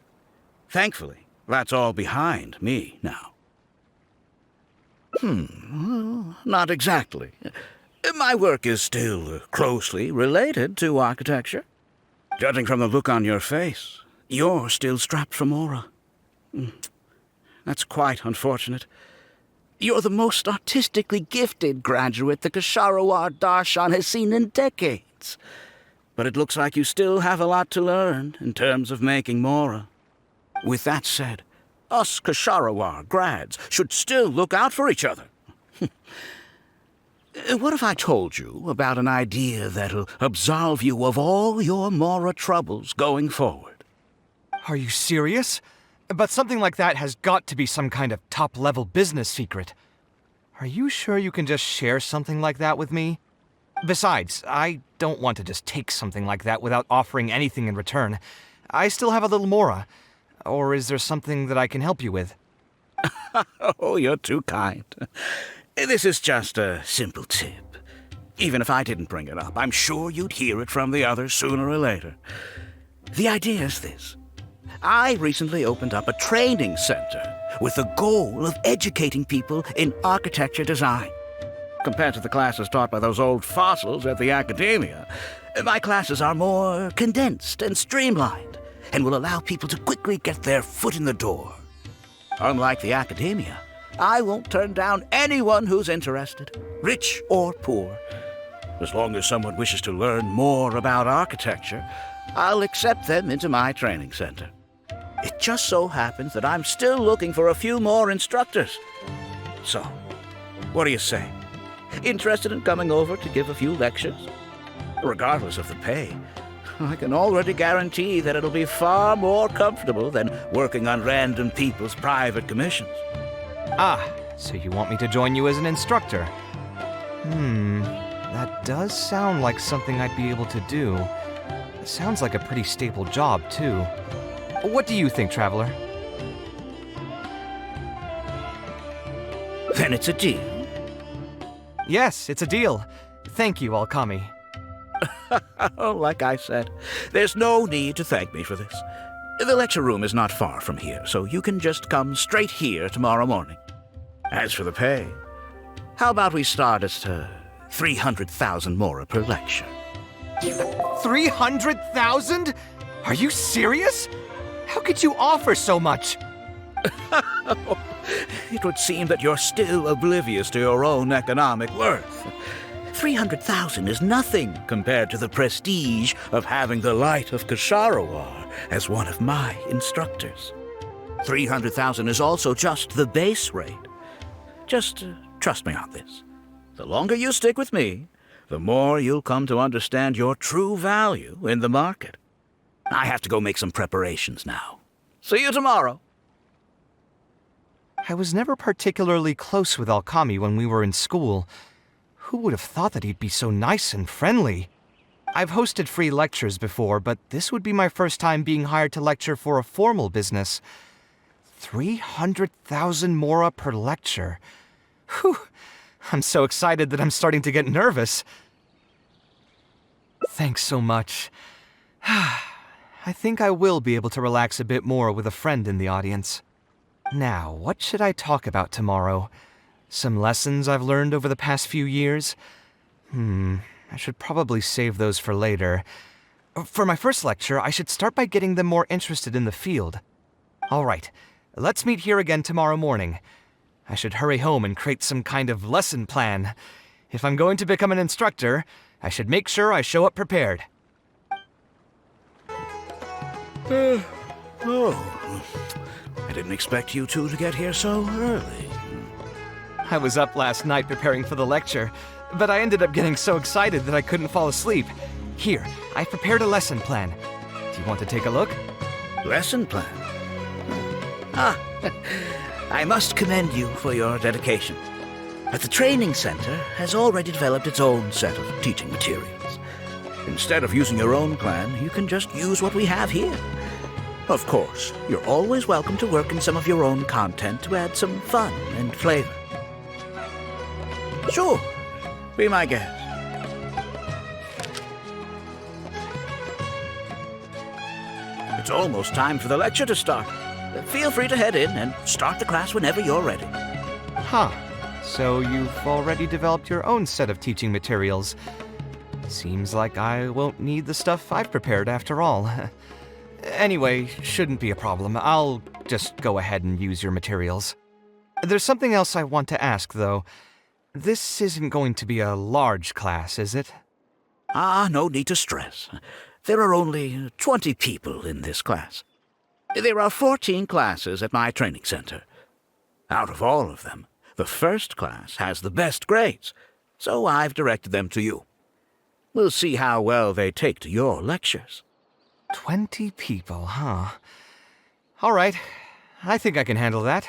Thankfully, that's all behind me now. Not exactly. My work is still closely related to architecture. Judging from the look on your face, you're still strapped for Mora. That's quite unfortunate. You're the most artistically gifted graduate the Ksharawar Darshan has seen in decades. But it looks like you still have a lot to learn in terms of making Mora. With that said, us Ksharawar grads should still look out for each other. What if I told you about an idea that'll absolve you of all your Mora troubles going forward? Are you serious? But something like that has got to be some kind of top-level business secret. Are you sure you can just share something like that with me? Besides, I don't want to just take something like that without offering anything in return. I still have a little mora. Or is there something that I can help you with? Oh, you're too kind. This is just a simple tip. Even if I didn't bring it up, I'm sure you'd hear it from the others sooner or later. The idea is this. I recently opened up a training center with the goal of educating people in architecture design. Compared to the classes taught by those old fossils at the academia, my classes are more condensed and streamlined and will allow people to quickly get their foot in the door. Unlike the academia, I won't turn down anyone who's interested, rich or poor. As long as someone wishes to learn more about architecture, I'll accept them into my training center. It just so happens that I'm still looking for a few more instructors. So, what do you say? Interested in coming over to give a few lectures? Regardless of the pay, I can already guarantee that it'll be far more comfortable than working on random people's private commissions. Ah, so you want me to join you as an instructor? That does sound like something I'd be able to do. It sounds like a pretty stable job, too. What do you think, Traveler? Then it's a deal. Yes, it's a deal. Thank you, Alkami. Like I said, there's no need to thank me for this. The lecture room is not far from here, so you can just come straight here tomorrow morning. As for the pay, how about we start at 300,000 mora per lecture? 300,000? Are you serious? How could you offer so much? It would seem that you're still oblivious to your own economic worth. 300,000 is nothing compared to the prestige of having the Light of Ksharawar as one of my instructors. 300,000 is also just the base rate. Just trust me on this. The longer you stick with me, the more you'll come to understand your true value in the market. I have to go make some preparations now. See you tomorrow. I was never particularly close with Alkami when we were in school. Who would have thought that he'd be so nice and friendly? I've hosted free lectures before, but this would be my first time being hired to lecture for a formal business. 300,000 mora per lecture. Whew! I'm so excited that I'm starting to get nervous. Thanks so much. I think I will be able to relax a bit more with a friend in the audience. Now, what should I talk about tomorrow? Some lessons I've learned over the past few years? I should probably save those for later. For my first lecture, I should start by getting them more interested in the field. All right, let's meet here again tomorrow morning. I should hurry home and create some kind of lesson plan. If I'm going to become an instructor, I should make sure I show up prepared. I didn't expect you two to get here so early. I was up last night preparing for the lecture, but I ended up getting so excited that I couldn't fall asleep. Here, I prepared a lesson plan. Do you want to take a look? Lesson plan? I must commend you for your dedication. But the training center has already developed its own set of teaching materials. Instead of using your own plan, you can just use what we have here. Of course, you're always welcome to work in some of your own content to add some fun and flavor. Sure, be my guest. It's almost time for the lecture to start. Feel free to head in and start the class whenever you're ready. Huh. So you've already developed your own set of teaching materials. Seems like I won't need the stuff I've prepared after all. Anyway, shouldn't be a problem. I'll just go ahead and use your materials. There's something else I want to ask, though. This isn't going to be a large class, is it? No need to stress. There are only 20 people in this class. There are 14 classes at my training center. Out of all of them, the first class has the best grades, so I've directed them to you. We'll see how well they take to your lectures. 20 people, huh? All right. I think I can handle that.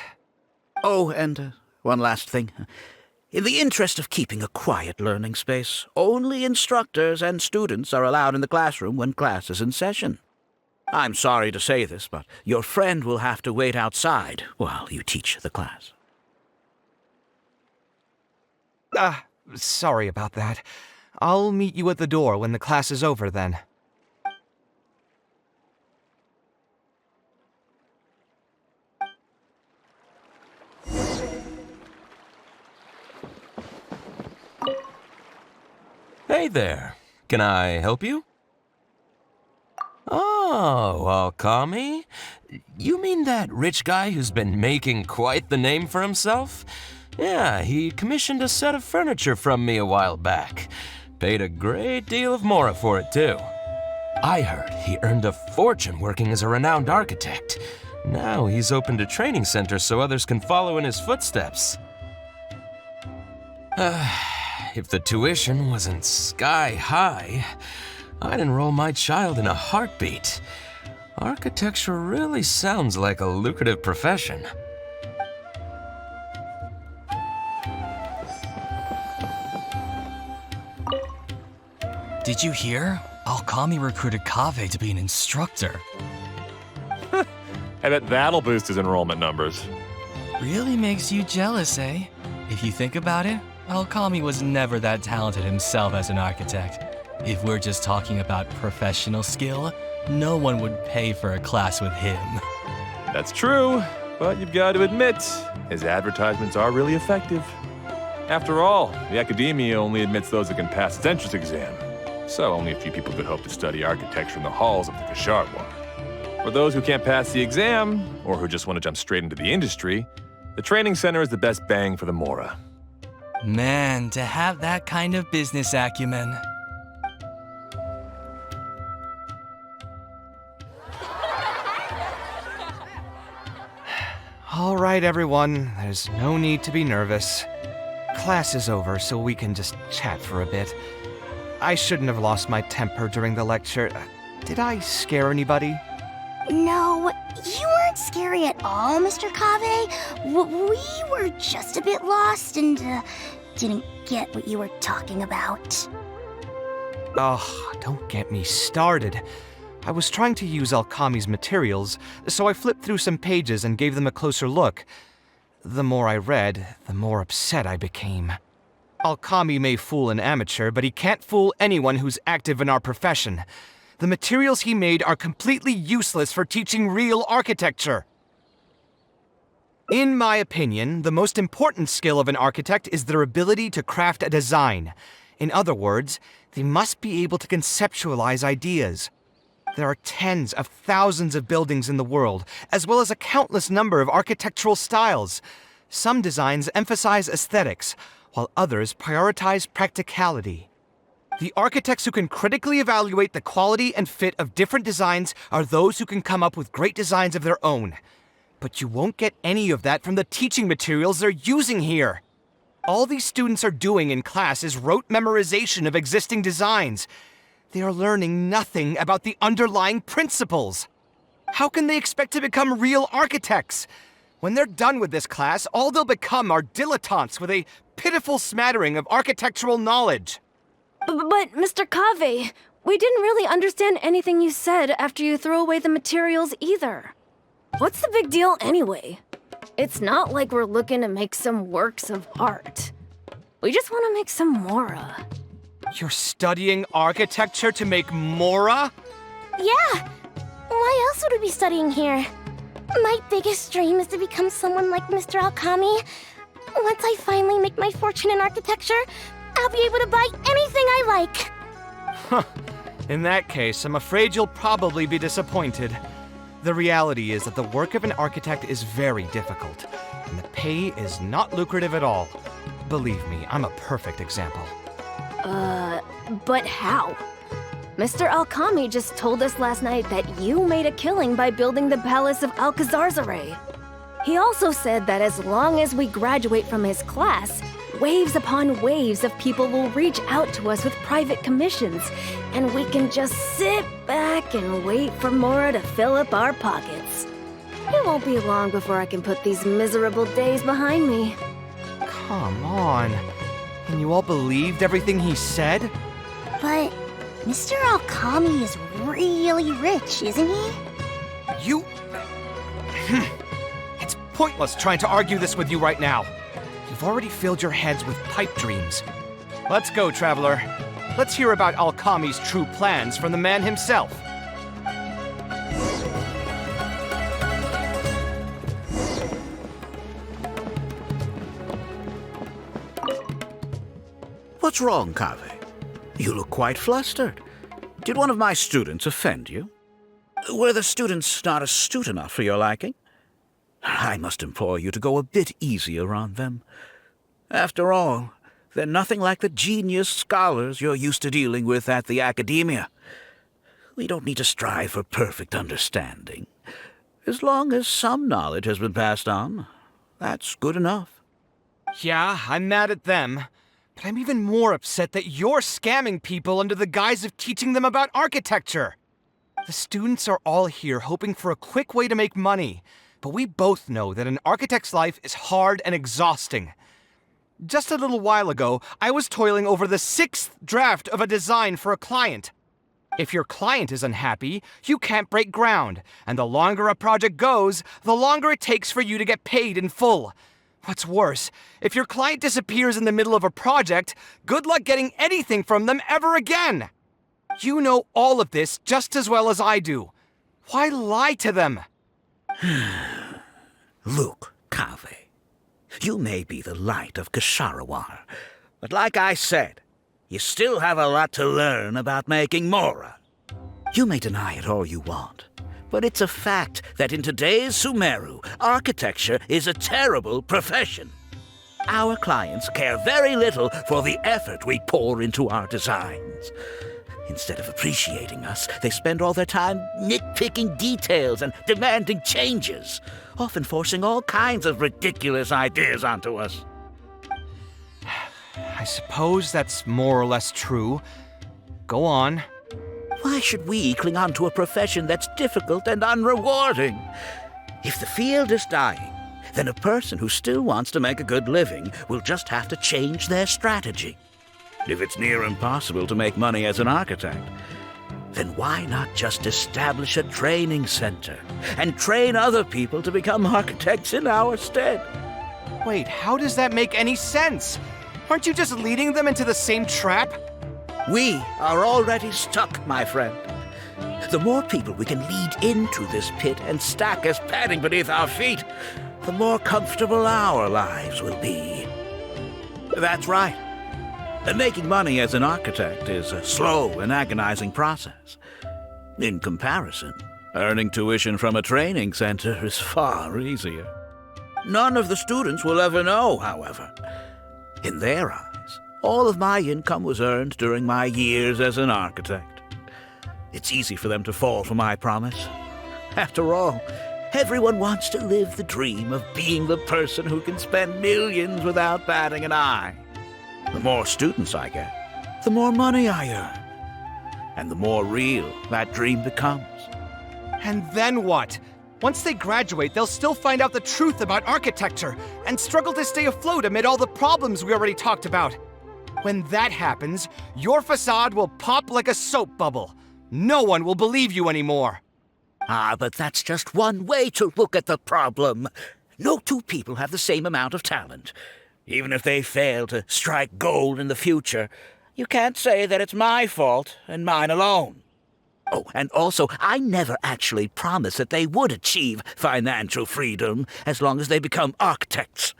Oh, and one last thing. In the interest of keeping a quiet learning space, only instructors and students are allowed in the classroom when class is in session. I'm sorry to say this, but your friend will have to wait outside while you teach the class. Sorry about that. I'll meet you at the door when the class is over then. Hey there. Can I help you? Oh, Alkami? You mean that rich guy who's been making quite the name for himself? Yeah, he commissioned a set of furniture from me a while back. Paid a great deal of mora for it, too. I heard he earned a fortune working as a renowned architect. Now he's opened a training center so others can follow in his footsteps. If the tuition wasn't sky high, I'd enroll my child in a heartbeat. Architecture really sounds like a lucrative profession. Did you hear? Alkami recruited Kaveh to be an instructor. I bet that'll boost his enrollment numbers. Really makes you jealous, eh? If you think about it, Alkami was never that talented himself as an architect. If we're just talking about professional skill, no one would pay for a class with him. That's true, but you've got to admit, his advertisements are really effective. After all, the academia only admits those who can pass its entrance exam, so only a few people could hope to study architecture in the halls of the Kasharwa. For those who can't pass the exam, or who just want to jump straight into the industry, the training center is the best bang for the mora. Man, to have that kind of business acumen. All right, everyone, there's no need to be nervous. Class is over, so we can just chat for a bit. I shouldn't have lost my temper during the lecture. Did I scare anybody? No, you weren't scary at all, Mr. Kaveh. We were just a bit lost and didn't get what you were talking about. Oh, don't get me started. I was trying to use Alkami's materials, so I flipped through some pages and gave them a closer look. The more I read, the more upset I became. Alkami may fool an amateur, but he can't fool anyone who's active in our profession. The materials he made are completely useless for teaching real architecture. In my opinion, the most important skill of an architect is their ability to craft a design. In other words, they must be able to conceptualize ideas. There are tens of thousands of buildings in the world, as well as a countless number of architectural styles. Some designs emphasize aesthetics, while others prioritize practicality. The architects who can critically evaluate the quality and fit of different designs are those who can come up with great designs of their own. But you won't get any of that from the teaching materials they're using here. All these students are doing in class is rote memorization of existing designs. They are learning nothing about the underlying principles. How can they expect to become real architects? When they're done with this class, all they'll become are dilettantes with a pitiful smattering of architectural knowledge. But Mr. Kaveh, we didn't really understand anything you said after you threw away the materials either. What's the big deal anyway? It's not like we're looking to make some works of art. We just want to make some mora. You're studying architecture to make mora? Yeah! Why else would we be studying here? My biggest dream is to become someone like Mr. Alkami. Once I finally make my fortune in architecture, I'll be able to buy anything I like. Huh. In that case, I'm afraid you'll probably be disappointed. The reality is that the work of an architect is very difficult, and the pay is not lucrative at all. Believe me, I'm a perfect example. But how? Mr. Alkami just told us last night that you made a killing by building the Palace of Alcazarzare. He also said that as long as we graduate from his class, waves upon waves of people will reach out to us with private commissions, and we can just sit back and wait for Mora to fill up our pockets. It won't be long before I can put these miserable days behind me. Come on. And you all believed everything he said? But Mr. Alkami is really rich, isn't he? You... It's pointless trying to argue this with you right now. You've already filled your heads with pipe dreams. Let's go, Traveler. Let's hear about Alkami's true plans from the man himself. What's wrong, Kave? You look quite flustered. Did one of my students offend you? Were the students not astute enough for your liking? I must implore you to go a bit easier on them. After all, they're nothing like the genius scholars you're used to dealing with at the academia. We don't need to strive for perfect understanding. As long as some knowledge has been passed on, that's good enough. Yeah, I'm mad at them. But I'm even more upset that you're scamming people under the guise of teaching them about architecture. The students are all here hoping for a quick way to make money, but we both know that an architect's life is hard and exhausting. Just a little while ago, I was toiling over the 6th draft of a design for a client. If your client is unhappy, you can't break ground, and the longer a project goes, the longer it takes for you to get paid in full. What's worse, if your client disappears in the middle of a project, good luck getting anything from them ever again. You know all of this just as well as I do. Why lie to them? Look, Kave, you may be the light of Ksharawar, but like I said, you still have a lot to learn about making Mora. You may deny it all you want, but it's a fact that in today's Sumeru, architecture is a terrible profession. Our clients care very little for the effort we pour into our designs. Instead of appreciating us, they spend all their time nitpicking details and demanding changes, often forcing all kinds of ridiculous ideas onto us. I suppose that's more or less true. Go on. Why should we cling on to a profession that's difficult and unrewarding? If the field is dying, then a person who still wants to make a good living will just have to change their strategy. If it's near impossible to make money as an architect, then why not just establish a training center and train other people to become architects in our stead? Wait, how does that make any sense? Aren't you just leading them into the same trap? We are already stuck, my friend. The more people we can lead into this pit and stack as padding beneath our feet, the more comfortable our lives will be. That's right. And making money as an architect is a slow and agonizing process. In comparison, earning tuition from a training center is far easier. None of the students will ever know, however. In their eyes, all of my income was earned during my years as an architect. It's easy for them to fall for my promise. After all, everyone wants to live the dream of being the person who can spend millions without batting an eye. The more students I get, the more money I earn. And the more real that dream becomes. And then what? Once they graduate, they'll still find out the truth about architecture and struggle to stay afloat amid all the problems we already talked about. When that happens, your facade will pop like a soap bubble. No one will believe you anymore. Ah, but that's just one way to look at the problem. No two people have the same amount of talent. Even if they fail to strike gold in the future, you can't say that it's my fault and mine alone. Oh, and also, I never actually promised that they would achieve financial freedom as long as they become architects.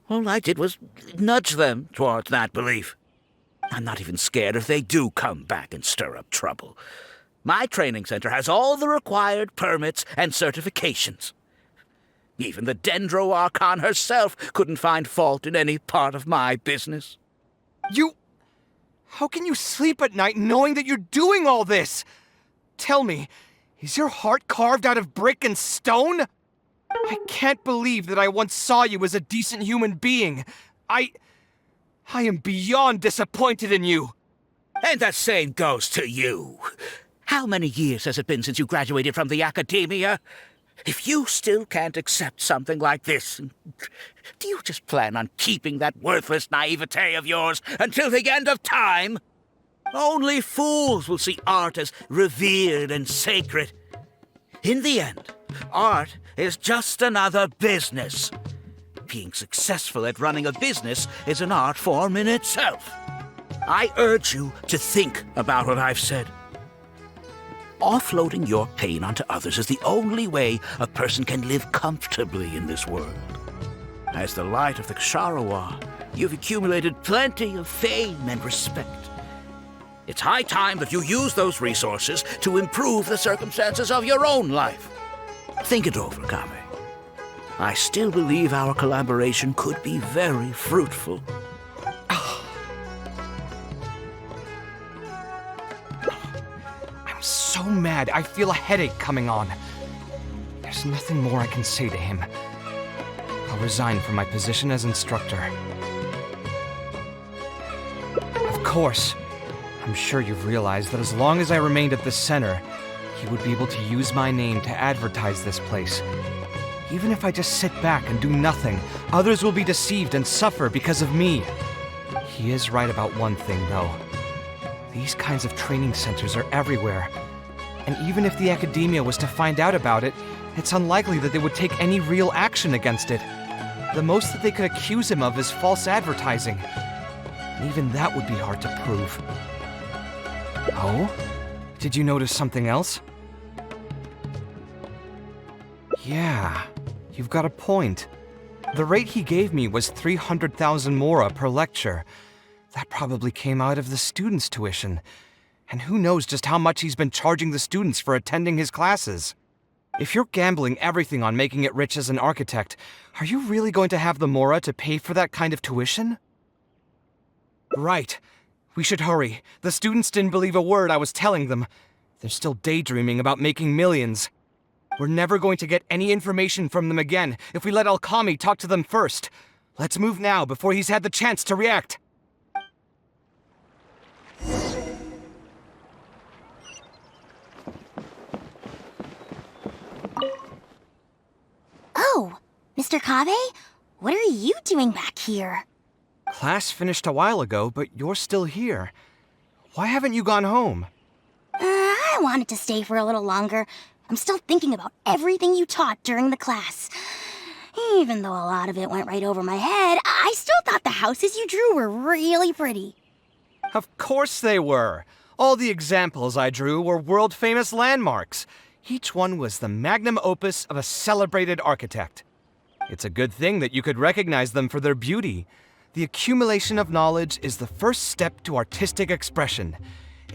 All I did was nudge them towards that belief. I'm not even scared if they do come back and stir up trouble. My training center has all the required permits and certifications. Even the Dendro Archon herself couldn't find fault in any part of my business. How can you sleep at night knowing that you're doing all this? Tell me, is your heart carved out of brick and stone? I can't believe that I once saw you as a decent human being. I am beyond disappointed in you. And the same goes to you. How many years has it been since you graduated from the academia? If you still can't accept something like this, do you just plan on keeping that worthless naivete of yours until the end of time? Only fools will see art as revered and sacred. In the end, art is just another business. Being successful at running a business is an art form in itself. I urge you to think about what I've said. Offloading your pain onto others is the only way a person can live comfortably in this world. As the light of the Sharawa, you've accumulated plenty of fame and respect. It's high time that you use those resources to improve the circumstances of your own life. Think it over, Kame. I still believe our collaboration could be very fruitful. So mad, I feel a headache coming on. There's nothing more I can say to him. I'll resign from my position as instructor. Of course, I'm sure you've realized that as long as I remained at the center, he would be able to use my name to advertise this place. Even if I just sit back and do nothing, others will be deceived and suffer because of me. He is right about one thing, though. These kinds of training centers are everywhere. And even if the academia was to find out about it, it's unlikely that they would take any real action against it. The most that they could accuse him of is false advertising. And even that would be hard to prove. Oh? Did you notice something else? Yeah, you've got a point. The rate he gave me was 300,000 mora per lecture. That probably came out of the students' tuition. And who knows just how much he's been charging the students for attending his classes. If you're gambling everything on making it rich as an architect, are you really going to have the mora to pay for that kind of tuition? Right. We should hurry. The students didn't believe a word I was telling them. They're still daydreaming about making millions. We're never going to get any information from them again if we let Alkami talk to them first. Let's move now before he's had the chance to react. Oh, Mr. Kave? What are you doing back here? Class finished a while ago, but you're still here. Why haven't you gone home? I wanted to stay for a little longer. I'm still thinking about everything you taught during the class. Even though a lot of it went right over my head, I still thought the houses you drew were really pretty. Of course they were. All the examples I drew were world-famous landmarks. Each one was the magnum opus of a celebrated architect. It's a good thing that you could recognize them for their beauty. The accumulation of knowledge is the first step to artistic expression.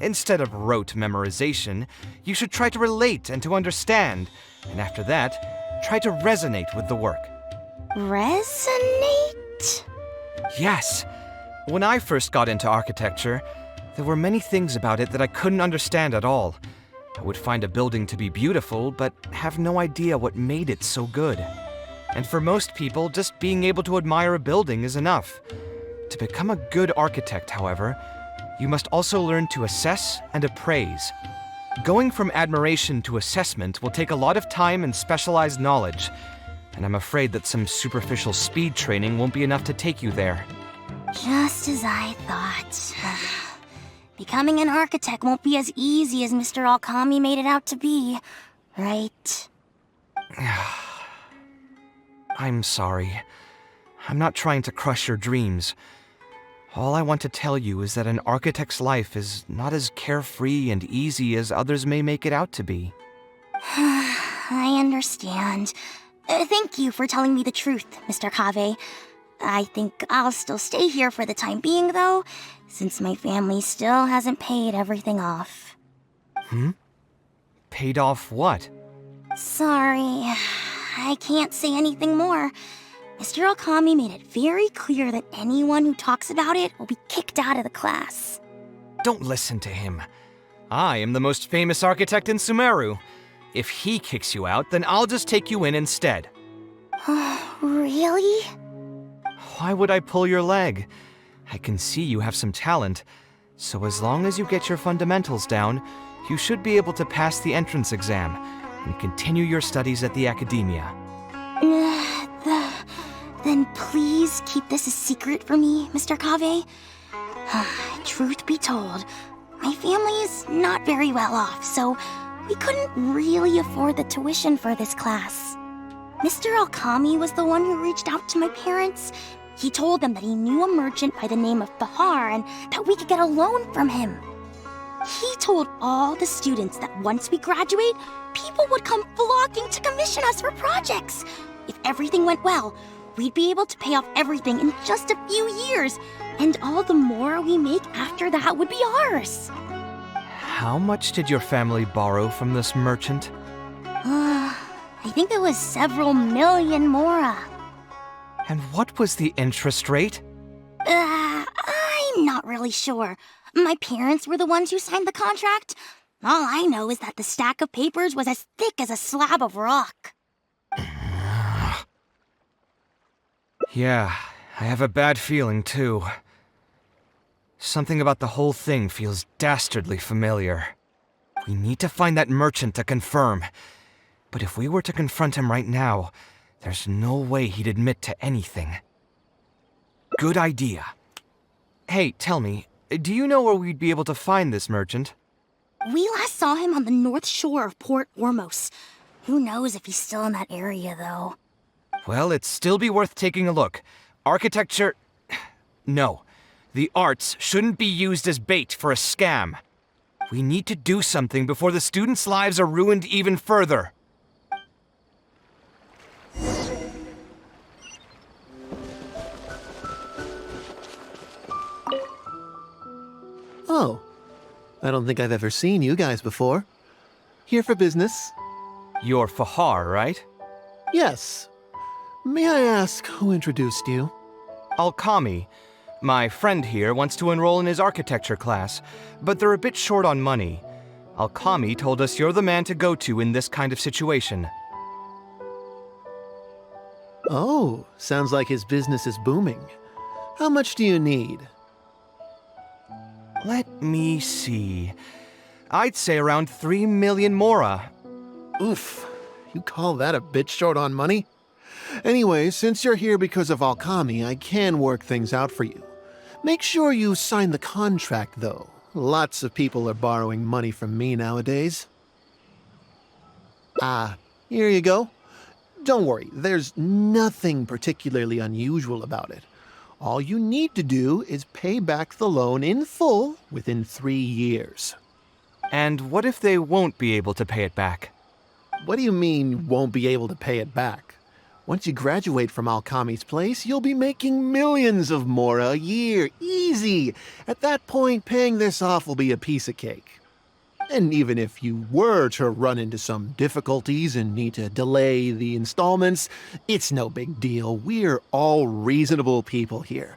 Instead of rote memorization, you should try to relate and to understand. And after that, try to resonate with the work. Resonate? Yes. When I first got into architecture, there were many things about it that I couldn't understand at all. I would find a building to be beautiful, but have no idea what made it so good. And for most people, just being able to admire a building is enough. To become a good architect, however, you must also learn to assess and appraise. Going from admiration to assessment will take a lot of time and specialized knowledge, and I'm afraid that some superficial speed training won't be enough to take you there. Just as I thought. Becoming an architect won't be as easy as Mr. Alkami made it out to be, right? I'm sorry. I'm not trying to crush your dreams. All I want to tell you is that an architect's life is not as carefree and easy as others may make it out to be. I understand. Thank you for telling me the truth, Mr. Kave. I think I'll still stay here for the time being, though, since my family still hasn't paid everything off. Paid off what? Sorry, I can't say anything more. Mr. Alkami made it very clear that anyone who talks about it will be kicked out of the class. Don't listen to him. I am the most famous architect in Sumeru. If he kicks you out, then I'll just take you in instead. Really? Why would I pull your leg? I can see you have some talent, so as long as you get your fundamentals down, you should be able to pass the entrance exam, and continue your studies at the academia. Then please keep this a secret for me, Mr. Kave. Truth be told, my family is not very well off, so we couldn't really afford the tuition for this class. Mr. Alkami was the one who reached out to my parents. He told them that he knew a merchant by the name of Bahar and that we could get a loan from him. He told all the students that once we graduate, people would come flocking to commission us for projects. If everything went well, we'd be able to pay off everything in just a few years, and all the more we make after that would be ours. How much did your family borrow from this merchant? I think it was several million mora. And what was the interest rate? I'm not really sure. My parents were the ones who signed the contract. All I know is that the stack of papers was as thick as a slab of rock. Yeah, I have a bad feeling, too. Something about the whole thing feels dastardly familiar. We need to find that merchant to confirm. But if we were to confront him right now, there's no way he'd admit to anything. Good idea. Hey, tell me, do you know where we'd be able to find this merchant? We last saw him on the north shore of Port Ormos. Who knows if he's still in that area, though. Well, it'd still be worth taking a look. Architecture... No. The arts shouldn't be used as bait for a scam. We need to do something before the students' lives are ruined even further. Oh. I don't think I've ever seen you guys before. Here for business? You're Fahar, right? Yes. May I ask who introduced you? Alkami. My friend here wants to enroll in his architecture class, but they're a bit short on money. Alkami told us you're the man to go to in this kind of situation. Oh, sounds like his business is booming. How much do you need? Let me see. I'd say around 3 million mora. Oof. You call that a bit short on money? Anyway, since you're here because of Alkami, I can work things out for you. Make sure you sign the contract, though. Lots of people are borrowing money from me nowadays. Here you go. Don't worry, there's nothing particularly unusual about it. All you need to do is pay back the loan in full within 3 years. And what if they won't be able to pay it back? What do you mean, won't be able to pay it back? Once you graduate from Alkami's place, you'll be making millions of mora a year. Easy! At that point, paying this off will be a piece of cake. And even if you were to run into some difficulties and need to delay the installments, it's no big deal. We're all reasonable people here.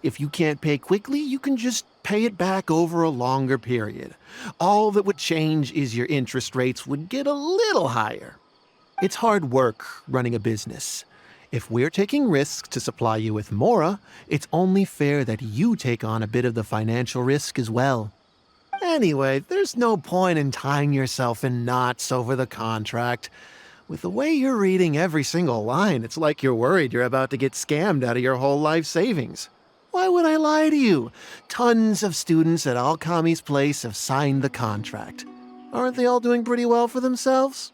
If you can't pay quickly, you can just pay it back over a longer period. All that would change is your interest rates would get a little higher. It's hard work running a business. If we're taking risks to supply you with mora, it's only fair that you take on a bit of the financial risk as well. Anyway, there's no point in tying yourself in knots over the contract. With the way you're reading every single line, it's like you're worried you're about to get scammed out of your whole life savings. Why would I lie to you? Tons of students at Alkami's place have signed the contract. Aren't they all doing pretty well for themselves?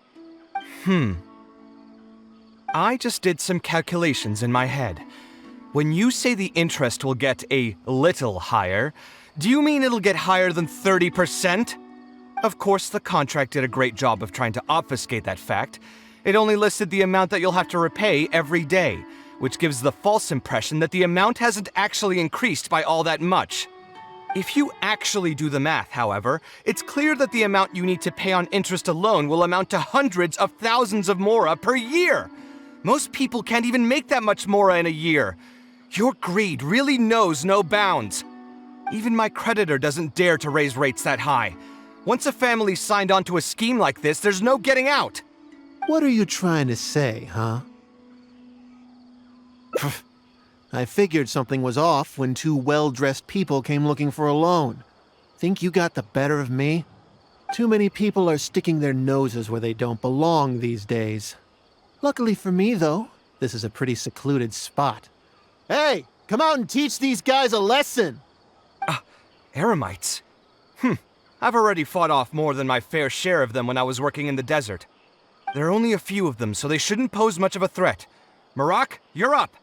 I just did some calculations in my head. When you say the interest will get a little higher, do you mean it'll get higher than 30%? Of course, the contract did a great job of trying to obfuscate that fact. It only listed the amount that you'll have to repay every day, which gives the false impression that the amount hasn't actually increased by all that much. If you actually do the math, however, it's clear that the amount you need to pay on interest alone will amount to hundreds of thousands of mora per year. Most people can't even make that much mora in a year. Your greed really knows no bounds. Even my creditor doesn't dare to raise rates that high. Once a family's signed on to a scheme like this, there's no getting out. What are you trying to say, huh? I figured something was off when 2 well-dressed people came looking for a loan. Think you got the better of me? Too many people are sticking their noses where they don't belong these days. Luckily for me, though, this is a pretty secluded spot. Hey, come out and teach these guys a lesson! Eremites? I've already fought off more than my fair share of them when I was working in the desert. There are only a few of them, so they shouldn't pose much of a threat. Marak, you're up!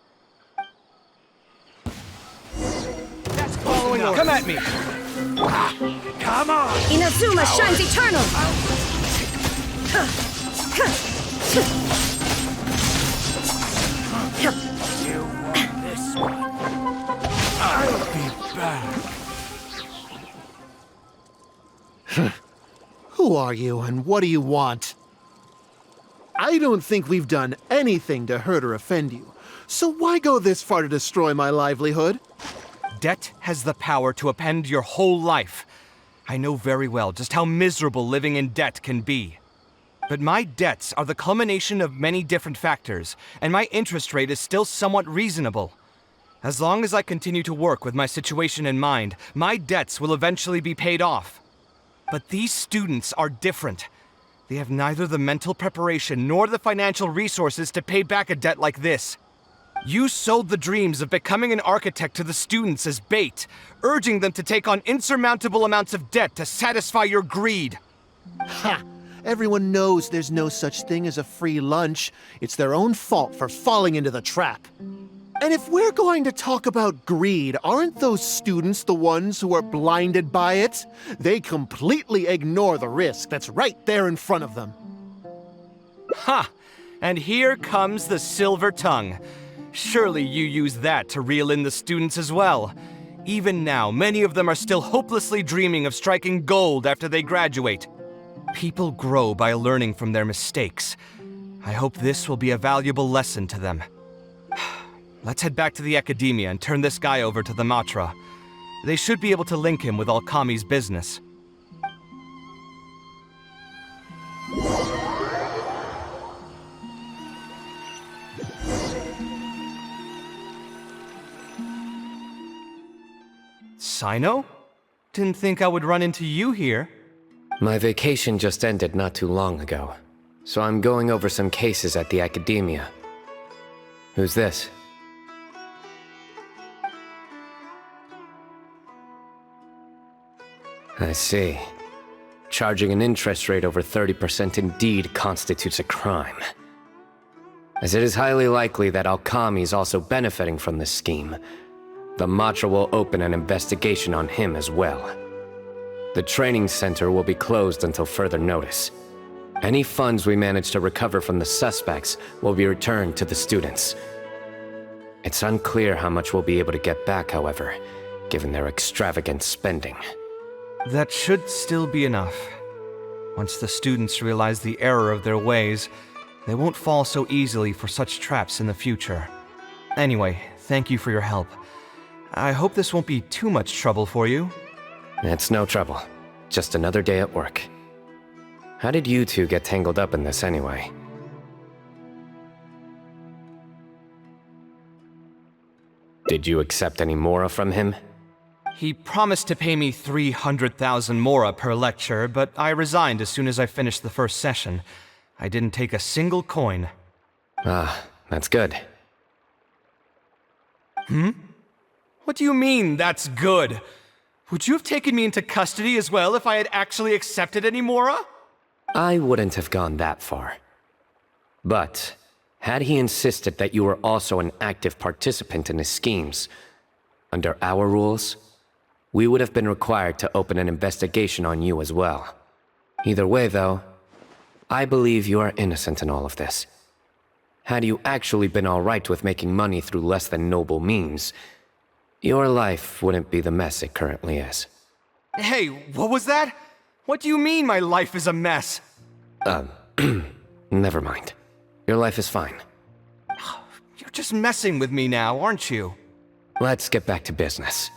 That's following orders. Come at me! Come on! Inazuma shines eternal! You want this one? I'll be back. Who are you and what do you want? I don't think we've done anything to hurt or offend you, so why go this far to destroy my livelihood? Debt has the power to upend your whole life. I know very well just how miserable living in debt can be. But my debts are the culmination of many different factors, and my interest rate is still somewhat reasonable. As long as I continue to work with my situation in mind, my debts will eventually be paid off. But these students are different. They have neither the mental preparation nor the financial resources to pay back a debt like this. You sold the dreams of becoming an architect to the students as bait, urging them to take on insurmountable amounts of debt to satisfy your greed. Ha! Everyone knows there's no such thing as a free lunch. It's their own fault for falling into the trap. And if we're going to talk about greed, aren't those students the ones who are blinded by it? They completely ignore the risk that's right there in front of them. Ha! And here comes the silver tongue. Surely you use that to reel in the students as well. Even now, many of them are still hopelessly dreaming of striking gold after they graduate. People grow by learning from their mistakes. I hope this will be a valuable lesson to them. Let's head back to the academia and turn this guy over to the Matra. They should be able to link him with Alkami's business. Sino? Didn't think I would run into you here. My vacation just ended not too long ago, so I'm going over some cases at the academia. Who's this? I see. Charging an interest rate over 30% indeed constitutes a crime. As it is highly likely that Alkami is also benefiting from this scheme, the Matra will open an investigation on him as well. The training center will be closed until further notice. Any funds we manage to recover from the suspects will be returned to the students. It's unclear how much we'll be able to get back, however, given their extravagant spending. That should still be enough. Once the students realize the error of their ways, they won't fall so easily for such traps in the future. Anyway, thank you for your help. I hope this won't be too much trouble for you. It's no trouble. Just another day at work. How did you two get tangled up in this anyway? Did you accept any mora from him? He promised to pay me 300,000 mora per lecture, but I resigned as soon as I finished the first session. I didn't take a single coin. Ah, that's good. What do you mean, that's good? Would you have taken me into custody as well if I had actually accepted any mora? I wouldn't have gone that far. But, had he insisted that you were also an active participant in his schemes, under our rules, we would have been required to open an investigation on you as well. Either way, though, I believe you are innocent in all of this. Had you actually been alright with making money through less than noble means, your life wouldn't be the mess it currently is. Hey, what was that? What do you mean my life is a mess? Never mind. Your life is fine. You're just messing with me now, aren't you? Let's get back to business.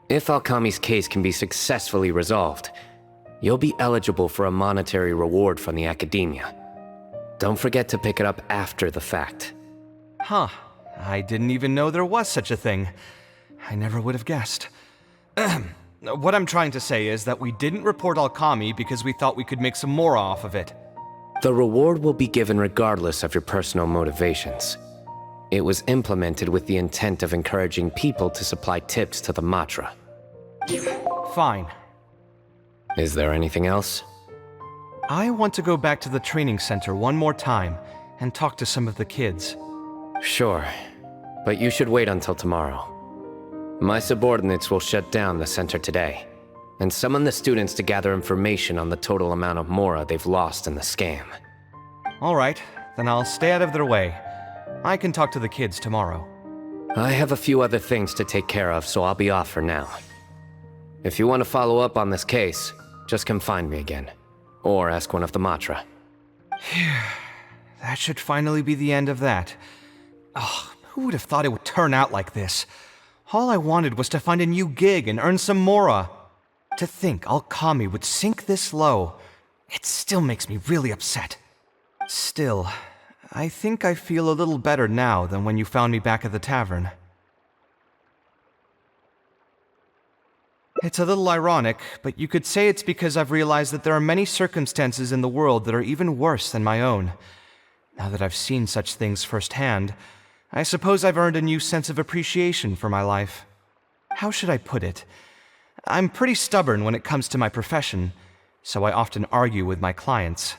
If Alkami's case can be successfully resolved, you'll be eligible for a monetary reward from the academia. Don't forget to pick it up after the fact. Huh. I didn't even know there was such a thing. I never would have guessed. What I'm trying to say is that we didn't report Alkami because we thought we could make some more off of it. The reward will be given regardless of your personal motivations. It was implemented with the intent of encouraging people to supply tips to the Matra. Fine. Is there anything else? I want to go back to the training center one more time and talk to some of the kids. Sure, but you should wait until tomorrow. My subordinates will shut down the center today, and summon the students to gather information on the total amount of Mora they've lost in the scam. Alright, then I'll stay out of their way. I can talk to the kids tomorrow. I have a few other things to take care of, so I'll be off for now. If you want to follow up on this case, just come find me again. Or ask one of the Matra. That should finally be the end of that. Oh, who would have thought it would turn out like this? All I wanted was to find a new gig and earn some Mora. To think Alkami would sink this low, it still makes me really upset. Still, I think I feel a little better now than when you found me back at the tavern. It's a little ironic, but you could say it's because I've realized that there are many circumstances in the world that are even worse than my own. Now that I've seen such things firsthand, I suppose I've earned a new sense of appreciation for my life. How should I put it? I'm pretty stubborn when it comes to my profession, so I often argue with my clients.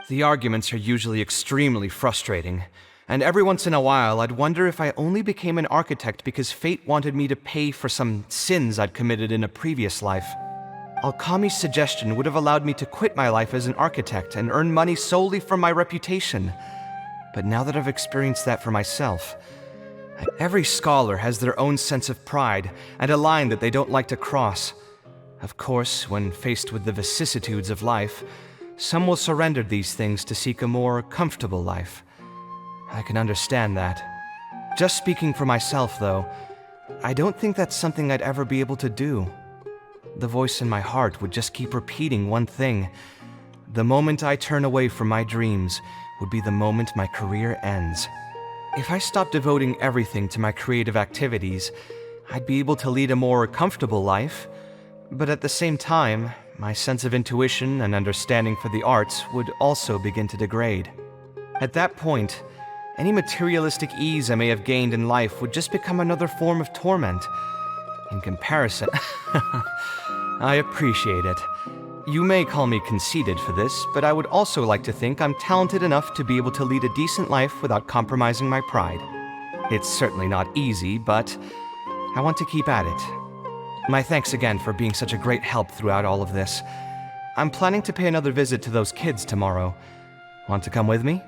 The arguments are usually extremely frustrating, and every once in a while I'd wonder if I only became an architect because fate wanted me to pay for some sins I'd committed in a previous life. Alkami's suggestion would have allowed me to quit my life as an architect and earn money solely from my reputation. But now that I've experienced that for myself, every scholar has their own sense of pride and a line that they don't like to cross. Of course, when faced with the vicissitudes of life, some will surrender these things to seek a more comfortable life. I can understand that. Just speaking for myself, though, I don't think that's something I'd ever be able to do. The voice in my heart would just keep repeating one thing. The moment I turn away from my dreams would be the moment my career ends. If I stopped devoting everything to my creative activities, I'd be able to lead a more comfortable life, but at the same time, my sense of intuition and understanding for the arts would also begin to degrade. At that point, any materialistic ease I may have gained in life would just become another form of torment. In comparison, I appreciate it. You may call me conceited for this, but I would also like to think I'm talented enough to be able to lead a decent life without compromising my pride. It's certainly not easy, but I want to keep at it. My thanks again for being such a great help throughout all of this. I'm planning to pay another visit to those kids tomorrow. Want to come with me?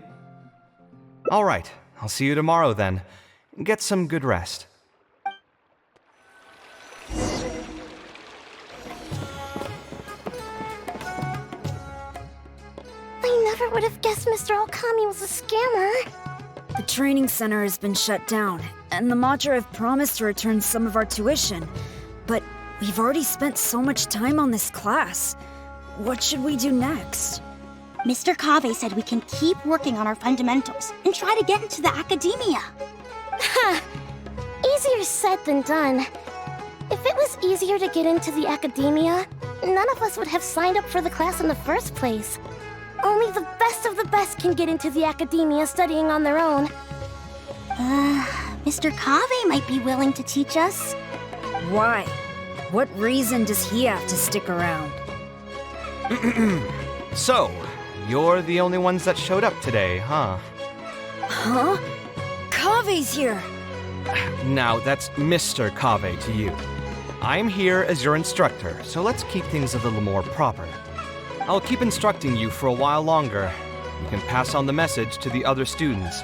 All right, I'll see you tomorrow then. Get some good rest. I never would have guessed Mr. Alkami was a scammer. The training center has been shut down, and the Matra have promised to return some of our tuition. But we've already spent so much time on this class. What should we do next? Mr. Kave said we can keep working on our fundamentals and try to get into the academia. Ha! Easier said than done. If it was easier to get into the academia, none of us would have signed up for the class in the first place. Only the best of the best can get into the academia studying on their own. Mr. Kave might be willing to teach us. Why? What reason does he have to stick around? So, you're the only ones that showed up today, huh? Huh? Kave's here! Now, that's Mr. Kave to you. I'm here as your instructor, so let's keep things a little more proper. I'll keep instructing you for a while longer. You can pass on the message to the other students.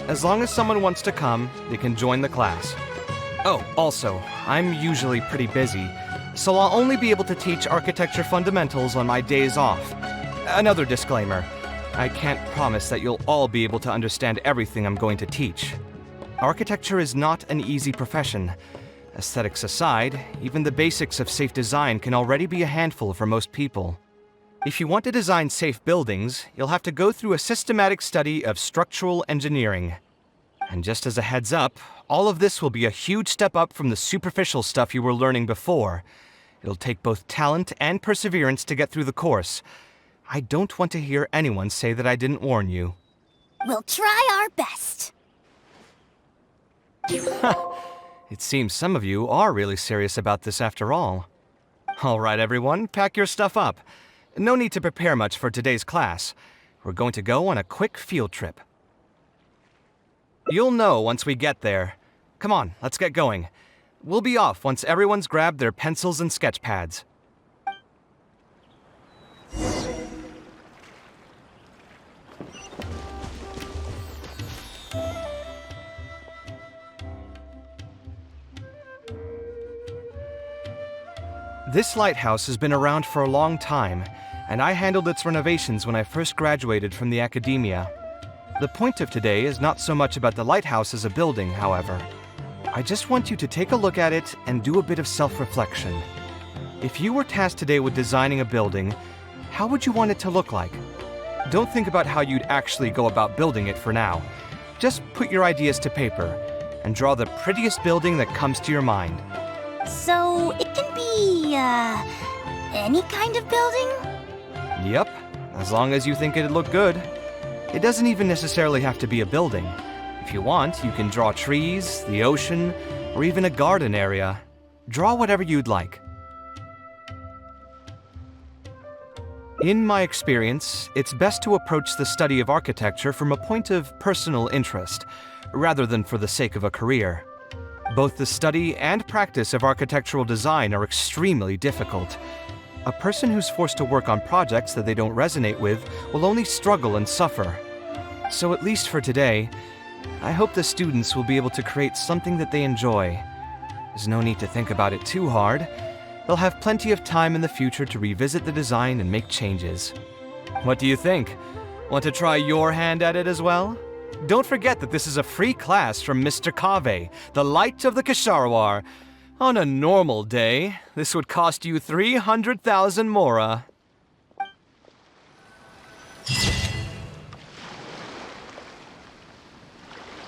As long as someone wants to come, they can join the class. Oh, also, I'm usually pretty busy, so I'll only be able to teach architecture fundamentals on my days off. Another disclaimer, I can't promise that you'll all be able to understand everything I'm going to teach. Architecture is not an easy profession. Aesthetics aside, even the basics of safe design can already be a handful for most people. If you want to design safe buildings, you'll have to go through a systematic study of structural engineering. And just as a heads up, all of this will be a huge step up from the superficial stuff you were learning before. It'll take both talent and perseverance to get through the course. I don't want to hear anyone say that I didn't warn you. We'll try our best. It seems some of you are really serious about this after all. All right, everyone, pack your stuff up. No need to prepare much for today's class. We're going to go on a quick field trip. You'll know once we get there. Come on, let's get going. We'll be off once everyone's grabbed their pencils and sketch pads. This lighthouse has been around for a long time, and I handled its renovations when I first graduated from the academia. The point of today is not so much about the lighthouse as a building, however. I just want you to take a look at it and do a bit of self-reflection. If you were tasked today with designing a building, how would you want it to look like? Don't think about how you'd actually go about building it for now. Just put your ideas to paper and draw the prettiest building that comes to your mind. So, it can be, any kind of building? Yep, as long as you think it'd look good. It doesn't even necessarily have to be a building. If you want, you can draw trees, the ocean, or even a garden area. Draw whatever you'd like. In my experience, it's best to approach the study of architecture from a point of personal interest, rather than for the sake of a career. Both the study and practice of architectural design are extremely difficult. A person who's forced to work on projects that they don't resonate with will only struggle and suffer. So at least for today, I hope the students will be able to create something that they enjoy. There's no need to think about it too hard. They'll have plenty of time in the future to revisit the design and make changes. What do you think? Want to try your hand at it as well? Don't forget that this is a free class from Mr. Kaveh, the Light of the Ksharawar. On a normal day, this would cost you 300,000 mora.